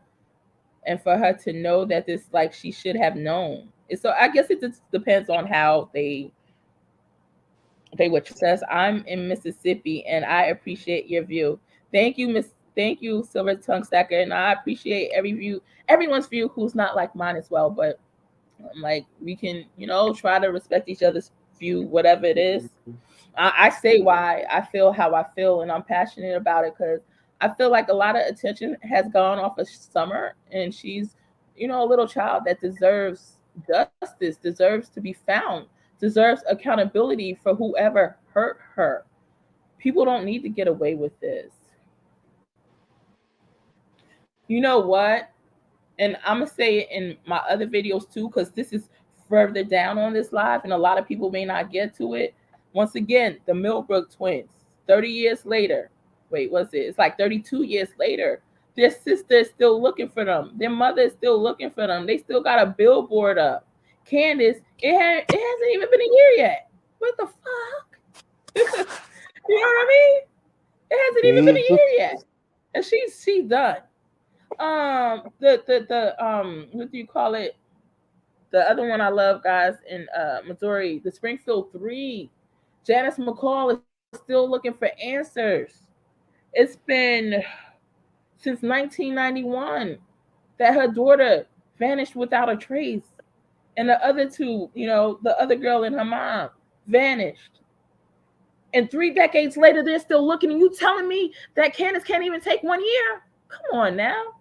and for her to know that this, like, she should have known. So I guess it just depends on how they would says, I'm in Mississippi and I appreciate your view. Thank you, thank you, Silver Tongue Stacker, and I appreciate everyone's view who's not like mine as well. But I'm like, we can, try to respect each other's view, whatever it is. I say why I feel how I feel, and I'm passionate about it because I feel like a lot of attention has gone off of Summer, and she's, a little child that deserves justice, deserves to be found, deserves accountability for whoever hurt her. People don't need to get away with this. You know what? And I'm going to say it in my other videos too, because this is further down on this live, and a lot of people may not get to it. Once again, the Millbrook twins, 30 years later. Wait, what's it? It's like 32 years later. Their sister is still looking for them. Their mother is still looking for them. They still got a billboard up. Candace, it hasn't even been a year yet. What the fuck? You know what I mean? It hasn't even been a year yet. And she's done. What do you call it? The other one I love, guys, in Missouri, the Springfield 3. Janice McCall is still looking for answers. It's been since 1991 that her daughter vanished without a trace. And the other two, the other girl and her mom vanished. And 3 decades later, they're still looking. And you telling me that Candace can't even take 1 year? Come on now.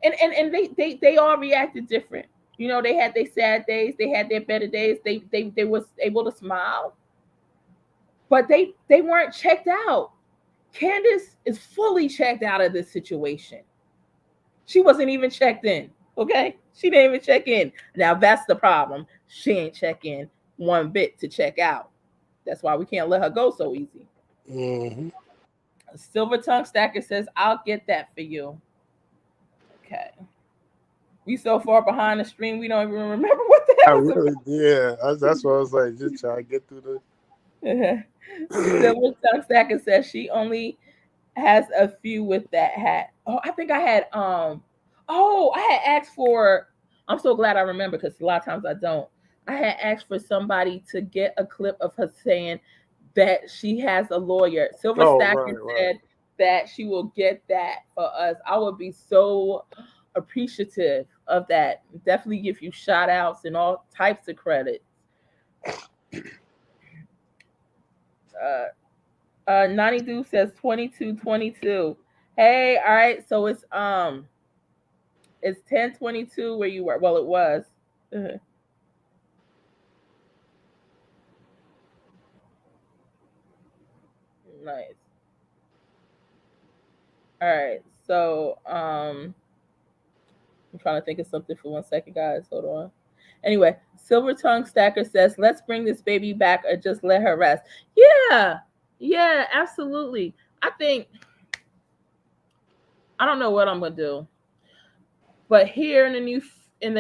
And they all reacted different. They had their sad days. They had their better days. They was able to smile. But they weren't checked out. Candace is fully checked out of this situation. She wasn't even checked in, okay? She didn't even check in. Now, that's the problem. She ain't check in one bit to check out. That's why we can't let her go so easy. Mm-hmm. Silver Tongue Stacker says, I'll get that for you. Okay. We so far behind the stream, we don't even remember what the hell was really, yeah, that's what I was like, just trying to get through the... Silver Tongue Stacker says she only has a few with that hat. Oh, I think I had I had asked for, I'm so glad I remember because a lot of times I don't. I had asked for somebody to get a clip of her saying that she has a lawyer. Silver Stacker said that she will get that for us. I would be so appreciative of that. Definitely give you shout outs and all types of credit. Nani Do says 2222. Hey, all right, so it's 10:22 where you were. Well, it was. Nice. All right, so I'm trying to think of something for 1 second, guys. Hold on. Anyway, Silver Tongue Stacker says, let's bring this baby back or just let her rest. Yeah, absolutely. I don't know what I'm gonna do, but here in the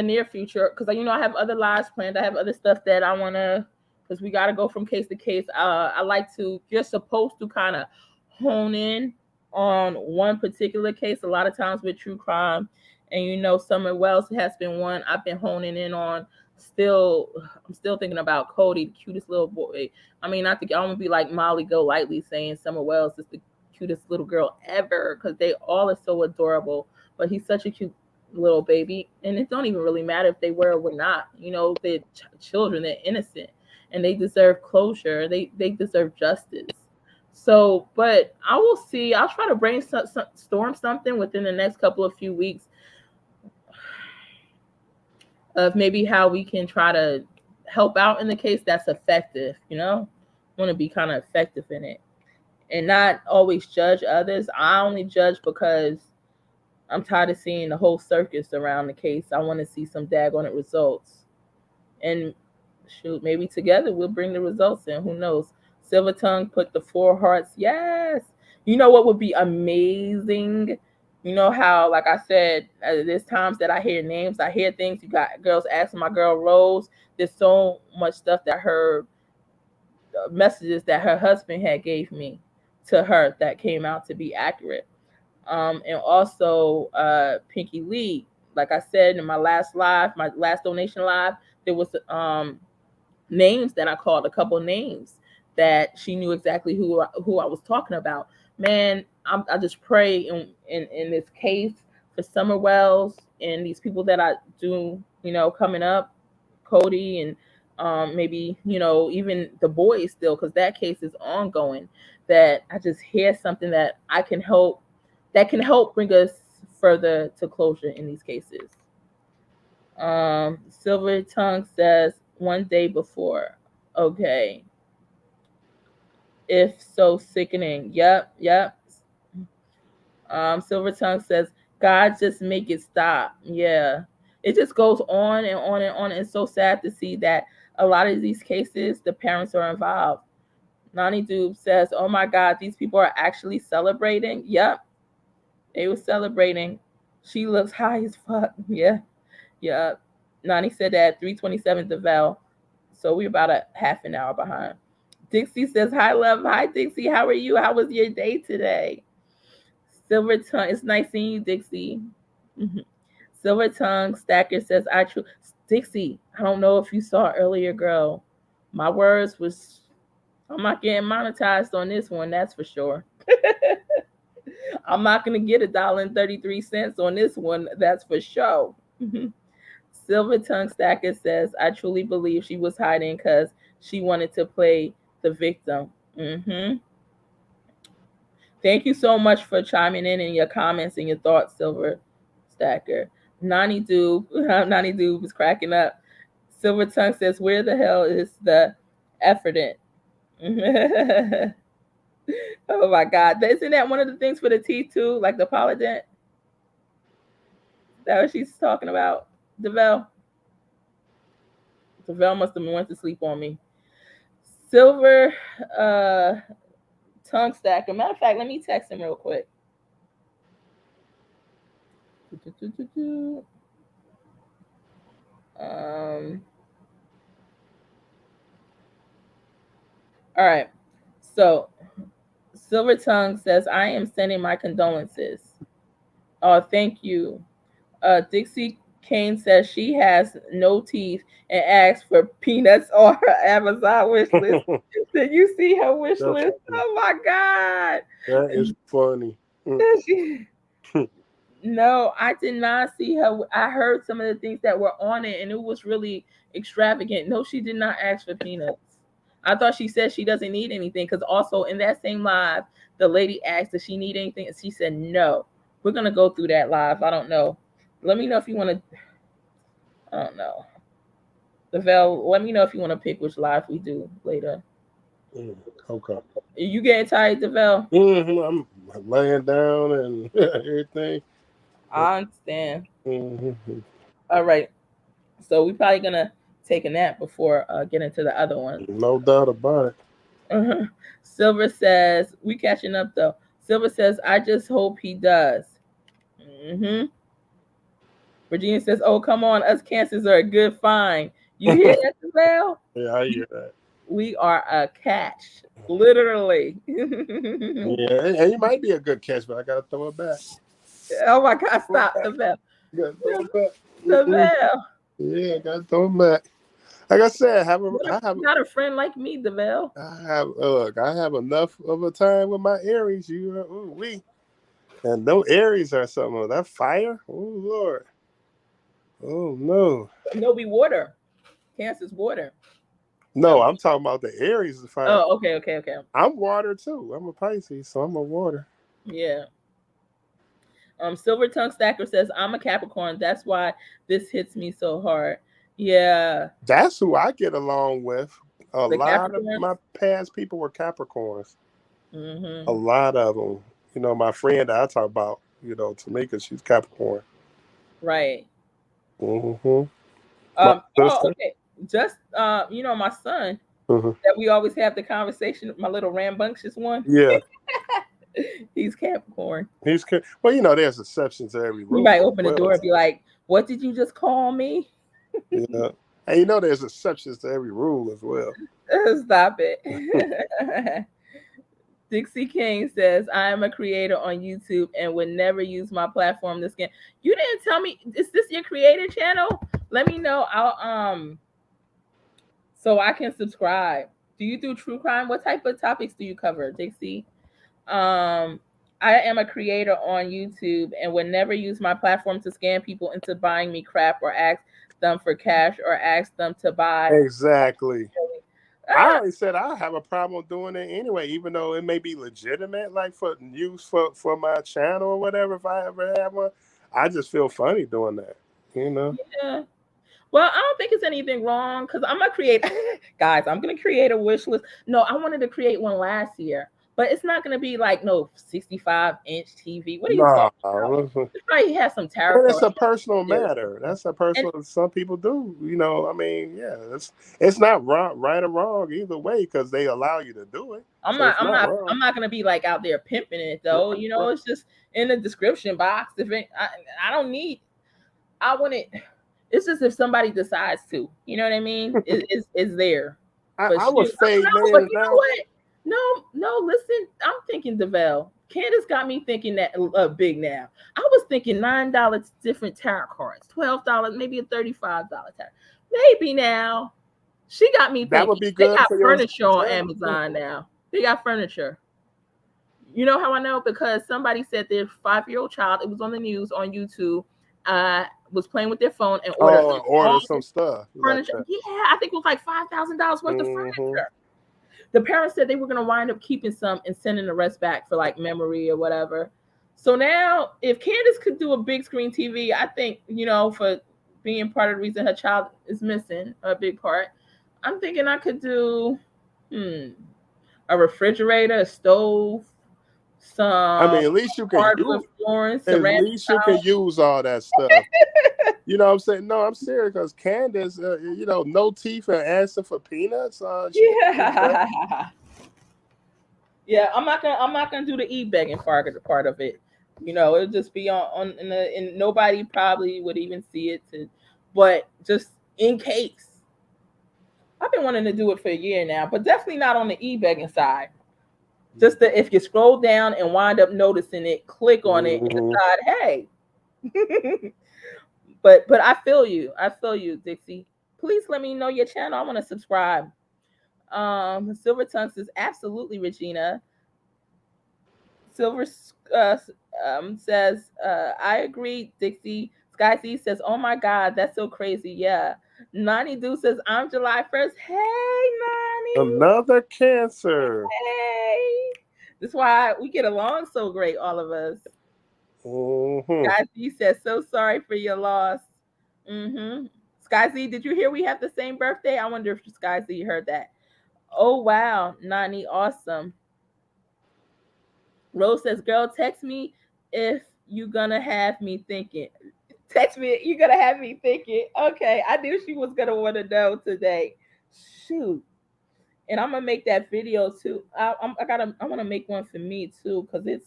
near future, because I have other lives planned. I have other stuff that I wanna, because we gotta go from case to case. I like to, you're supposed to kind of hone in on one particular case. A lot of times with true crime, and Summer Wells has been one I've been honing in on. I'm still thinking about Cody, the cutest little boy. I mean, I think I'm gonna be like Molly Golightly saying Summer Wells is the cutest little girl ever, because they all are so adorable. But he's such a cute little baby, and it don't even really matter if they were or were not. They're children, they're innocent, and they deserve closure. They deserve justice. So, but I will see. I'll try to brainstorm something within the next couple of few weeks of maybe how we can try to help out in the case that's effective. Want to be kind of effective in it and not always judge others. I only judge because I'm tired of seeing the whole circus around the case. I want to see some daggone results. And shoot, maybe together we'll bring the results in. Who knows? Silver Tongue put the 4 hearts. Yes. You know what would be amazing? You know how, like I said, there's times that I hear names, I hear things. You got girls asking my girl Rose. There's so much stuff that her messages that her husband had gave me to her that came out to be accurate. And also Pinky Lee, like I said in my last donation live, there was names that I called, a couple names that she knew exactly who I was talking about. Man, I just pray in this case for Summer Wells and these people that I do, coming up, Cody and maybe, even the boys still, because that case is ongoing, that I just hear something that can help bring us further to closure in these cases. Silver Tongue says 1 day before. Okay. If so sickening. Yep. Silver Tongue says, God, just make it stop. Yeah. It just goes on and on and on. It's so sad to see that a lot of these cases, the parents are involved. Nani Doob says, oh my God, these people are actually celebrating. Yep. They were celebrating. She looks high as fuck. Yeah. Nani said that 3:27 DeVal. So we're about a half an hour behind. Dixie says, hi, love. Hi, Dixie. How are you? How was your day today? Silver Tongue. It's nice seeing you, Dixie. Silver Tongue Stacker says, Dixie, I don't know if you saw earlier, girl. My words was, I'm not getting monetized on this one. That's for sure. I'm not going to get $1.33 on this one. That's for sure. Silver Tongue Stacker says, I truly believe she was hiding because she wanted to play the victim. Thank you so much for chiming in your comments and your thoughts, Silver Stacker. Nani Doob is cracking up. Silver Tongue says, where the hell is the effortant? Oh my God. Isn't that one of the things for the T2, like the polydent? Is that what she's talking about? DeVal must have went to sleep on me. Silver Tongue Stacker. Matter of fact, let me text him real quick. All right. So Silver Tongue says, I am sending my condolences. Oh, thank you. Dixie Kane says she has no teeth and asks for peanuts on her Amazon wish list. Did you see her wish list? Oh my God. That is funny. No, I did not see her. I heard some of the things that were on it and it was really extravagant. No, she did not ask for peanuts. I thought she said she doesn't need anything, because also in that same live, the lady asked, does she need anything? And she said no. We're going to go through that live. I don't know. Let me know if you want to. I don't know. DeVal, let me know if you want to pick which live we do later. Okay. You getting tired, DeVal? I'm laying down and everything. I understand. All right. So we're probably going to take a nap before getting to the other one. No doubt about it. Silver says, we catching up though. Silver says, I just hope he does. Virginia says, oh, come on. Us cancers are a good find. You hear that, DeVal? Yeah, I hear that. We are a catch. Literally. Yeah, and you might be a good catch, but I got to throw it back. Oh, my God. Stop, DeVal. You got to throw it back. DeVal. Yeah, I got to throw it back. Like I said, I have not a friend like me, DeVal. I have enough of a time with my Aries. And those Aries are something of that fire. Oh Lord. Oh no. No, be water. Cancer's water. No, I'm talking about the Aries. Oh, okay. I'm water too. I'm a Pisces, so I'm a water. Yeah. Silver Tongue Stacker says, I'm a Capricorn. That's why this hits me so hard. Yeah. That's who I get along with. A lot of Capricorns? my past people were Capricorns. Mm-hmm. A lot of them. You know, my friend that I talk about, you know, Tamika, she's Capricorn. Right. Mm-hmm. Okay. Just you know, my son that we always have the conversation, my little rambunctious one. Yeah. He's Capricorn. Well, you know, there's exceptions to every rule. You might open the door and be like, "What did you just call me?" Yeah. And you know, there's exceptions to every rule as well. Stop it. Dixie King says, I am a creator on YouTube and would never use my platform to scam. You didn't tell me, is this your creator channel? Let me know. I'll so I can subscribe. Do you do true crime? What type of topics do you cover, Dixie? I am a creator on YouTube and would never use my platform to scam people into buying me crap or ask them for cash or ask them to buy. Exactly. I already said I have a problem doing it anyway, even though it may be legitimate, like for use for my channel or whatever. If I ever have one, I just feel funny doing that, you know. Yeah. Well, I don't think it's anything wrong because I'm gonna create, guys. I'm gonna create a wish list. No, I wanted to create one last year, but it's not gonna be like no 65-inch TV. What are you talking about? It probably has some tarot. It's a personal matter. That's a personal. Some people do, you know. I mean, yeah, it's not right or wrong either way because they allow you to do it. I'm not gonna be like out there pimping it though. You know, it's just in the description box. If I don't need, I want it. It's just if somebody decides to, you know what I mean? It's there. I was saying, you know what? No, listen, I'm thinking DeVell. Candace got me thinking that big now. I was thinking $9 different tarot cards, $12, maybe a $35 tarot. Maybe now. She got me thinking. That would be good. They got furniture on Amazon now. They got furniture. You know how I know? Because somebody said their 5-year-old child, it was on the news on YouTube, was playing with their phone and ordered some stuff. Furniture. Like I think it was like $5,000 worth of furniture. The parents said they were going to wind up keeping some and sending the rest back for like memory or whatever. So now, if Candace could do a big screen TV, I think, you know, for being part of the reason her child is missing a big part, I'm thinking I could do a refrigerator, a stove, some. I mean, at least you can use all that stuff. You know what I'm saying? No, I'm serious because Candace, you know, no teeth and asking for peanuts. Yeah, I'm not gonna do the e-begging part of it. You know, it'll just be and nobody probably would even see it. But just in case, I've been wanting to do it for a year now, but definitely not on the e-begging side. Just that if you scroll down and wind up noticing it, click on it and decide, hey. But I feel you. Dixie. Please let me know your channel. I want to subscribe. Silver Tongue says, absolutely, Regina. Silver says, I agree, Dixie. Sky Z says, oh my God, that's so crazy. Yeah. Nani Do says, I'm July 1st. Hey, Nani. Another Cancer. Hey. That's why we get along so great, all of us. Sky Z says, so sorry for your loss. Sky Z, did you hear we have the same birthday? I wonder if Sky Z heard that. Oh, wow. Nani, awesome. Rose says, girl, text me if you're going to have me thinking. Text me, you're going to have me thinking. Okay, I knew she was going to want to know today. Shoot. And I'm going to make that video too. I want to make one for me too because it's,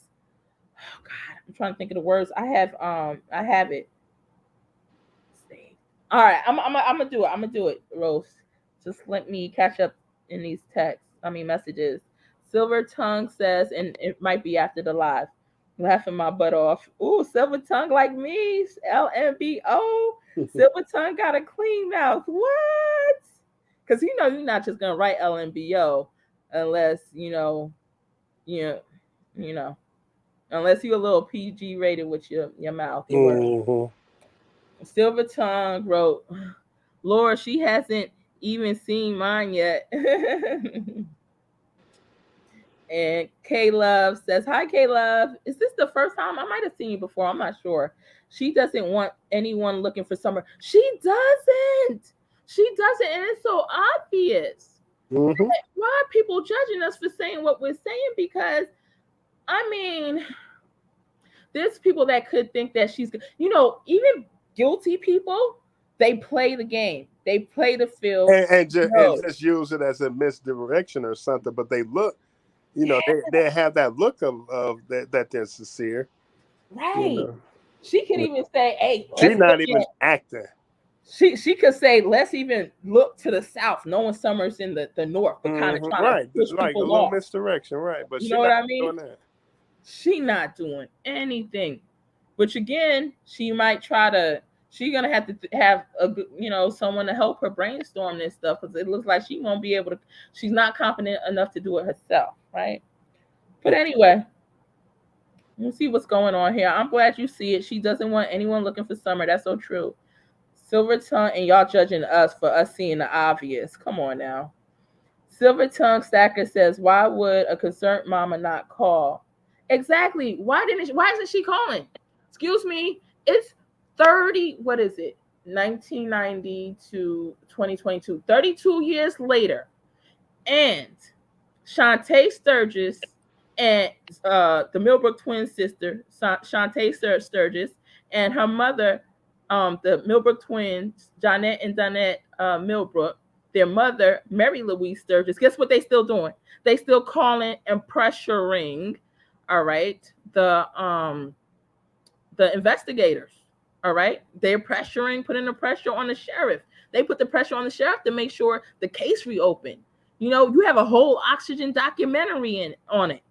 oh God, I'm trying to think of the words. I have it. All right, I'm gonna do it. I'm gonna do it, Rose. Just let me catch up in these messages. Silver Tongue says, and it might be after the live. Laughing my butt off. Ooh, Silver Tongue like me. LMBO. Silver Tongue got a clean mouth. What? Because you know you're not just gonna write LMBO unless you know, unless you're a little PG rated with your mouth. Silver Tongue wrote, Laura, she hasn't even seen mine yet. And K-Love says, hi, K-Love. Is this the first time? I might have seen you before. I'm not sure. She doesn't want anyone looking for summer. She doesn't. She doesn't. And it's so obvious. Mm-hmm. Why are people judging us for saying what we're saying? Because, I mean, there's people that could think that she's, even guilty people, they play the game. They play the field. And just use it as a misdirection or something, but they look, they have that look of that they're sincere. Right. She can even say, hey, she's not even acting. She could say, let's even look to the south, knowing summer's in the north, but kind of trying to push like a people little off. misdirection, right? But You she's know what not I mean? doing that. She not doing anything. Which again, she might try to. She's gonna have to have someone to help her brainstorm this stuff, because it looks like she won't be able to. She's not confident enough to do it herself, right? But anyway, let's see what's going on here. I'm glad you see it. She doesn't want anyone looking for summer. That's so true. Silver tongue, and y'all judging us for us seeing the obvious. Come on now. Silver tongue stacker says, why would a concerned mama not call? Exactly. Why isn't she calling? Excuse me. It's 1990 to 2022, 32 years later. And Shantae Sturgis and the Millbrook twin sister, Shantae Sturgis, and her mother, the Millbrook twins, Jonette and Donette Millbrook, their mother, Mary Louise Sturgis, guess what they still doing? They still calling and pressuring, all right, the investigators, all right? They're putting the pressure on the sheriff. They put the pressure on the sheriff to make sure the case reopened. You have a whole Oxygen documentary on it.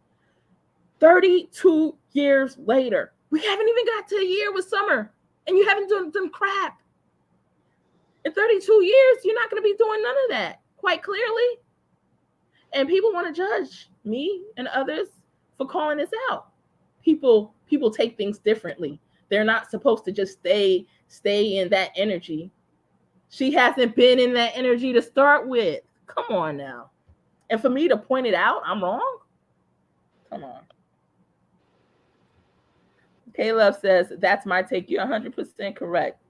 32 years later, we haven't even got to a year with summer, and you haven't done crap. In 32 years, you're not going to be doing none of that, quite clearly. And people want to judge me and others for calling this out. People take things differently. They're not supposed to just stay in that energy. She hasn't been in that energy to start with. Come on now. And for me to point it out, I'm wrong? Come on. Caleb says, that's my take. You're 100% correct.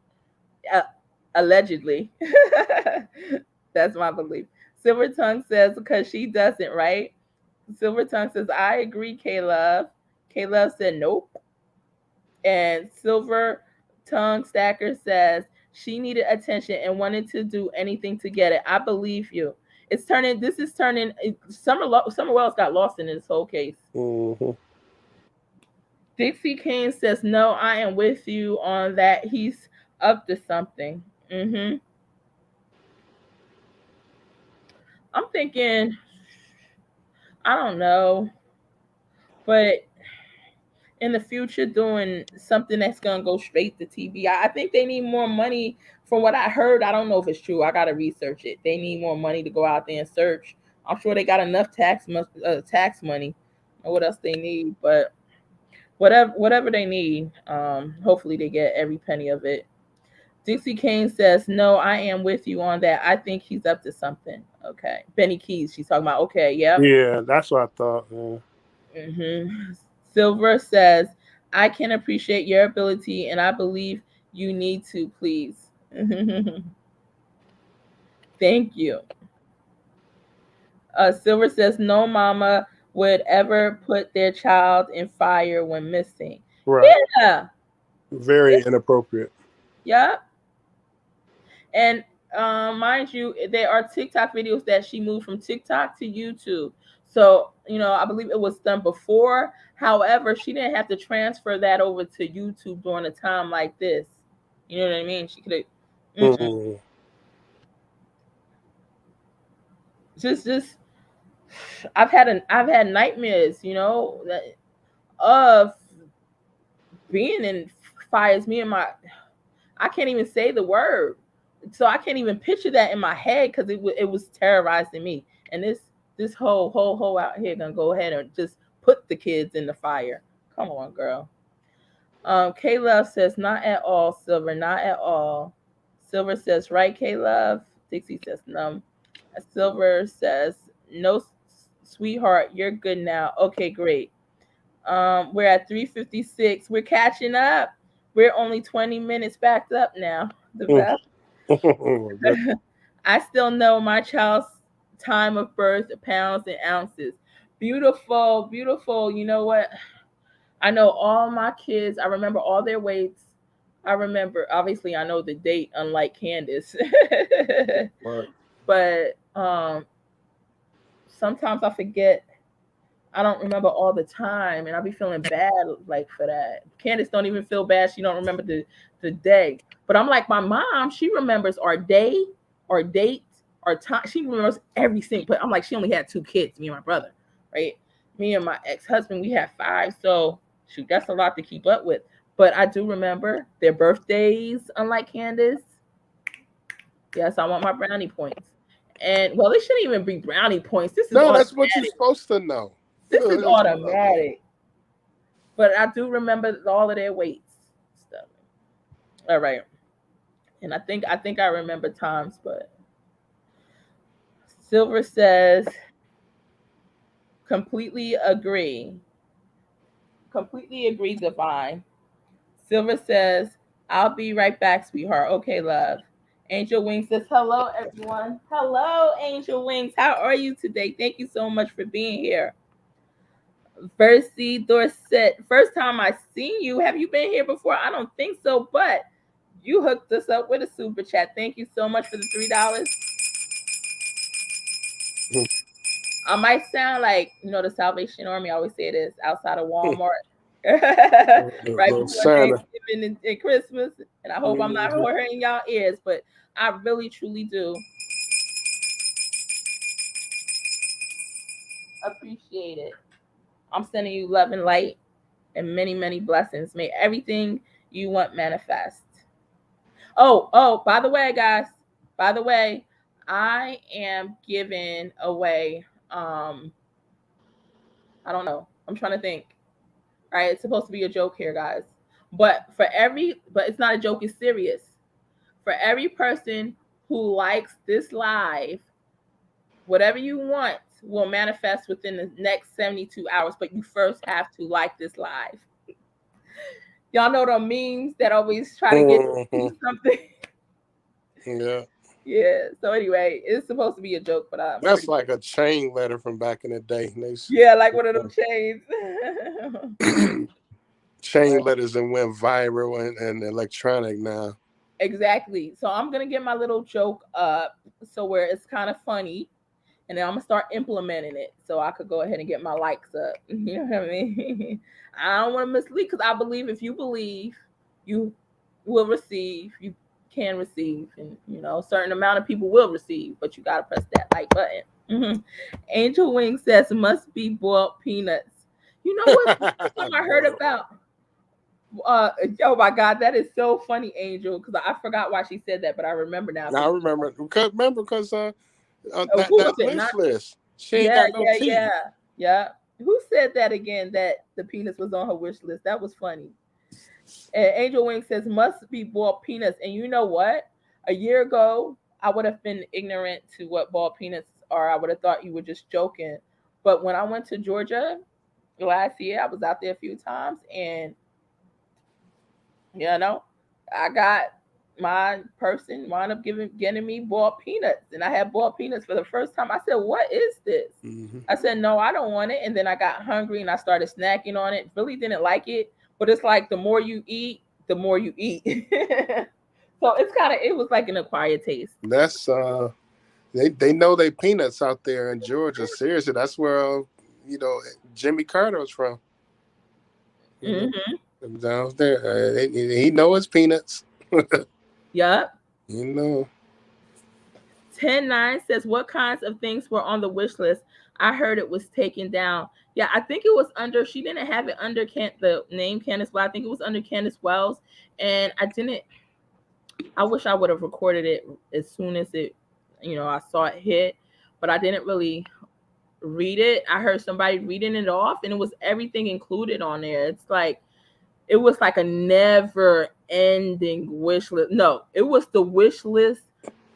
Allegedly. That's my belief. Silver Tongue says, because she doesn't, right? Silver Tongue says, I agree, Caleb. Caleb said, nope. And Silver Tongue Stacker says, she needed attention and wanted to do anything to get it. I believe you. Summer Wells got lost in this whole case. Mm-hmm. Dixie Kane says, no, I am with you on that. He's up to something. Mm-hmm. I'm thinking, I don't know, but in the future, doing something that's going to go straight to TV. I think they need more money. From what I heard, I don't know if it's true. I got to research it. They need more money to go out there and search. I'm sure they got enough tax money or what else they need, but whatever they need, hopefully they get every penny of it. Dixie Kane says, no, I am with you on that. I think he's up to something. Okay. Benny Keys, she's talking about, okay, yep. Yeah, that's what I thought. Yeah. Mm-hmm. Silver says, I can appreciate your ability, and I believe you need to, please. Thank you. Silver says, no mama would ever put their child in fire when missing. Right. Yeah. Very inappropriate. Yep. And mind you, there are TikTok videos that she moved from TikTok to YouTube. So, I believe it was done before. However, she didn't have to transfer that over to YouTube during a time like this. You know what I mean? She could have. Mm-hmm. Just. I've had nightmares, of being in fires. I can't even say the word, so I can't even picture that in my head because it was terrorizing me. And this whole out here gonna go ahead and just put the kids in the fire. Come on, girl. K-Love says, not at all, Silver, not at all. Silver says, right, K-Love? Dixie says no. Silver says no, sweetheart, you're good now. Okay, great. We're at 3:56. We're catching up. We're only 20 minutes backed up now. The best. I still know my child's time of birth, pounds and ounces. Beautiful, beautiful. You know what? I know all my kids. I remember all their weights. I remember, obviously, I know the date, unlike Candace. Right. But sometimes I forget. I don't remember all the time, and I'll be feeling bad like for that. Candace don't even feel bad. She don't remember the day. But I'm like my mom. She remembers our day, our date, our time. She remembers every single. But I'm like, she only had 2 kids, me and my brother, right? Me and my ex-husband, we had 5. So shoot, that's a lot to keep up with. But I do remember their birthdays, unlike Candace. Yes, I want my brownie points. And well, they shouldn't even be brownie points. This is No, automatic. that's what you're supposed to know. This is automatic. But I do remember all of their weights stuff. All right. And I think I remember times, but Silver says completely agree. Completely agree, Divine. Silver says, I'll be right back, sweetheart. Okay, love. Angel Wings says, hello, everyone. Hello, Angel Wings. How are you today? Thank you so much for being here. Versi Dorset, first time I seen you. Have you been here before? I don't think so, but you hooked us up with a super chat. Thank you so much for the $3. I might sound like, the Salvation Army. I always say this outside of Walmart. Right before Thanksgiving and Christmas. And I hope I'm not hurting y'all ears, but I really, truly do appreciate it. I'm sending you love and light and many, many blessings. May everything you want manifest. Oh, by the way, guys, I am giving away, I don't know. I'm trying to think. All right, it's supposed to be a joke here, guys. But it's not a joke, it's serious. For every person who likes this live, whatever you want will manifest within the next 72 hours, but you first have to like this live. Y'all know the memes that always try to get you to do something. Yeah. Yeah. So anyway, it's supposed to be a joke, but that's like a chain letter from back in the day. Yeah, like one of them chains. Chain letters that went viral and electronic now. Exactly. So I'm gonna get my little joke up, so where it's kind of funny. And then I'm gonna start implementing it so I could go ahead and get my likes up. You know what I mean? I don't want to mislead, because I believe if you believe, you will receive. You can receive, and a certain amount of people will receive, but you gotta press that like button. Mm-hmm. Angel Wing says must be boiled peanuts. You know what? Something I heard about. Oh my God, that is so funny, Angel, because I forgot why she said that, but I remember now. I remember because that wish list. She ain't got no teeth. Yeah. Who said that again? That the penis was on her wish list. That was funny. And Angel Wing says must be boiled peanuts. And you know what? A year ago, I would have been ignorant to what boiled peanuts are. I would have thought you were just joking. But when I went to Georgia last year, I was out there a few times, and I got my person wound up getting me boiled peanuts, and I had boiled peanuts for the first time. I said, what is this? Mm-hmm. I said, no, I don't want it. And then I got hungry and I started snacking on it. Really didn't like it, but it's like the more you eat, the more you eat. So it was like an acquired taste. That's they know they peanuts out there in Georgia. Seriously, that's where Jimmy Carter was from. Mm-hmm. Down there, he know his peanuts. Yep. 10-9 says, what kinds of things were on the wish list? I heard it was taken down. Yeah, I think it was under, she didn't have it under the name Candace Wells. I think it was under Candace Wells. And I wish I would have recorded it as soon as it, I saw it hit, but I didn't really read it. I heard somebody reading it off, and it was everything included on there. It was like a never ending wish list. No, it was the wish list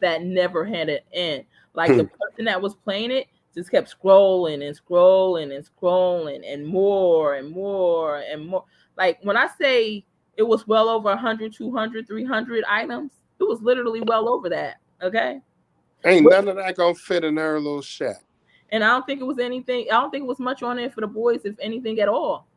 that never had an end. Like the person that was playing it just kept scrolling and scrolling and scrolling and more and more and more. Like when I say it was well over 100, 200, 300 items, it was literally well over that. Okay. Ain't none of that gonna fit in her little shack. And I don't think it was anything. I don't think it was much on there for the boys, if anything at all.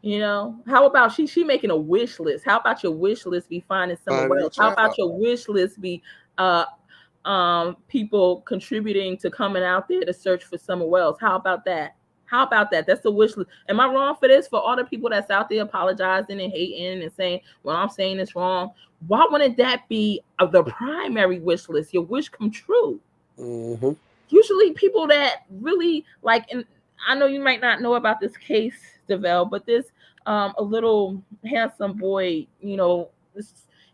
You know, how about she making a wish list? How about your wish list be finding somewhere else? How about your wish list be people contributing to coming out there to search for Summer Wells? How about that? How about that? That's the wish list. Am I wrong for this? For all the people that's out there apologizing and hating and saying, well, I'm saying it's wrong. Why wouldn't that be the primary wish list? Your wish come true. Mm-hmm. Usually people that really like, and I know you might not know about this case, Devel, but this a little handsome boy, you know,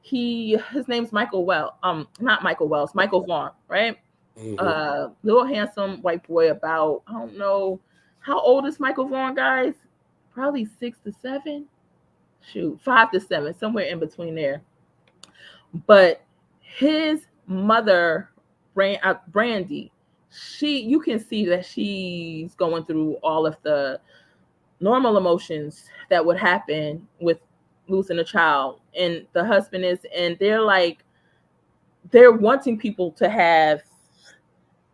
his name's Michael Wells, not Michael Wells, Michael Vaughn, right? Mm-hmm. Little handsome white boy, about, I don't know, how old is Michael Vaughn, guys? Probably 6 to 7, 5 to 7, somewhere in between there. But his mother, Brandy, you can see that she's going through all of the normal emotions that would happen with losing a child. And the husband is, and they're wanting people to have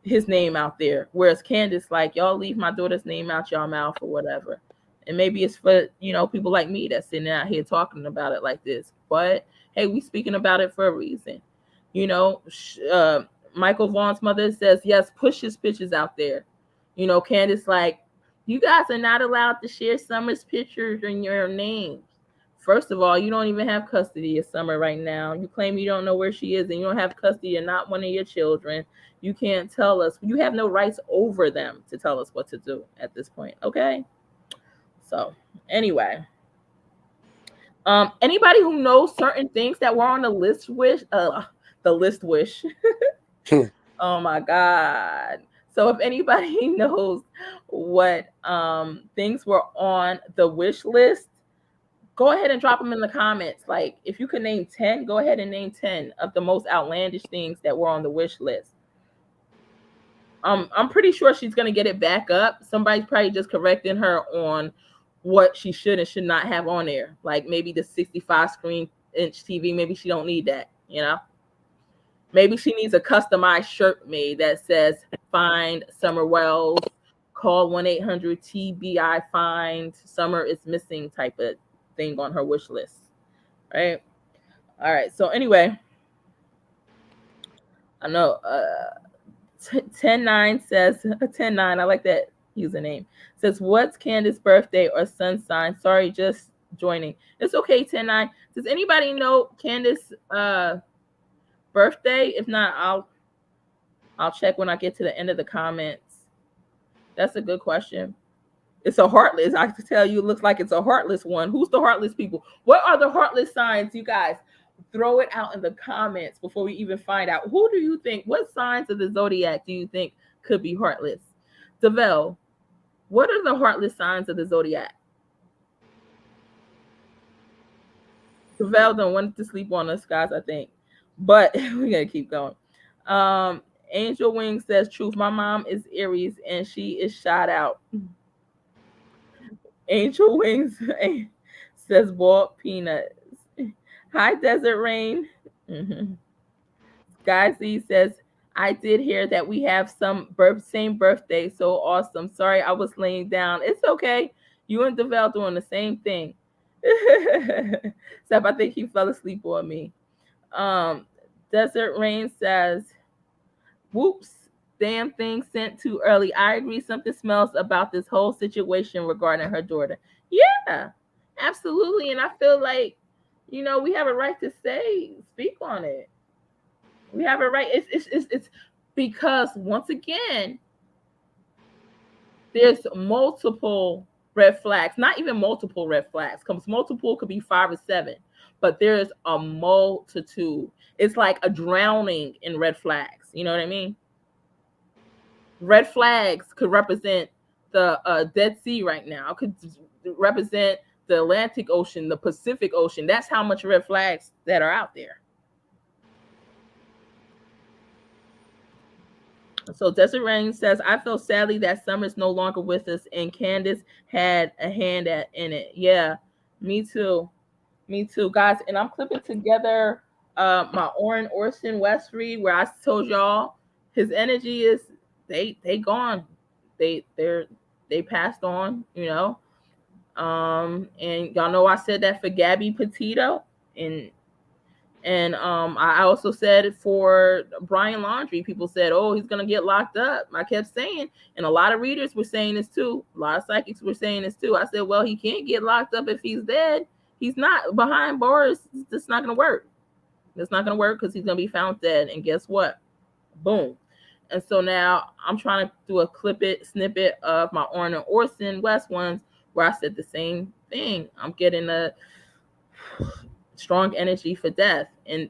his name out there. Whereas Candace, like, y'all leave my daughter's name out y'all mouth or whatever. And maybe it's for, you know, people like me that's sitting out here talking about it like this. But hey, we speaking about it for a reason. You know, Michael Vaughn's mother says, yes, push his pictures out there. You know, Candace, like, you guys are not allowed to share Summer's pictures and your names. First of all, you don't even have custody of Summer right now. You claim you don't know where she is and you don't have custody of not one of your children. You can't tell us. You have no rights over them to tell us what to do at this point. Okay. So anyway, anybody who knows certain things that were on the list wish, oh my God. So if anybody knows what things were on the wish list, go ahead and drop them in the comments. Like, if you could name 10, go ahead and name 10 of the most outlandish things that were on the wish list. I'm pretty sure she's going to get it back up. Somebody's probably just correcting her on what she should and should not have on there. Like maybe the 65 inch TV, maybe she don't need that, you know? Maybe she needs a customized shirt made that says, find Summer Wells, call 1-800-TBI, find Summer is missing type of thing on her wish list, right? All right, so anyway, I know 10-9 says, 10-9, I like that username, says, what's Candace's birthday or sun sign? Sorry, just joining. It's okay, 10-9. Does anybody know Candace's birthday? If not, I'll check when I get to the end of the comments. That's a good question. It's a heartless. I can tell you, it looks like it's a heartless one. Who's the heartless people? What are the heartless signs, you guys? Throw it out in the comments before we even find out. Who do you think? What signs of the zodiac do you think could be heartless? Devel, what are the heartless signs of the zodiac? Devel don't want to sleep on us, guys, I think. But we gotta keep going. Angel Wing says, truth, my mom is Aries and she is shot out. Angel Wings says, bought peanuts. Hi, Desert Rain. Sky Z says, I did hear that we have same birthday. So awesome. Sorry, I was laying down. It's okay. You and Devel doing the same thing. Except I think he fell asleep on me. Desert Rain says, whoops, damn thing sent too early. I agree. Something smells about this whole situation regarding her daughter. Yeah, absolutely. And I feel like, you know, we have a right to speak on it. We have a right. It's because, once again, there's multiple red flags. Not even multiple red flags. Because multiple could be 5 or 7. But there's a multitude. It's like a drowning in red flags. You know what I mean? Red flags could represent the Dead Sea right now. It could represent the Atlantic Ocean, the Pacific Ocean. That's how much red flags that are out there. So Desert Rain says, I feel sadly that Summer's no longer with us and Candace had a hand in it. Yeah, me too. Me too, guys. And I'm clipping together my Orrin Orson West read where I told y'all his energy is they gone. They passed on, you know. And y'all know I said that for Gabby Petito and I also said it for Brian Laundrie. People said, oh, he's going to get locked up. I kept saying, and a lot of readers were saying this too. A lot of psychics were saying this too. I said, well, he can't get locked up if he's dead. He's not behind bars. It's not going to work. It's not going to work because he's going to be found dead. And guess what? Boom. And so now I'm trying to do a snippet of my Orrin and Orson West ones where I said the same thing. I'm getting a strong energy for death. And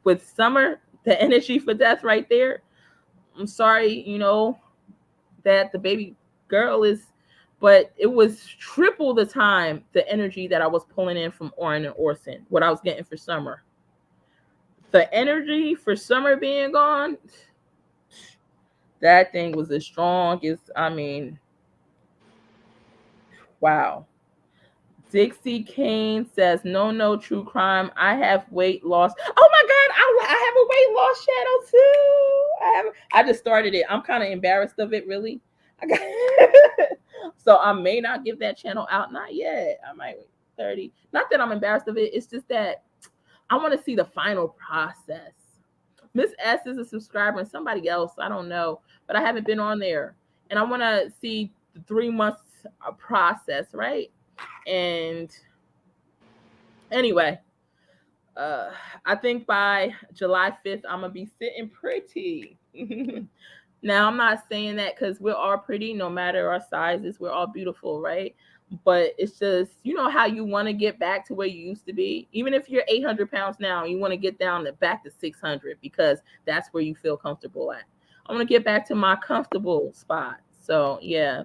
with Summer, the energy for death right there, I'm sorry, you know, that the baby girl is, but it was triple the time the energy that I was pulling in from Orrin and Orson, what I was getting for Summer. The energy for Summer being gone, that thing was as strong as, I mean, wow. Dixie Kane says, no true crime. I have weight loss. Oh my God, I have a weight loss channel too. I just started it. I'm kind of embarrassed of it, really. So I may not give that channel out. Not yet. I might wait 30. Not that I'm embarrassed of it. It's just that I want to see the final process. Miss S is a subscriber and somebody else. I don't know, but I haven't been on there. And I want to see the 3 months process, right? And anyway, I think by July 5th, I'm going to be sitting pretty. Now, I'm not saying that because we're all pretty, no matter our sizes. We're all beautiful, right? But it's just, you know how you want to get back to where you used to be? Even if you're 800 pounds now, you want to get down back to 600 because that's where you feel comfortable at. I want to get back to my comfortable spot. So, yeah.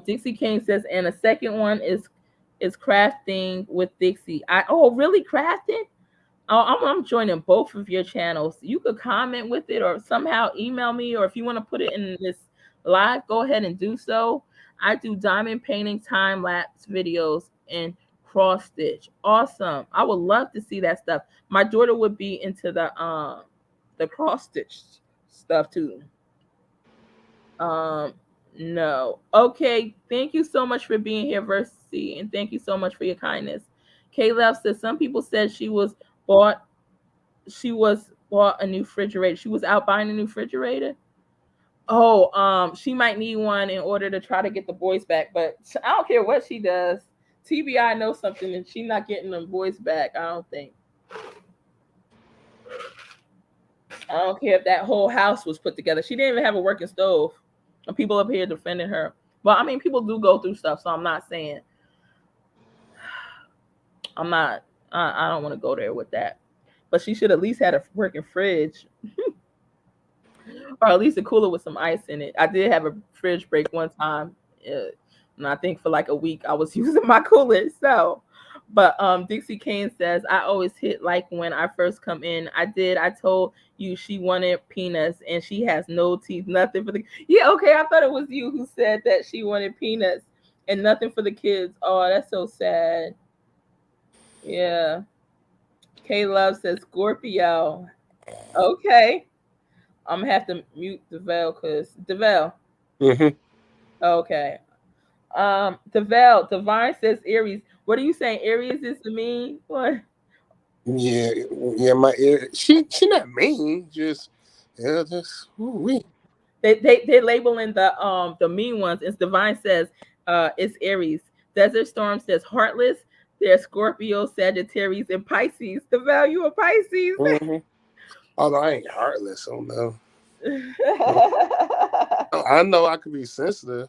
Dixie King says, and the second one is crafting with Dixie. Really crafting? Oh, I'm joining both of your channels. You could comment with it or somehow email me, or if you want to put it in this live, go ahead and do so. I do diamond painting, time lapse videos, and cross stitch. Awesome. I would love to see that stuff. My daughter would be into the cross stitch stuff too. No. Okay. Thank you so much for being here, Versi, and thank you so much for your kindness. Caleb says some people said she was bought a new refrigerator. She was out buying a new refrigerator. Oh, she might need one in order to try to get the boys back, but I don't care what she does. TBI knows something, and she's not getting the boys back. I don't think. I don't care if that whole house was put together. She didn't even have a working stove. And people up here defending her. Well, I mean, people do go through stuff, so I'm not saying. I don't want to go there with that. But she should at least had a working fridge. Or at least a cooler with some ice in it. I did have a fridge break one time. And I think for like a week I was using my cooler. So, but Dixie Kane says, I always hit like when I first come in. I told you she wanted peanuts and she has no teeth, nothing for the. Yeah, okay. I thought it was you who said that she wanted peanuts and nothing for the kids. Oh, that's so sad. Yeah. K Love says Scorpio. Okay. I'm gonna have to mute Devel because Devel. Mm-hmm. Okay. Devel, Divine says Aries. What are you saying? Aries is the mean? What? Yeah, my ear. She not mean, just we. They're labeling the mean ones. As Divine says, it's Aries. Desert Storm says heartless. There's Scorpio, Sagittarius, and Pisces. The value of Pisces. Mm-hmm. Although I ain't heartless, so no. I know I could be sensitive.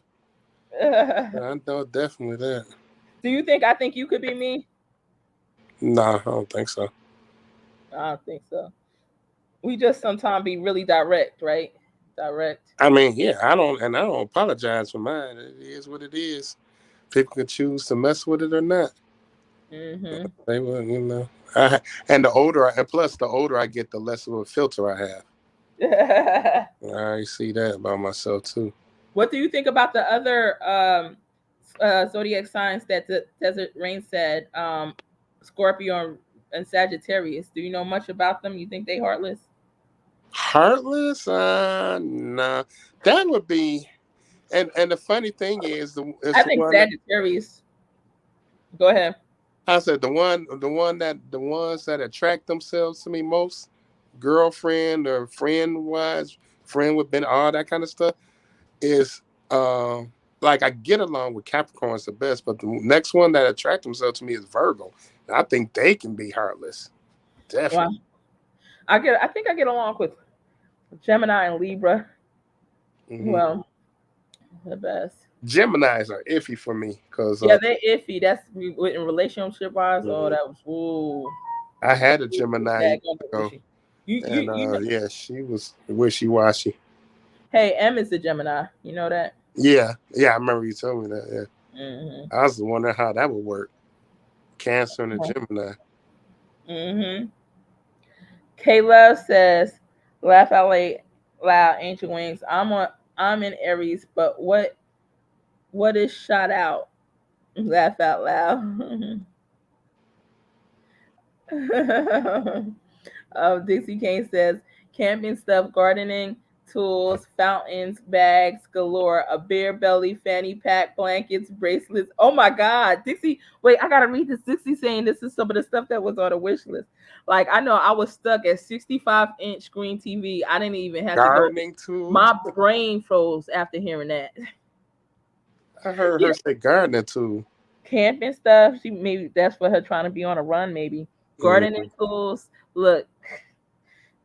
I know definitely that. Do you think I think you could be me? Nah, I don't think so. I don't think so. We just sometimes be really direct, right? Direct. I mean, yeah, I don't apologize for mine. It is what it is. People can choose to mess with it or not. Mm-hmm. They will, And plus the older I get, the less of a filter I have. I already see that about myself too. What do you think about the other zodiac signs that the Desert Rain said? Scorpio and Sagittarius. Do you know much about them? You think they heartless? Heartless? Nah. That would be. And the funny thing is, I think Sagittarius. Go ahead. I said the ones that attract themselves to me most, girlfriend or friend with all that kind of stuff, is like I get along with Capricorns the best, but the next one that attracts themselves to me is Virgo. And I think they can be heartless. Definitely. Wow. I think I get along with Gemini and Libra. Mm-hmm. Well, the best. Geminis are iffy for me because they're iffy. That's in relationship wise. Mm-hmm. Oh, that was whoa. I had a Gemini. Yeah, she was wishy-washy. Hey, M is a Gemini. You know that? Yeah, I remember you told me that. Yeah, I was wondering how that would work. Cancer and a Gemini. Mm-hmm. K-Love says, "Laugh out loud, Angel Wings. I'm in Aries, but what is shot out? Laugh out loud." Dixie Kane says, "Camping stuff, gardening tools, fountains, bags galore, a beer belly, fanny pack, blankets, bracelets." Oh my God, Dixie! Wait, I gotta read this. Dixie saying this is some of the stuff that was on the wish list. Like I know I was stuck at 65-inch screen TV. I didn't even have gardening to go. Tools. My brain froze after hearing that. I heard her say gardening tool. Camping stuff. Maybe that's for her trying to be on a run. Maybe gardening tools. Look.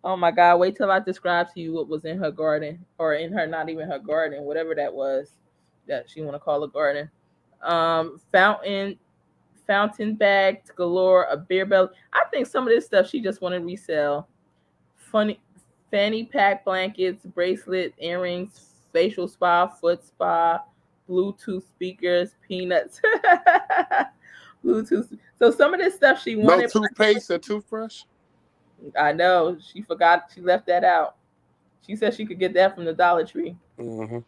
Oh my God, wait till I describe to you what was in her garden, or in her, not even her garden, whatever that was that she want to call a garden. Fountain bags galore, a beer belly. I think some of this stuff she just want to resell. Funny fanny pack, blankets, bracelet, earrings, facial spa, foot spa, Bluetooth speakers, peanuts. Bluetooth. So some of this stuff she wanted. No toothpaste or toothbrush? I know. She forgot. She left that out. She said she could get that from the Dollar Tree. Mm-hmm.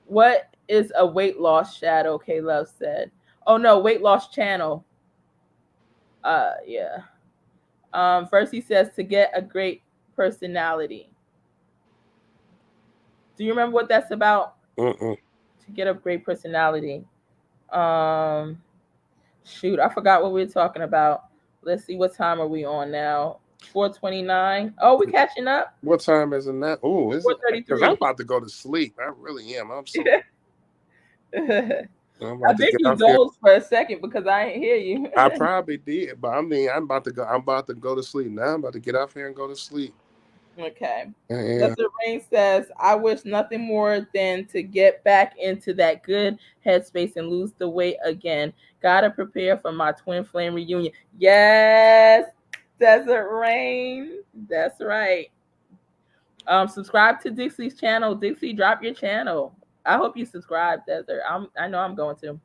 What is a weight loss shadow? K-Love said. Oh, no. Weight loss channel. Yeah. First he says to get a great personality. Do you remember what that's about? Mm-mm. To get a great personality. Shoot. I forgot what we were talking about. Let's see. What time are we on now? 4:29. Oh, we catching up. What time is it now? Oh, is it? 4:33. Because I'm about to go to sleep. I really am. I'm so. I think you dozed for a second because I didn't hear you. I probably did, but I mean, I'm about to go to sleep now. I'm about to get off here and go to sleep. Okay. Yeah. Mr. Rain says, "I wish nothing more than to get back into that good headspace and lose the weight again. Gotta prepare for my twin flame reunion." Yes. Desert Rain. That's right. Subscribe to Dixie's channel. Dixie, drop your channel. I hope you subscribe, Desert. I know I'm going to.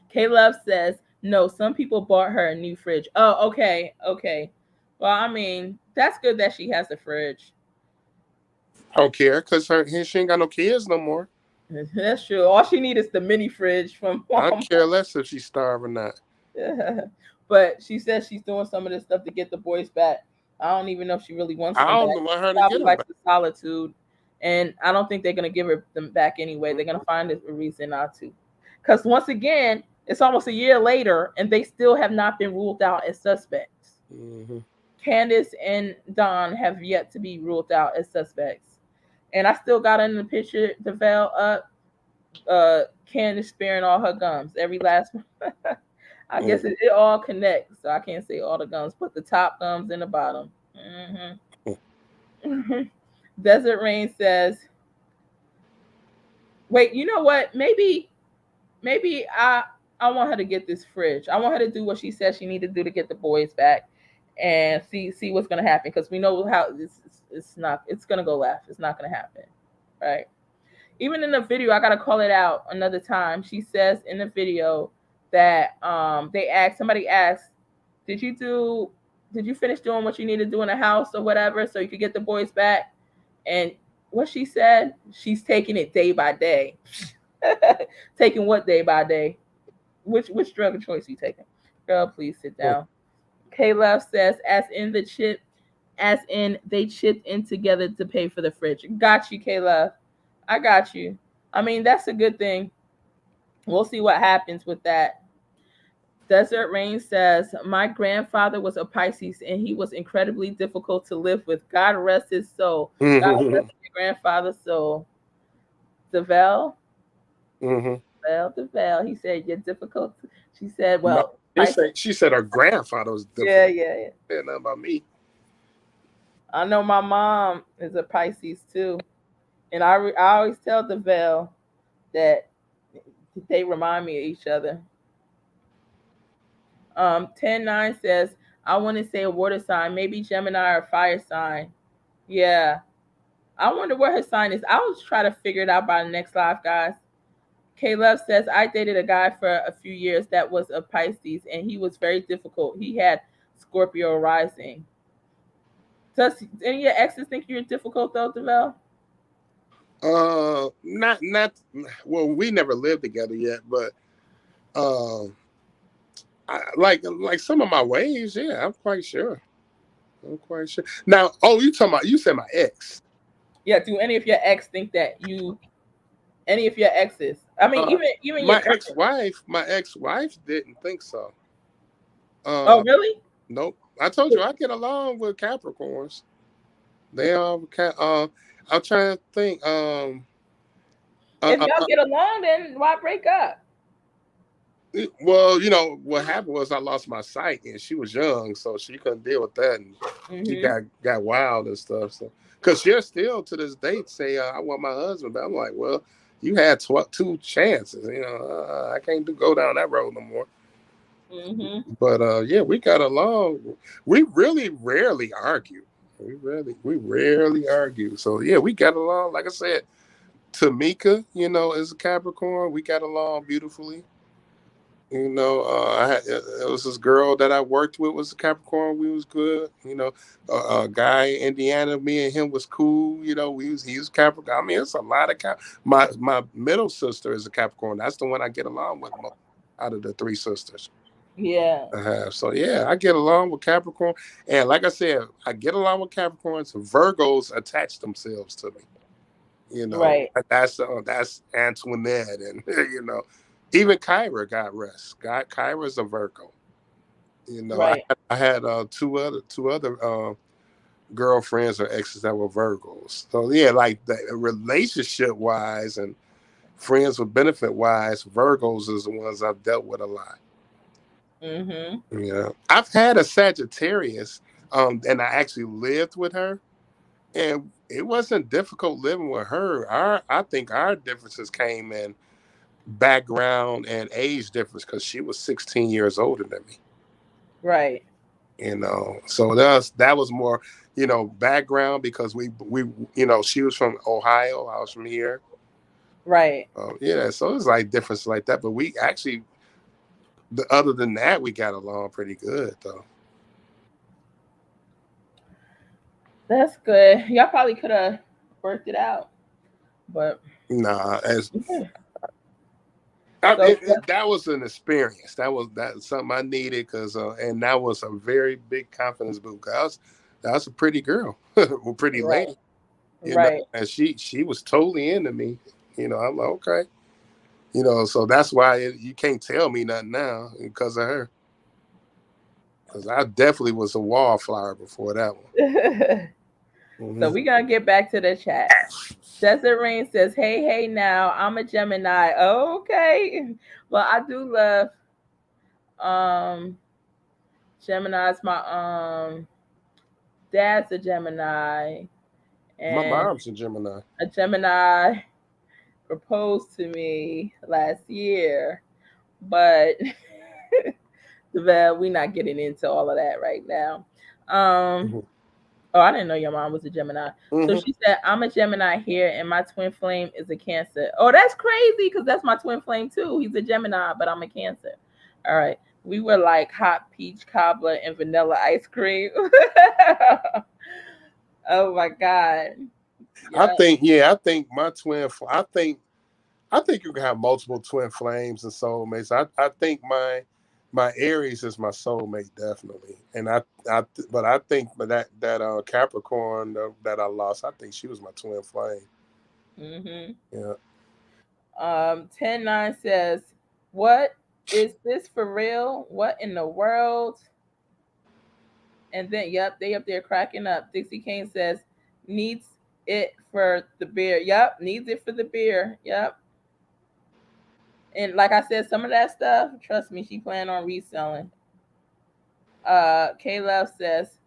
K-Love says, "No, some people bought her a new fridge." Oh, okay. Well, I mean, that's good that she has a fridge. I don't care because she ain't got no kids no more. That's true. All she needs is the mini fridge from Walmart. I don't care less if she's starved or not. But she says she's doing some of this stuff to get the boys back. I don't even know if she really wants them back. I don't want her to get them back. back. The solitude. And I don't think they're going to give them back anyway. They're going to find a reason not to. Because once again, it's almost a year later, and they still have not been ruled out as suspects. Mm-hmm. Candace and Don have yet to be ruled out as suspects. And I still got in the picture, the veil up, Candace sparing all her gums. Every last one. I guess it all connects, so I can't say all the gums. Put the top gums in the bottom. Mm-hmm. Desert Rain says, "Wait, you know what? Maybe I want her to get this fridge. I want her to do what she said she needed to do to get the boys back, and see what's gonna happen. Because we know how it's not. It's gonna go left. It's not gonna happen, right? Even in the video, I gotta call it out another time. She says in the video that somebody asked, did you finish doing what you need to do in the house or whatever so you could get the boys back? And what she said, she's taking it day by day. Taking what day by day? Which drug of choice are you taking? Girl, please sit down. K-Love says, as in they chipped in together to pay for the fridge. Got you, K-Love. I got you. I mean, that's a good thing. We'll see what happens with that. Desert Rain says, my grandfather was a Pisces and he was incredibly difficult to live with. God rest his soul. God rest your grandfather's soul. DeVell? DeVell. He said, you're difficult. She said, well. She said her grandfather was difficult. Yeah. Nothing about me. I know my mom is a Pisces too. And I always tell DeVell that they remind me of each other. 10-9 says, I want to say a water sign, maybe Gemini or fire sign. Yeah. I wonder what her sign is. I'll try to figure it out by the next live, guys. K-Love says, I dated a guy for a few years that was a Pisces, and he was very difficult. He had Scorpio rising. Does any of your exes think you're difficult, though, DeVell? Not. Well, we never lived together yet, but like some of my ways, yeah, I'm quite sure. Now, you said my ex. Yeah. Do any of your ex think that any of your exes? I mean, even my ex-wife didn't think so. Oh, really? Nope. I told you I get along with Capricorns. They all I'm trying to think. If y'all get along, then why break up? Well, what happened was I lost my sight, and she was young, so she couldn't deal with that, and she got wild and stuff. So, because she'll still to this date say, "I want my husband," but I'm like, well, you had 2 chances. I can't go down that road no more. But yeah, we got along. We really rarely argue. We rarely argue. So yeah, we got along. Like I said, Tamika, is a Capricorn. We got along beautifully. It was this girl that I worked with was a Capricorn. We was good. A guy in Indiana, me and him was cool. He was Capricorn. I mean, it's a lot of my middle sister is a Capricorn. That's the one I get along with most out of the 3 sisters. Yeah. So yeah, I get along with Capricorn, and like I said, I get along with Capricorns. Virgos attach themselves to me. Right. That's Antoinette, and even Kyra got rest. Kyra's a Virgo. Right. I had two other girlfriends or exes that were Virgos. So yeah, like the relationship wise and friends with benefit wise, Virgos is the ones I've dealt with a lot. I've had a Sagittarius, and I actually lived with her, and it wasn't difficult living with her. I think our differences came in background and age difference because she was 16 years older than me. Right. So that was more, background because we she was from Ohio, I was from here. Right. Yeah, so it was like difference like that, but we actually, other than that, we got along pretty good though. That's good. Y'all probably could have worked it out, but nah, that was an experience. That was something I needed because, and that was a very big confidence boost. That was a pretty girl, a pretty lady, right? And she was totally into me. I'm like, okay, so that's why you can't tell me nothing now because of her. Because I definitely was a wallflower before that one. So we gotta get back to the chat. Desert Rain says, hey now, I'm a Gemini. Okay. Well, I do love Gemini's. My dad's a Gemini. And my mom's a Gemini. A Gemini proposed to me last year. But we're not getting into all of that right now. Oh, I didn't know your mom was a Gemini. So she said, I'm a Gemini here, and my twin flame is a Cancer. Oh, that's crazy, because that's my twin flame, too. He's a Gemini, but I'm a Cancer. All right. We were like hot peach cobbler and vanilla ice cream. Oh my God. I Yeah. think my twin. I think you can have multiple twin flames and soulmates. I think my Aries is my soulmate definitely, and but I think that Capricorn that I lost, I think she was my twin flame. Mm-hmm. Yeah. 10-9 says, "What is this for real? What in the world?" And then, yep, they up there cracking up. Dixie Kane says, "Needs it for the beer." Yep, needs it for the beer. Yep. And like I said, some of that stuff, trust me, she planned on reselling. Caleb says,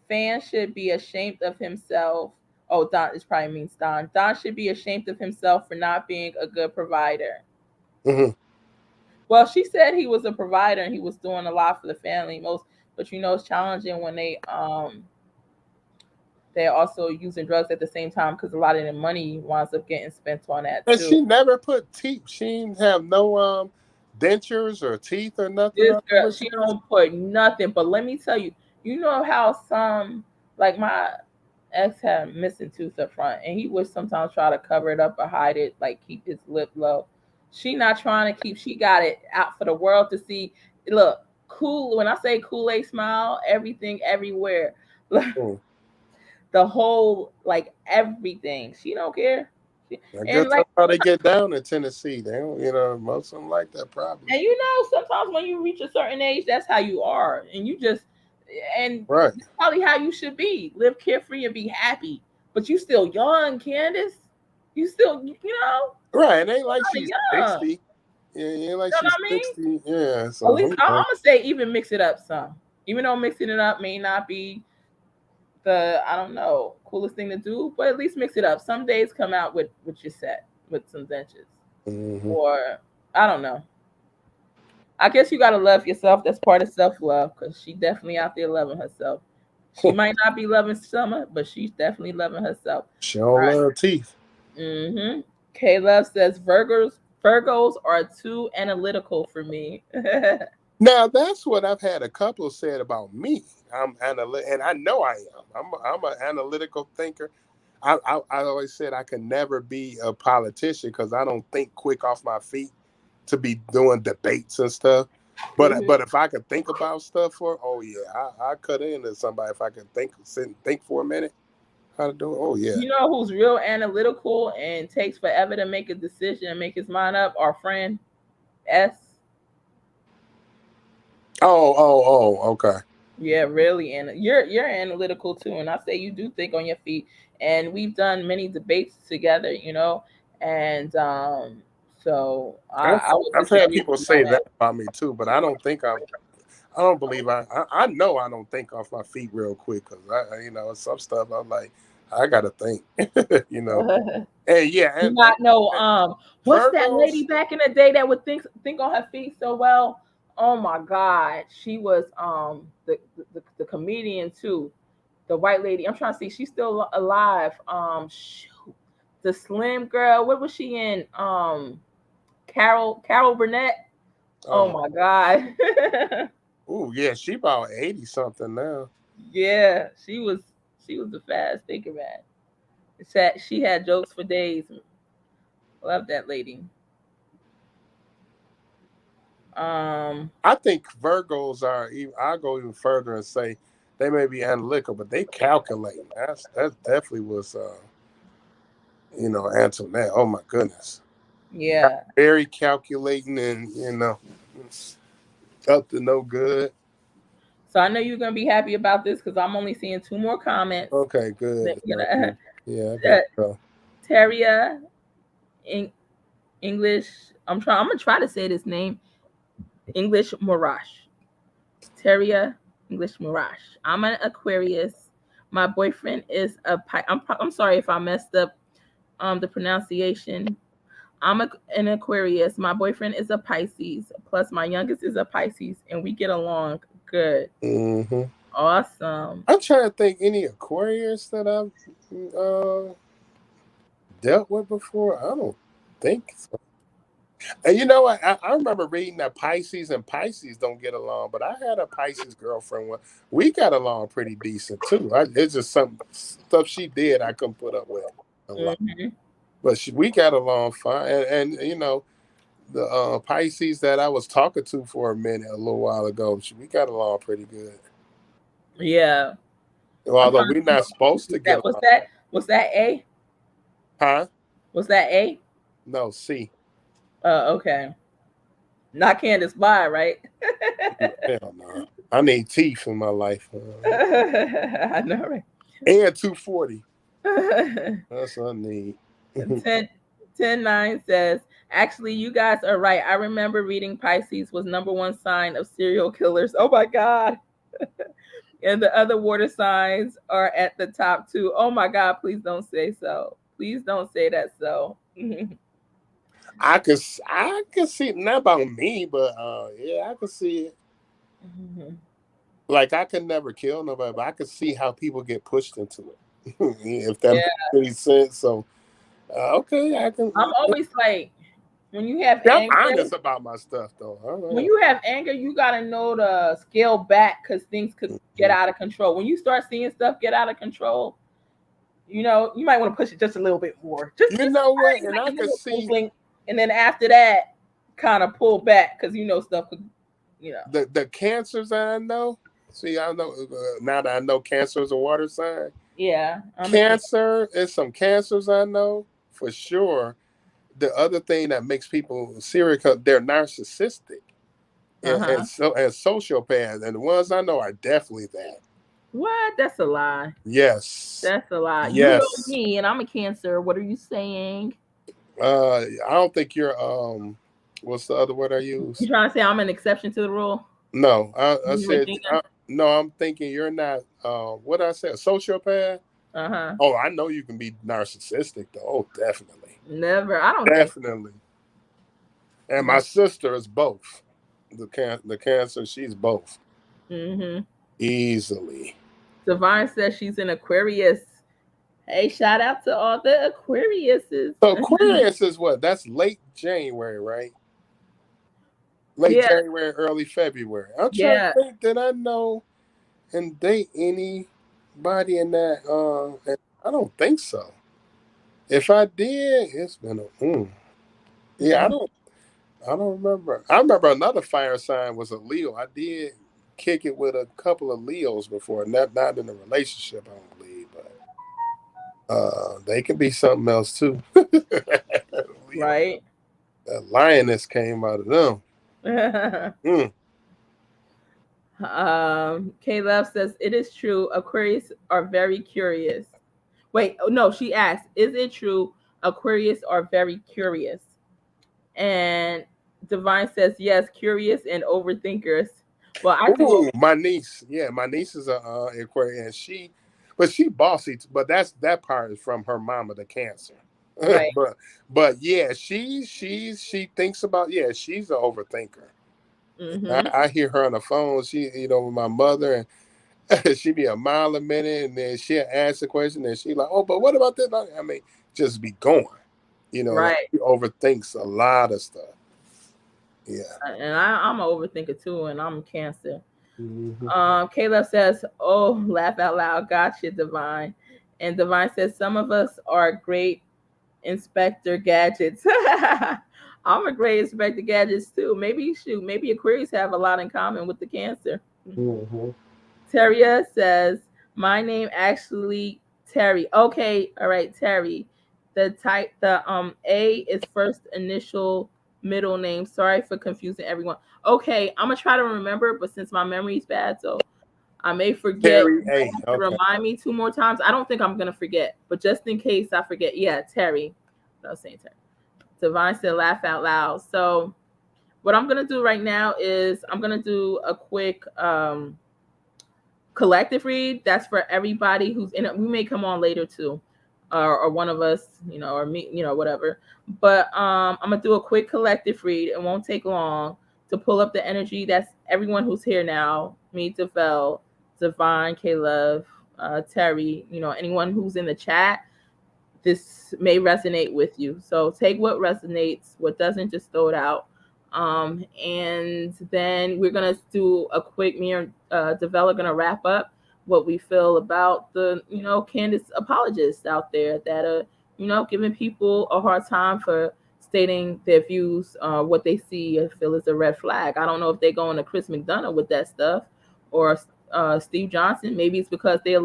"Fan should be ashamed of himself." Oh, Don, this probably means Don. Don should be ashamed of himself for not being a good provider. Mm-hmm. Well, she said he was a provider and he was doing a lot for the family. But it's challenging when they're also using drugs at the same time because a lot of the money winds up getting spent on that And too. she never put teeth. She didn't have no dentures or teeth or nothing. This girl, she don't put nothing. But let me tell you, you know how some, like my ex had missing tooth up front, and he would sometimes try to cover it up or hide it, like keep his lip low. She not trying to keep. She got it out for the world to see. Look, cool. When I say Kool-Aid smile, everything, everywhere. The whole, like, everything. She don't care. I guess that's how they get down in Tennessee. They don't, most of them like that probably. And sometimes when you reach a certain age, that's how you are, and right. That's probably how you should be. Live carefree and be happy. But you still young, Candace. You still, right. It ain't like she's young. 60. Yeah, ain't like she's 60. Yeah. So at least I'm gonna say even mix it up some. Even though mixing it up may not be the, I don't know, coolest thing to do, but at least mix it up. Some days come out with your set with some dentures. Mm-hmm. Or I don't know. I guess you gotta love yourself. That's part of self-love, because she definitely out there loving herself. She might not be loving Summer, but she's definitely loving herself. She don't love teeth. Mm-hmm. K-Love says Virgos are too analytical for me. Now that's what I've had a couple said about me. I'm analytical, and I know I am. I'm an analytical thinker. I always said I can never be a politician because I don't think quick off my feet to be doing debates and stuff. But if I could think about stuff I cut into somebody if I could sit and think for a minute how to do it. Oh yeah. You know who's real analytical and takes forever to make a decision and make his mind up? Our friend S. Oh, okay. Yeah, really, and you're analytical too, and I say you do think on your feet. And we've done many debates together, and so I've had people say that about me too, but I don't believe I know I don't think off my feet real quick because some stuff I'm like I gotta think, And yeah, and not know what's that lady back in the day that would think on her feet so well? Oh my God, she was the comedian too, the white lady. I'm trying to see, she's still alive. The slim girl. What was she in? Carol Burnett. Oh my God. Oh yeah, she about 80 something now. Yeah, she was a fast thinker, man. She had jokes for days. Love that lady. I think Virgos are. I'll go even further and say they may be analytical, but they calculate. That definitely was, Antoinette. Oh my goodness. Yeah. Very calculating and up to no good. So I know you're gonna be happy about this because I'm only seeing 2 more comments. Okay, good. Yeah. Teria, English. I'm gonna try to say this name. English Morash. Teria English Morash. I'm an Aquarius. My boyfriend is a I'm sorry if I messed up the pronunciation. I'm an Aquarius. My boyfriend is a Pisces. Plus my youngest is a Pisces, and we get along good. Mm-hmm. Awesome. I'm trying to think any Aquarius that I've dealt with before. I don't think so. And you know what? I remember reading that Pisces and Pisces don't get along, but I had a Pisces girlfriend. We got along pretty decent too. It's just some stuff she did I couldn't put up with a lot. But we got along fine. And you know, the Pisces that I was talking to for a minute a little while ago, we got along pretty good. Yeah. Although we're not supposed to get along. Was that A? Huh? Was that A? No, C. Okay. Not Candace Bly, right? Hell no. I need teeth in my life. I know, right? And 240. That's what I need. 10-9 says, actually, you guys are right. I remember reading Pisces was #1 sign of serial killers. Oh my God. And the other water signs are at the top too. Oh my God, please don't say so. Please don't say that so. I could see it, not about me, but yeah, I could see it. Like I could never kill nobody, but I could see how people get pushed into it. If that makes any sense. So okay, I can. I'm always like, when you have I'm anger, honest about my stuff though. when you have anger, you gotta know to scale back because things could get out of control. When you start seeing stuff get out of control, you know, you might want to push it just a little bit more. You know what? And I can see. And then after that, kind of pull back because you know stuff could, you know. The cancers that I know. See, I know now that I know Cancer is a water sign. Yeah. Cancer is some cancers I know for sure. The other thing that makes people serial killer, they're narcissistic and sociopaths. And the ones I know are definitely that. What? That's a lie. Yes. That's a lie. Yes. You know me, and I'm a Cancer. What are you saying? I don't think you're what's the other word I use? You trying to say I'm an exception to the rule? No, I said no, I'm thinking you're not what did I say, a sociopath? Oh, I know you can be narcissistic though. Oh, definitely. Never. I don't definitely. And my sister is both. The Cancer, she's both. Easily. Divine says she's an Aquarius. Hey, shout out to all the Aquariuses. So Aquarius is what? That's late January, right? Late January, early February. I'm trying to think, did I know and date anybody in that? I don't think so. If I did, it's been a yeah. I don't remember. I remember another fire sign was a Leo. I did kick it with a couple of Leos before, not in a relationship, I don't believe, but they can be something else too. Right. That lioness came out of them. K-Love says it is true. Aquarius are very curious. Wait, no, she asked, is it true Aquarius are very curious? And Divine says yes, curious and overthinkers. Well, my niece, my niece is a Aquarius, and she bossy, but that part is from her mama, the Cancer. Right. but yeah, she thinks about she's an overthinker. I hear her on the phone. She, with my mother, and she be a mile a minute, and then she'll ask a question, and she like, oh, but what about this? I mean, just be going. Right. She overthinks a lot of stuff. Yeah. And I'm an overthinker too, and I'm a Cancer. Caleb says, oh, laugh out loud. Gotcha, Divine. And Divine says, some of us are great Inspector Gadgets. I'm a great Inspector Gadgets too. Maybe Aquarius have a lot in common with the Cancer. Terria says, my name actually Terry. Okay, all right, Terry. The A is first initial, middle name. Sorry for confusing everyone. Okay, I'm gonna try to remember, but since my memory is bad, so I may forget. Terry A. Remind me 2 more times. I don't think I'm gonna forget, but just in case I forget, Terry. I was saying Terry. Divine said, laugh out loud. So what I'm gonna do right now is I'm gonna do a quick collective read. That's for everybody who's in it. We may come on later too. Or one of us, or me, whatever. But I'm gonna do a quick collective read. It won't take long to pull up the energy. That's everyone who's here now. Me, Devel, Divine, K-Love, Terry. Anyone who's in the chat. this may resonate with you. So take what resonates, what doesn't, just throw it out. And then we're gonna do a quick, me and Devella gonna wrap up what we feel about the, CANDUS apologists out there that are, giving people a hard time for stating their views, what they see and feel is a red flag. I don't know if they're going to Chris McDonough with that stuff or Steve Johnson. Maybe it's because they're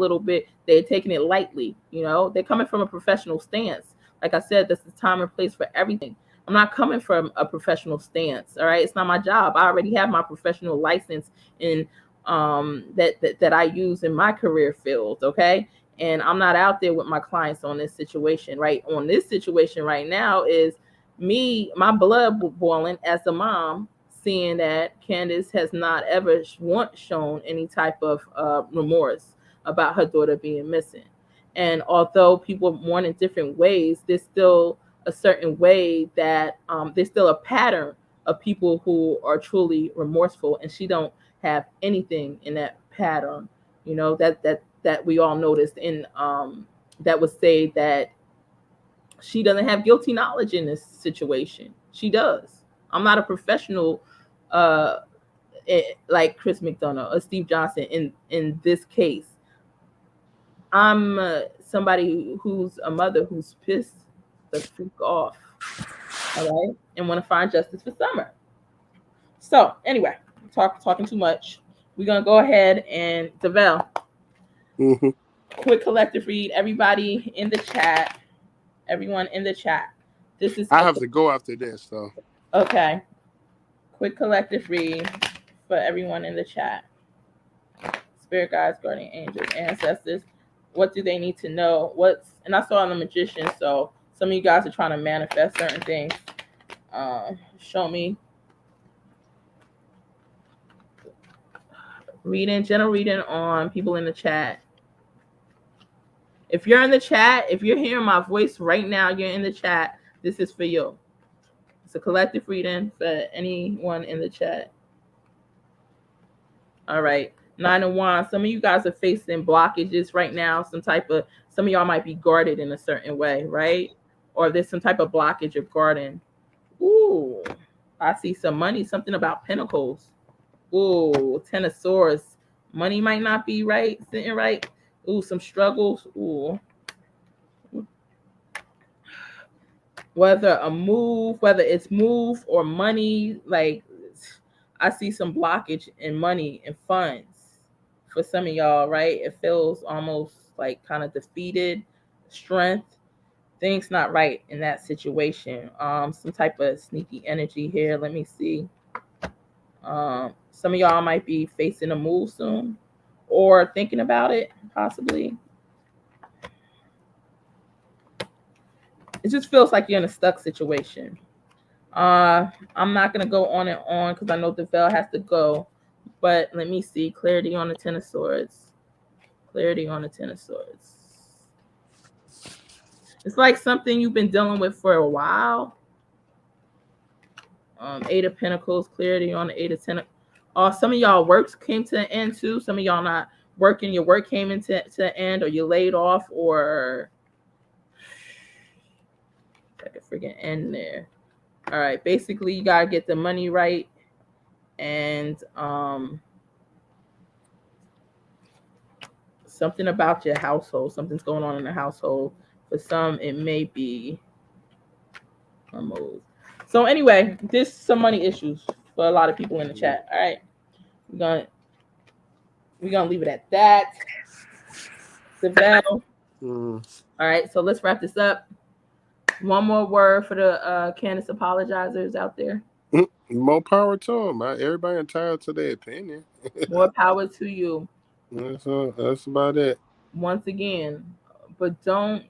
taking it lightly. They're coming from a professional stance. Like I said, this is time and place for everything. I'm not coming from a professional stance. All right. It's not my job. I already have my professional license in that I use in my career field. Okay. And I'm not out there with my clients on this situation, right? On this situation right now is me, my blood boiling as a mom, seeing that CANDUS has not ever once shown any type of remorse about her daughter being missing. And although people mourn in different ways, there's still a certain way that there's still a pattern of people who are truly remorseful, and she don't have anything in that pattern, that we all noticed in that would say that she doesn't have guilty knowledge in this situation. She does. I'm not a professional like Chris McDonough or Steve Johnson in this case. I'm somebody who's a mother who's pissed the freak off, all right, and want to find justice for Summer. So anyway, talking too much. We're gonna go ahead and Devell. Quick collective read. Everybody in the chat. Everyone in the chat. This is. I have to go after this, though. Okay. Quick collective read for everyone in the chat. Spirit guides, guardian angels, ancestors. What do they need to know? And I saw the magician, so some of you guys are trying to manifest certain things. Show me. General reading on people in the chat. If you're in the chat, if you're hearing my voice right now, you're in the chat, this is for you. It's a collective reading for anyone in the chat. All right. 9 of Wands. Some of you guys are facing blockages right now. Some of y'all might be guarded in a certain way, right? Or there's some type of blockage of guarding. Ooh, I see some money, something about pentacles. Ooh, 10 of Swords. Money might not be right, sitting right. Ooh, some struggles. Ooh. Whether it's move or money, like I see some blockage in money and funds for some of y'all, right? It feels almost like kind of defeated, strength. Things not right in that situation. Some type of sneaky energy here. Let me see. Some of y'all might be facing a move soon or thinking about it, possibly. It just feels like you're in a stuck situation. I'm not going to go on and on because I know Devell has to go. But let me see. Clarity on the 10 of Swords. Clarity on the 10 of Swords. It's like something you've been dealing with for a while. 8 of Pentacles. Clarity on the 8 of 10. Some of y'all works came to an end too. Some of y'all not working. Your work came into an end, or you laid off, or like a freaking end there. All right. Basically, you gotta get the money right, and something about your household. Something's going on in the household. For some, it may be a move. So anyway, there's some money issues for a lot of people in the chat. All right. We're gonna leave it at that. Devell. All right, so let's wrap this up. One more word for the CANDUS apologizers out there. More power to them. Everybody entitled to their opinion. More power to you. That's about it. Once again, but don't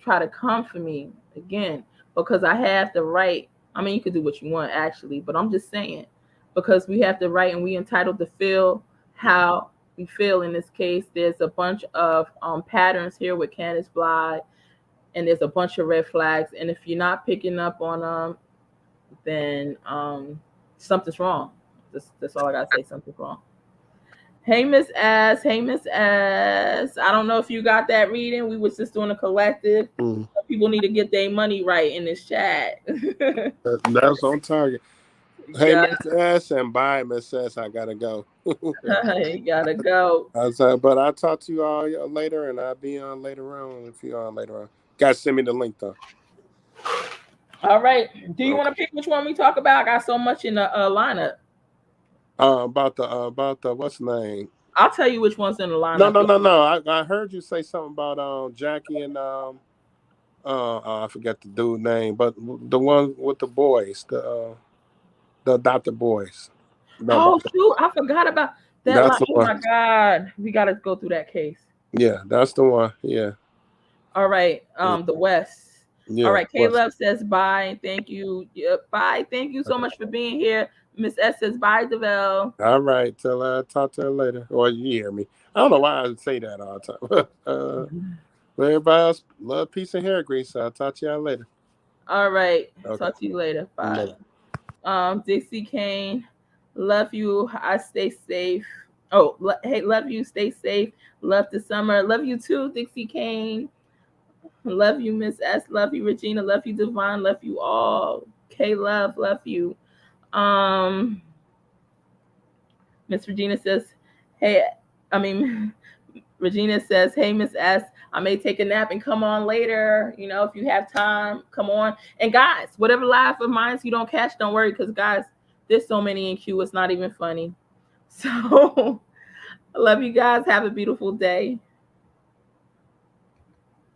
try to come for me again, because I have the right. I mean, you could do what you want, actually, but I'm just saying, because we have the right and we entitled to feel how we feel in this case. There's a bunch of patterns here with CANDUS BLY, and there's a bunch of red flags. And if you're not picking up on them, then something's wrong. That's all I gotta say. Something's wrong. Hey, Miss S. Hey, Miss S. I don't know if you got that reading. We was just doing a collective. People need to get their money right in this chat. That's on target. Hey, Yeah. Miss S, and bye, Miss S. I gotta go. You gotta go. But I'll talk to you all later, and I'll be on later on if you're on later on. Guys, send me the link though. All right. Do you want to pick which one we talk about? I got so much in the lineup. About the what's the name? I'll tell you which one's in the lineup. No. I heard you say something about Jackie and I forget the dude name, but the one with the boys, the adopted boys. Oh shoot, I forgot about that. That's Line. the Oh one. my God, we gotta go through that case. Yeah, that's the one. Yeah. All right. The West. Yeah, all right. Caleb says bye. Thank you. Bye. Thank you so much for being here. Miss S says bye, Deville. All right. Till I talk to her later. Or you hear me. I don't know why I say that all the time. But everybody else, love, peace, and hair grease. I'll talk to y'all later. All right. Okay. Talk to you later. Bye. Dixie Kane, love you. I stay safe. Oh, hey, love you. Stay safe. Love the summer. Love you too, Dixie Kane. Love you, Miss S. Love you, Regina. Love you, Devon. Love you all. K-Love. Love you. Miss Regina says, Regina says, hey, Miss S, I may take a nap and come on later. You know, if you have time, come on. And guys, whatever live of mine you don't catch, don't worry, because guys, there's so many in queue, it's not even funny. So I love you guys. Have a beautiful day.